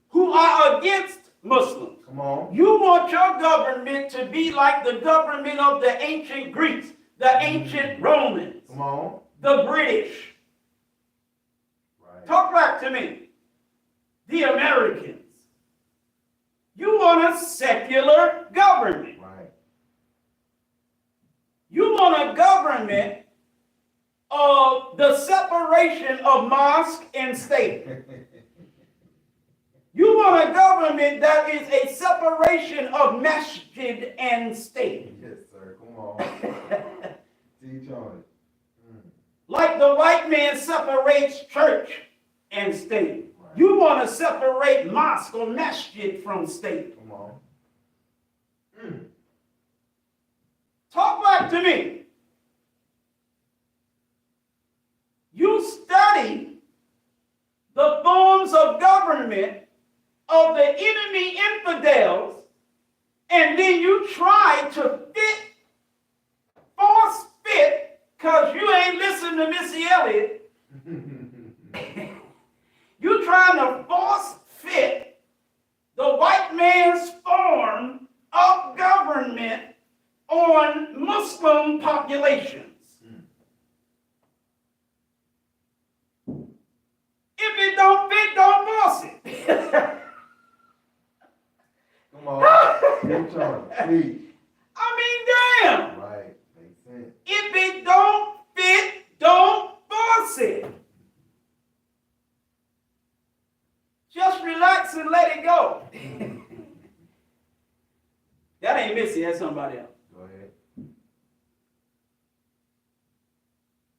who are against Muslims. Come on. You want your government to be like the government of the ancient Greeks, the ancient Romans, Come on. the British. Right. Talk back to me. The Americans. You want a secular government. Right. You want a government of the separation of mosque and state. You want a government that is a separation of masjid and state. Yes, sir. Come on. Teach man separates church and state. Right. You want to separate mosque or masjid from state. Come on. Talk back to me. You study the forms of government of the enemy infidels, and then you try to force fit, because you ain't listening to Missy Elliott. You trying to force fit the white man's form of government on Muslim populations. If it don't fit, don't force it. Come on. Preach on it, please. I mean, damn. Right. Makes sense. If it don't fit, don't force it. Just relax and let it go. That ain't Missy, that's somebody else. Go ahead.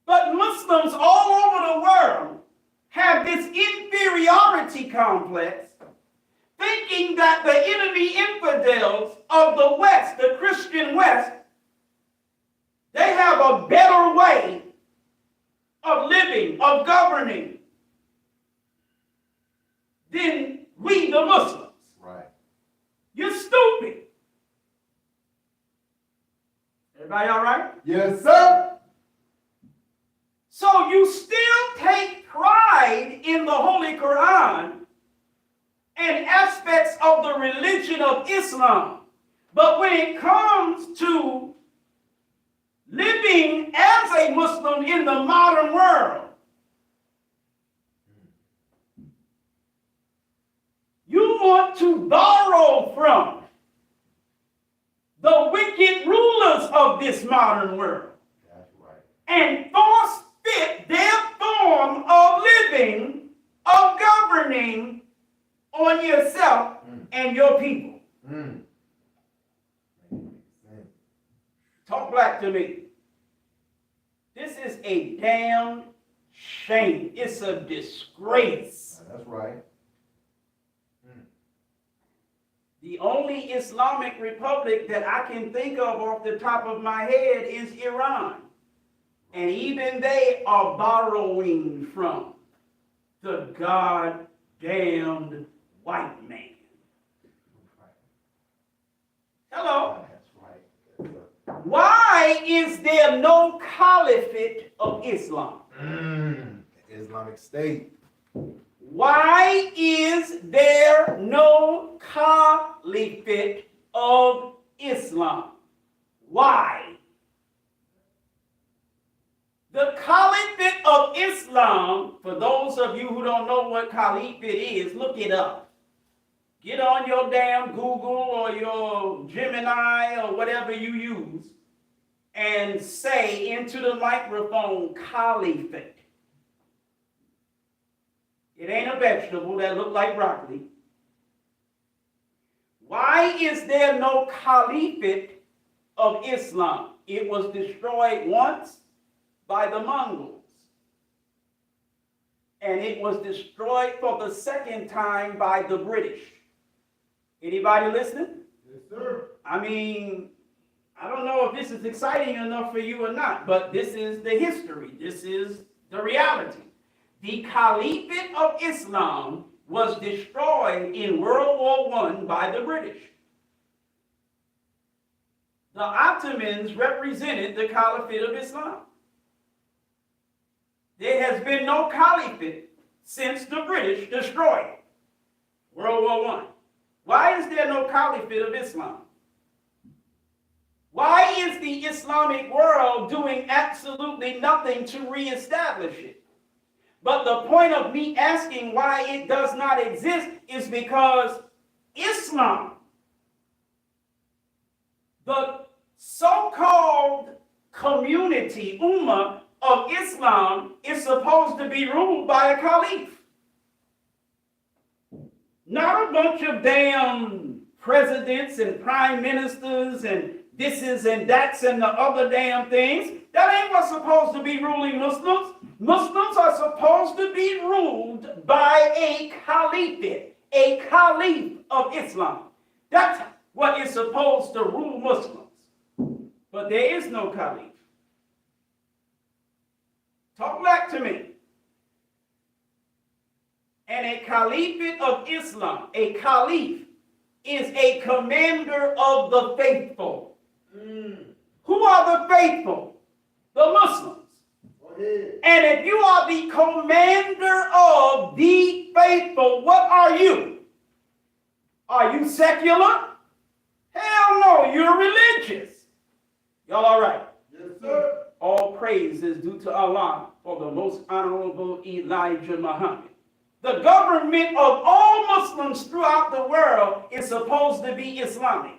But Muslims all over the world have this inferiority complex, thinking that the enemy infidels of the West, the Christian West, they have a better way of living, of governing than we, the Muslims. Right. You're stupid. Everybody all right? Yes, sir. So you still take pride in the Holy Quran and aspects of the religion of Islam. But when it comes to living as a Muslim in the modern world, you want to borrow from the wicked rulers of this modern world. That's right. And force fit their form of living, of governing on yourself and your people. Makes sense. Talk black to me. This is a damn shame. It's a disgrace. That's right. The only Islamic republic that I can think of off the top of my head is Iran. And even they are borrowing from the goddamned white man. Hello? That's right. Yes, sir. Why is there no caliphate of Islam? Islamic State. Why is there no caliphate of Islam? Why? The caliphate of Islam, for those of you who don't know what caliphate is, look it up. Get on your damn Google or your Gemini or whatever you use and say into the microphone, caliphate. It ain't a vegetable that look like broccoli. Why is there no caliphate of Islam? It was destroyed once by the Mongols. And it was destroyed for the second time by the British. Anybody listening? Yes, sir. I mean, I don't know if this is exciting enough for you or not, but this is the history. This is the reality. The Caliphate of Islam was destroyed in World War I by the British. The Ottomans represented the Caliphate of Islam. There has been no caliphate since the British destroyed it. World War I. Why is there no caliphate of Islam? Why is the Islamic world doing absolutely nothing to reestablish it? But the point of me asking why it does not exist is because Islam, the so-called community, ummah of Islam, is supposed to be ruled by a caliph. Not a bunch of damn presidents and prime ministers and this is and that's and the other damn things. That ain't what's supposed to be ruling Muslims. Muslims are supposed to be ruled by a caliphate, a caliph of Islam. That's what is supposed to rule Muslims. But there is no caliph. Talk back to me. And a caliphate of Islam, a caliph, is a commander of the faithful. Who are the faithful? The Muslims. And if you are the commander of the faithful, what are you? Are you secular? Hell no, you're religious. Y'all all right? Yes, sir. All praise is due to Allah for the most honorable Elijah Muhammad. The government of all Muslims throughout the world is supposed to be Islamic.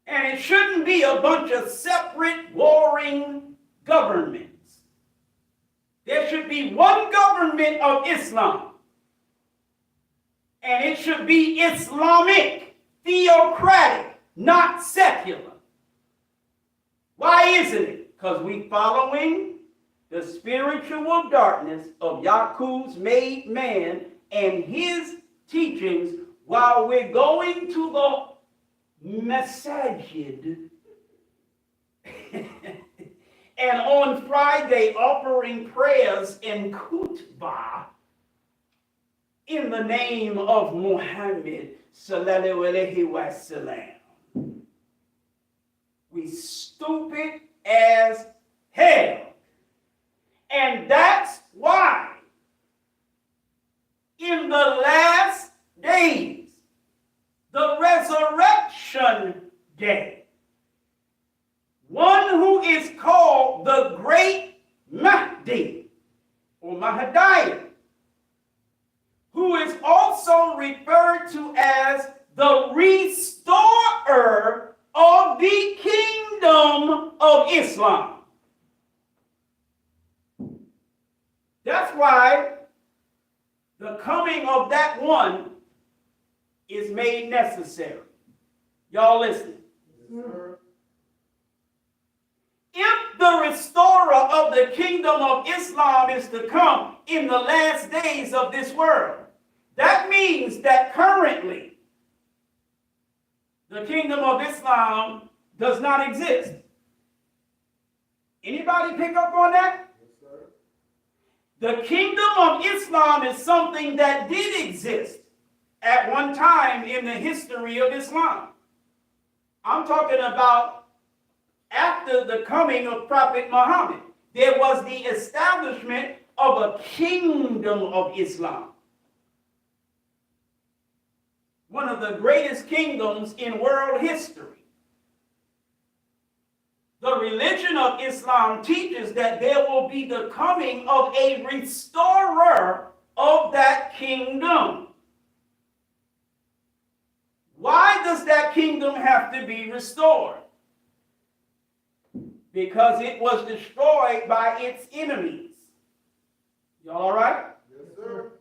And it shouldn't be a bunch of separate warring governments. There should be one government of Islam. And it should be Islamic, theocratic, not secular. Why isn't it? Because we following the spiritual darkness of Yaqub's made man and his teachings while we're going to the masajid and on Friday offering prayers in khutbah in the name of Muhammad sallallahu alaihi wasallam. We stupid as hell. And that's why in the last days, the resurrection day, one who is called the Great Mahdi or Mahdiah, who is also referred to as the restorer of the kingdom of Islam. That's why the coming of that one is made necessary. Y'all listen. Yes, sir. If the restorer of the kingdom of Islam is to come in the last days of this world, that means that currently the kingdom of Islam does not exist. Anybody pick up on that? Yes, sir. The kingdom of Islam is something that did exist at one time in the history of Islam. I'm talking about after the coming of Prophet Muhammad. There was the establishment of a kingdom of Islam. One of the greatest kingdoms in world history. The religion of Islam teaches that there will be the coming of a restorer of that kingdom. Why does that kingdom have to be restored? Because it was destroyed by its enemies. Y'all all right? Yes, sir.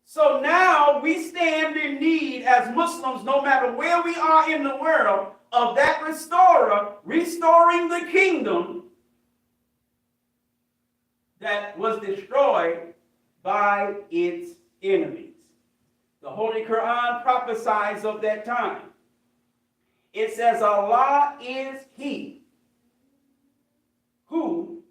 So now we stand in need as Muslims, no matter where we are in the world, of that restorer restoring the kingdom that was destroyed by its enemies. The Holy Quran prophesies of that time. It says, Allah is He who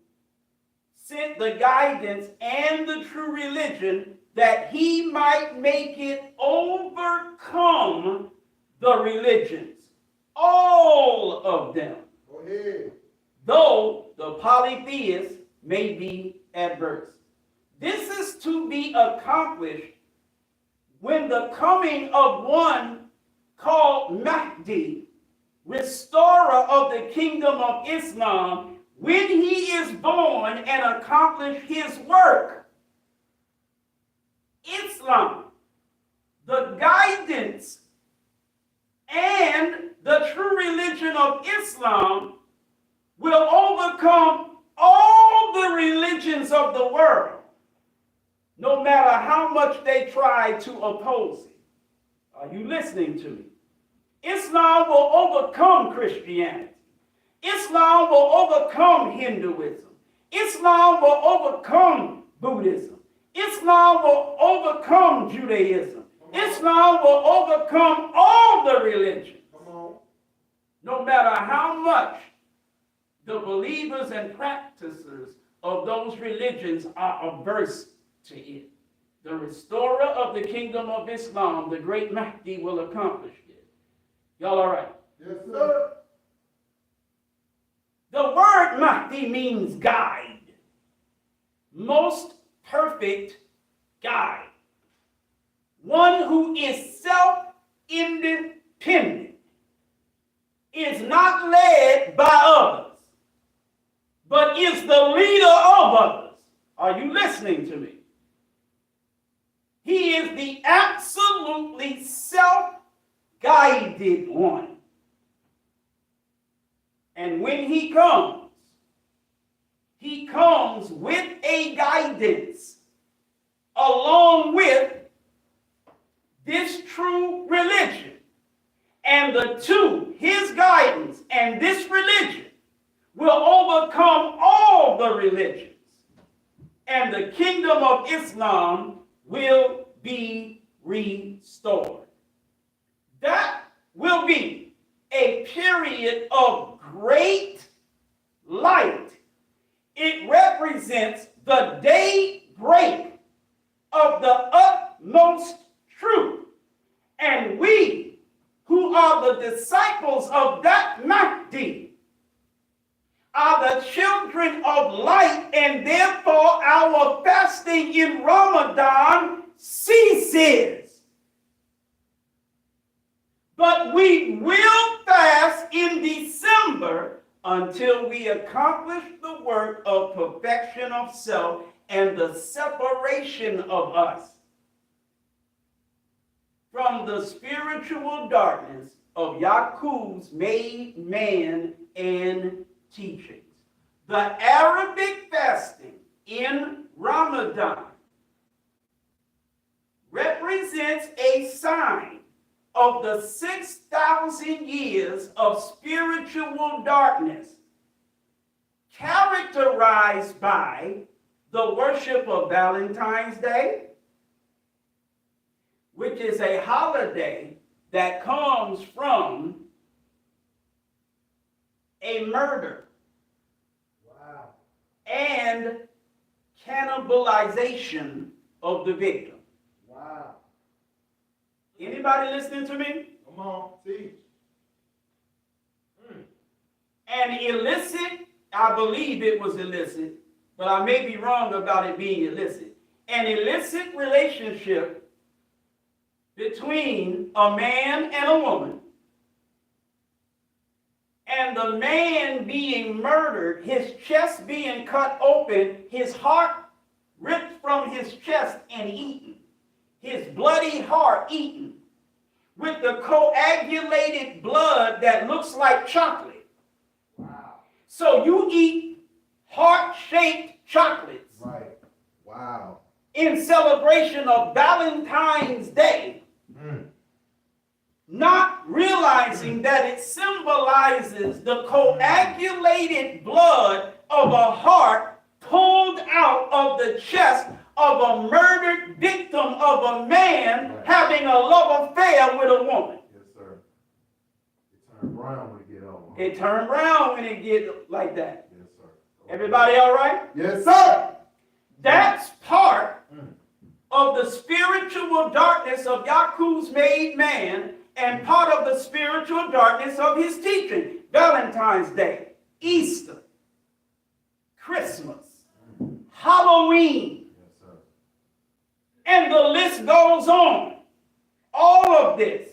sent the guidance and the true religion that He might make it overcome the religions, all of them, Go ahead. though the polytheists may be adverse. This is to be accomplished when the coming of one called Mahdi, restorer of the kingdom of Islam, when he is born and accomplish his work. Islam, the guidance and the true religion of Islam will overcome all the religions of the world, no matter how much they try to oppose it. Are you listening to me? Islam will overcome Christianity. Islam will overcome Hinduism. Islam will overcome Buddhism. Islam will overcome Judaism. Islam will overcome all the religions. Come on. No matter how much the believers and practitioners of those religions are averse to it. The restorer of the kingdom of Islam, the great Mahdi, will accomplish it. Y'all all right? Yes, sir. The word Mahdi means guide. Most perfect guide. One who is self-independent, is not led by others, but is the leader of others. Are you listening to me? He is the absolutely self-guided one. And when he comes with a guidance along with this true religion. And the two, his guidance and this religion, will overcome all the religions. And the kingdom of Islam will be restored. That will be a period of great light. It represents the daybreak of the utmost truth. And we, who are the disciples of that Mahdi, are the children of light, and therefore our fasting in Ramadan ceases. But we will fast in December until we accomplish the work of perfection of self and the separation of us from the spiritual darkness of Yaqub's made man and teachings. The Arabic fasting in Ramadan represents a sign of the 6,000 years of spiritual darkness characterized by the worship of Valentine's Day, which is a holiday that comes from a murder. Wow. And cannibalization of the victim. Wow. Anybody listening to me? Come on, teach. An illicit, I believe it was illicit, but I may be wrong about it being illicit. An illicit relationship between a man and a woman, and the man being murdered, his chest being cut open, his heart ripped from his chest and eaten, his bloody heart eaten, with the coagulated blood that looks like chocolate. Wow. So you eat heart-shaped chocolates. Right. Wow. In celebration of Valentine's Day, not realizing that it symbolizes the coagulated blood of a heart pulled out of the chest of a murdered victim of a man having a love affair with a woman. Yes, sir. It turned brown when it get over. It turned brown when it get like that. Yes, sir. Everybody all right? Yes, sir. That's part of the spiritual darkness of Yaqub's made man and part of the spiritual darkness of his teaching. Valentine's Day, Easter, Christmas, Halloween, Yes, sir. and the list goes on. All of this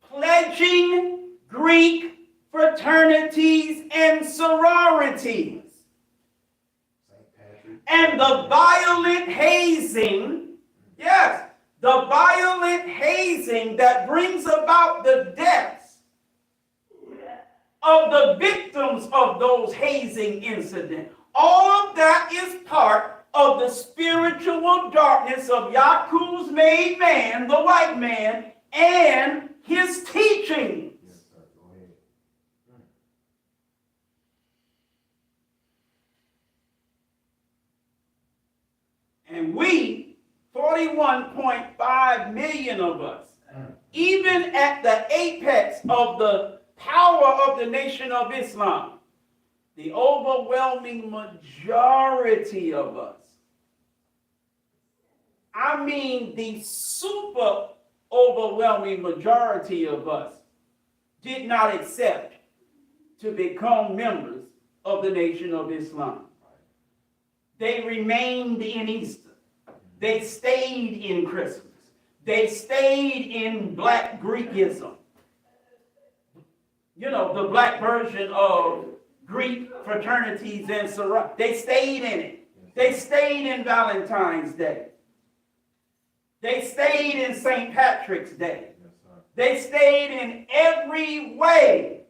pledging Greek fraternities and sororities, St. Patrick. and the violent hazing, yes, the violent hazing that brings about the deaths of the victims of those hazing incidents. All of that is part of the spiritual darkness of Yaqub's made man, the white man, and his teachings. Yes, sir. Go ahead. And we, 41.5 million of us, even at the apex of the power of the Nation of Islam, the overwhelming majority of us, I mean the super overwhelming majority of us, did not accept to become members of the Nation of Islam. They remained in Easter. They stayed in Christmas. They stayed in Black Greekism. You know, the black version of Greek fraternities and sororities. They stayed in it. They stayed in Valentine's Day. They stayed in St. Patrick's Day. They stayed in every way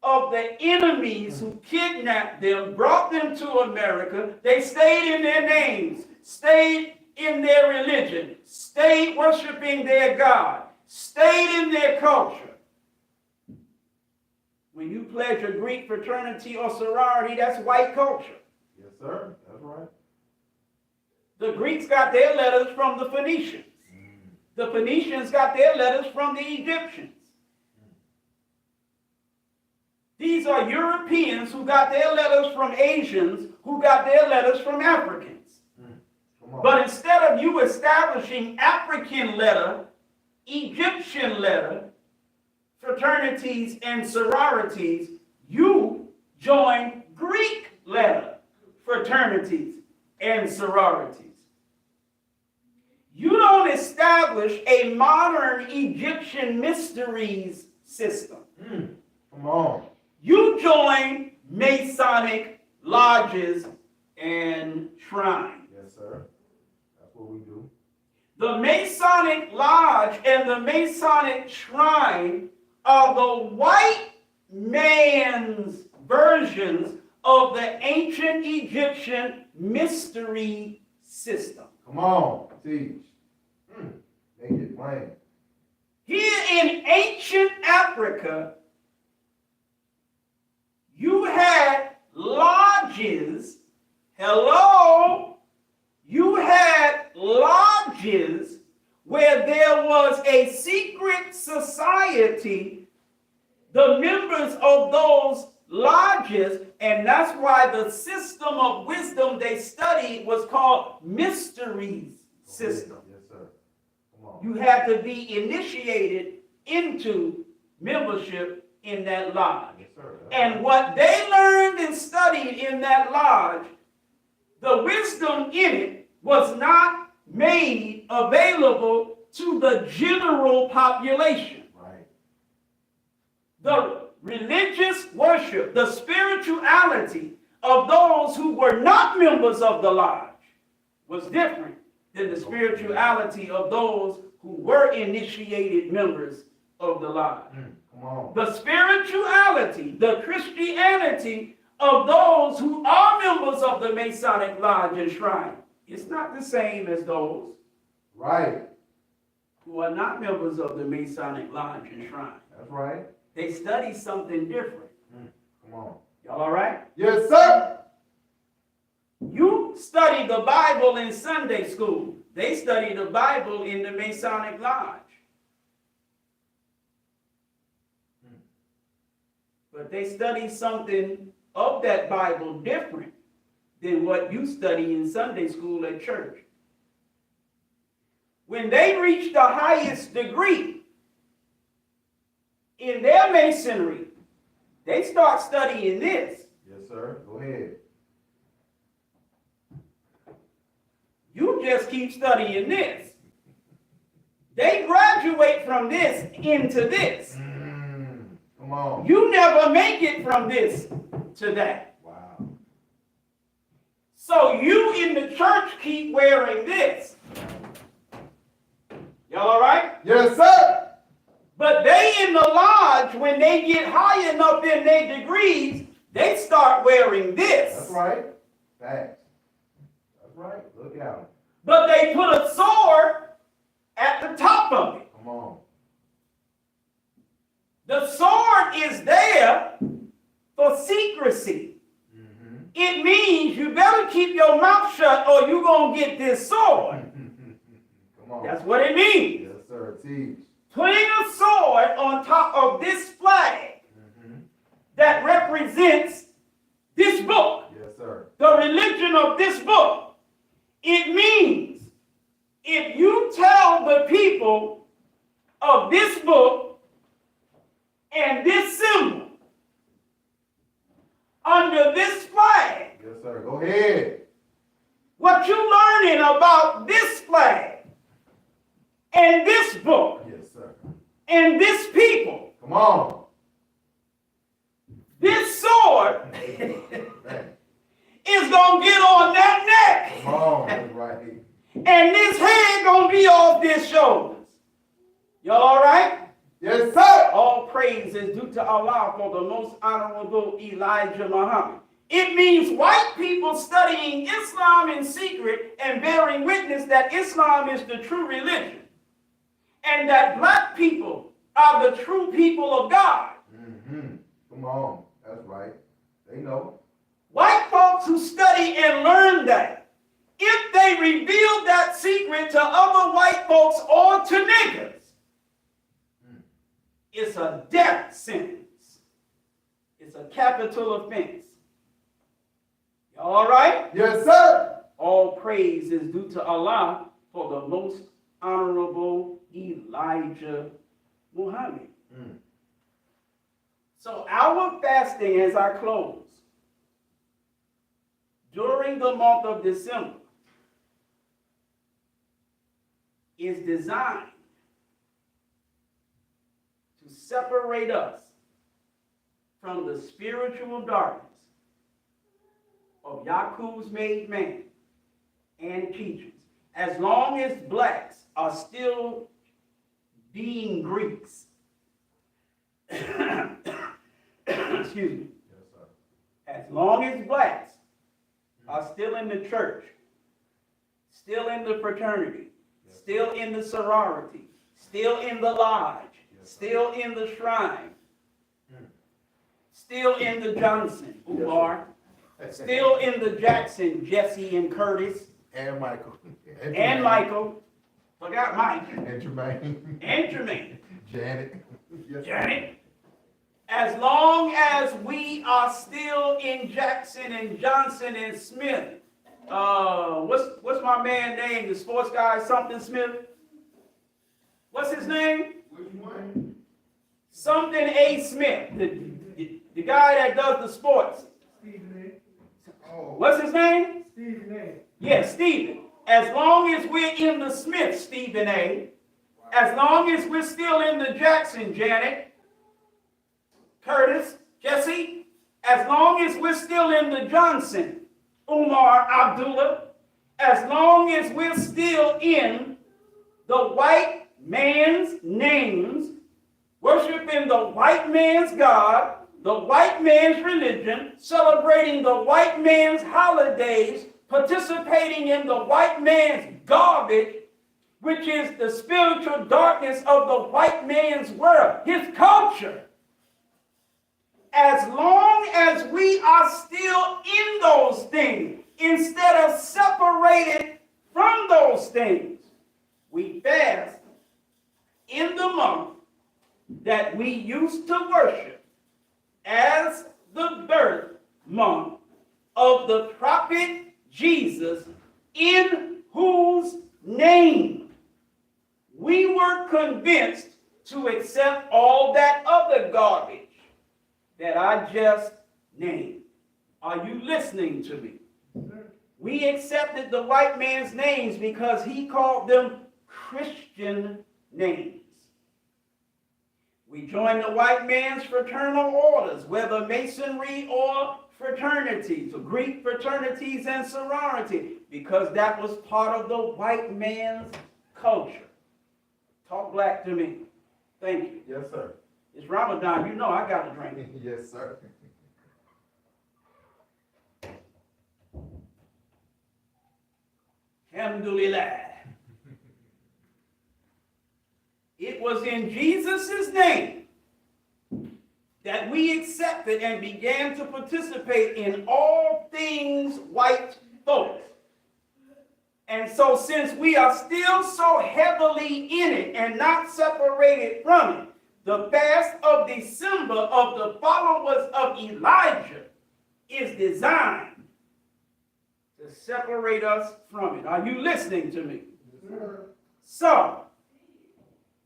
of the enemies who kidnapped them, brought them to America. They stayed in their names, stayed in their religion, stayed worshiping their God, stayed in their culture. When you pledge a Greek fraternity or sorority, that's white culture. Yes, sir. That's right. The Greeks got their letters from the Phoenicians. The Phoenicians got their letters from the Egyptians. These are Europeans who got their letters from Asians, who got their letters from Africans. But instead of you establishing African letter, Egyptian letter, fraternities and sororities, you join Greek letter, fraternities and sororities. You don't establish a modern Egyptian mysteries system. Come on. You join Masonic lodges and shrines. Yes, sir. That's what we do. The Masonic lodge and the Masonic shrine are the white man's versions of the ancient Egyptian mystery system. Come on. Teach. Make it plain. Here in ancient Africa, you had lodges. Hello? You had lodges where there was a secret society, the members of those lodges, and that's why the system of wisdom they studied was called mysteries system. Yes, sir. Come on. You had to be initiated into membership in that lodge. Yes, sir. And what they learned and studied in that lodge, the wisdom in it was not made available to the general population. Right. The religious worship, the spirituality of those who were not members of the lodge was different than the spirituality of those who were initiated members of the lodge. Come on. The spirituality, the Christianity of those who are members of the Masonic lodge and shrine is not the same as those Right. who are not members of the Masonic lodge and shrine. That's right. They study something different. Come on. Y'all all right? Yes, sir. You study the Bible in Sunday school. They study the Bible in the Masonic lodge. But they study something of that Bible different than what you study in Sunday school at church. When they reach the highest degree in their masonry, they start studying this. Yes, sir. Go ahead. You just keep studying this. They graduate from this into this. Come on. You never make it from this to that. Wow. So you in the church keep wearing this. Y'all all right? Yes, sir. But they in the lodge, when they get high enough in their degrees, they start wearing this. That's right. Facts. That's right. Look out. But they put a sword at the top of it. Come on. The sword is there for secrecy. Mm-hmm. It means you better keep your mouth shut or you're going to get this sword. Come on. That's what it means. Yes, sir. Teach. Putting a sword on top of this flag Mm-hmm. that represents this book, Yes, sir. the religion of this book, it means if you tell the people of this book and this symbol under this flag, Yes, sir. Go ahead. what you learning about this flag and this book Yes, sir. and this people, Come on. this sword Man. is going to get on that neck. Come on. That's right. And this head gonna be off this shoulders. Y'all all right? Yes, sir. All praise is due to Allah for the most honorable Elijah Muhammad. It means white people studying Islam in secret and bearing witness that Islam is the true religion. And that black people are the true people of God. Mm-hmm. Come on. That's right. They know. White folks who study and learn that, if they reveal that secret to other white folks or to niggas, it's a death sentence. It's a capital offense. Y'all all right? Yes, sir. All praise is due to Allah for the most honorable Elijah Muhammad. Mm. So our fasting as I close, during the month of December, is designed to separate us from the spiritual darkness of Yaakov's made man and teachers. As long as blacks are still being Greeks, excuse me, Yes, sir. as long as blacks are still in the church, still in the fraternity, still in the sorority, still in the lodge, still in the shrine, still in the Johnson, Umar, still in the Jackson, Jesse and Curtis, And Michael. and Michael, forgot Mike, And Jermaine. and Jermaine, Janet. Yes, sir. Janet. As long as we are still in Jackson and Johnson and Smith, what's my man name? The sports guy, something Smith. What's his name? Which one? Something A. Smith, the guy that does the sports. Stephen Oh. What's his name? A. Stephen A. Yes, Stephen. As long as we're in the Smith, Stephen A. As long as we're still in the Jackson, Janet, Curtis, Jesse. As long as we're still in the Johnson, Umar, Abdullah. As long as we're still in the white man's names, worshiping the white man's God, the white man's religion, celebrating the white man's holidays, participating in the white man's garbage, which is the spiritual darkness of the white man's world, his culture. As long as we are still in those things, instead of separated from those things, we fast in the month that we used to worship as the birth month of the prophet Jesus, in whose name we were convinced to accept all that other garbage that I just named. Are you listening to me? We accepted the white man's names because he called them Christian names. We joined the white man's fraternal orders, whether masonry or fraternities, or Greek fraternities and sorority, because that was part of the white man's culture. Talk black to me. Thank you. Yes, sir. It's Ramadan. You know I got to drink. Yes, sir. Alhamdulillah. It was in Jesus' name that we accepted and began to participate in all things white folks. And so since we are still so heavily in it and not separated from it, the fast of December of the followers of Elijah is designed to separate us from it. Are you listening to me? Yes, sir. So,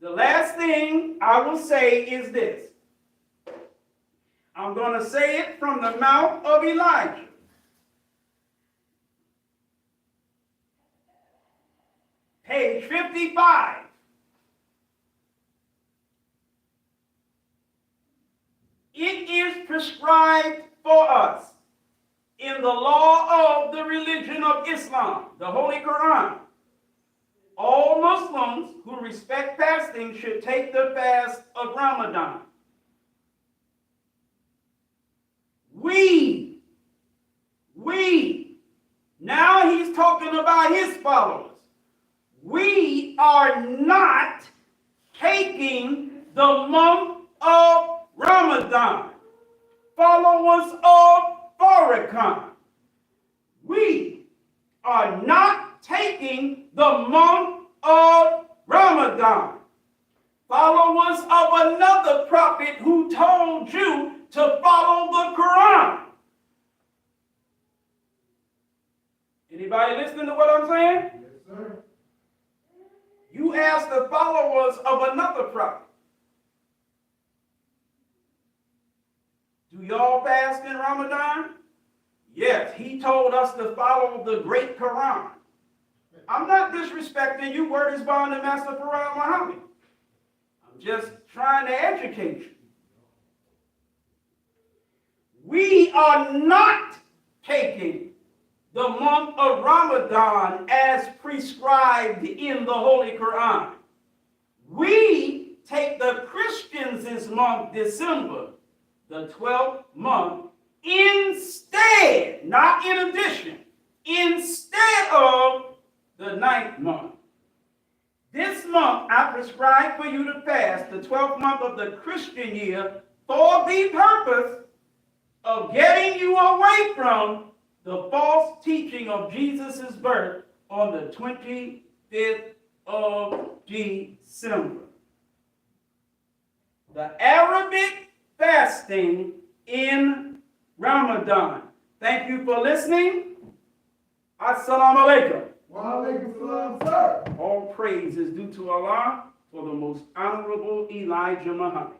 the last thing I will say is this. I'm going to say it from the mouth of Elijah. Page 55. It is prescribed for us in the law of the religion of Islam, the Holy Quran. All Muslims who respect fasting should take the fast of Ramadan. Now he's talking about his followers. We are not taking the month of Ramadan. Followers of Farrakhan. We are not taking the month of Ramadan. Followers of another prophet who told you to follow the Quran. Anybody listening to what I'm saying? Yes, sir. You ask the followers of another prophet. Do y'all fast in Ramadan? Yes, he told us to follow the great Quran. I'm not disrespecting you. Word is bond and Master Farah Muhammad. I'm just trying to educate you. We are not taking the month of Ramadan as prescribed in the Holy Quran. We take the Christians' month, December, the 12th month, instead, not in addition, instead of the 9th month. This month I prescribe for you to fast the 12th month of the Christian year for the purpose of getting you away from the false teaching of Jesus' birth on the 25th of December. The Arabic fasting in Ramadan. Thank you for listening. Assalamu alaikum. Wa alaikum salam, sir. All praise is due to Allah for the most honorable Elijah Muhammad.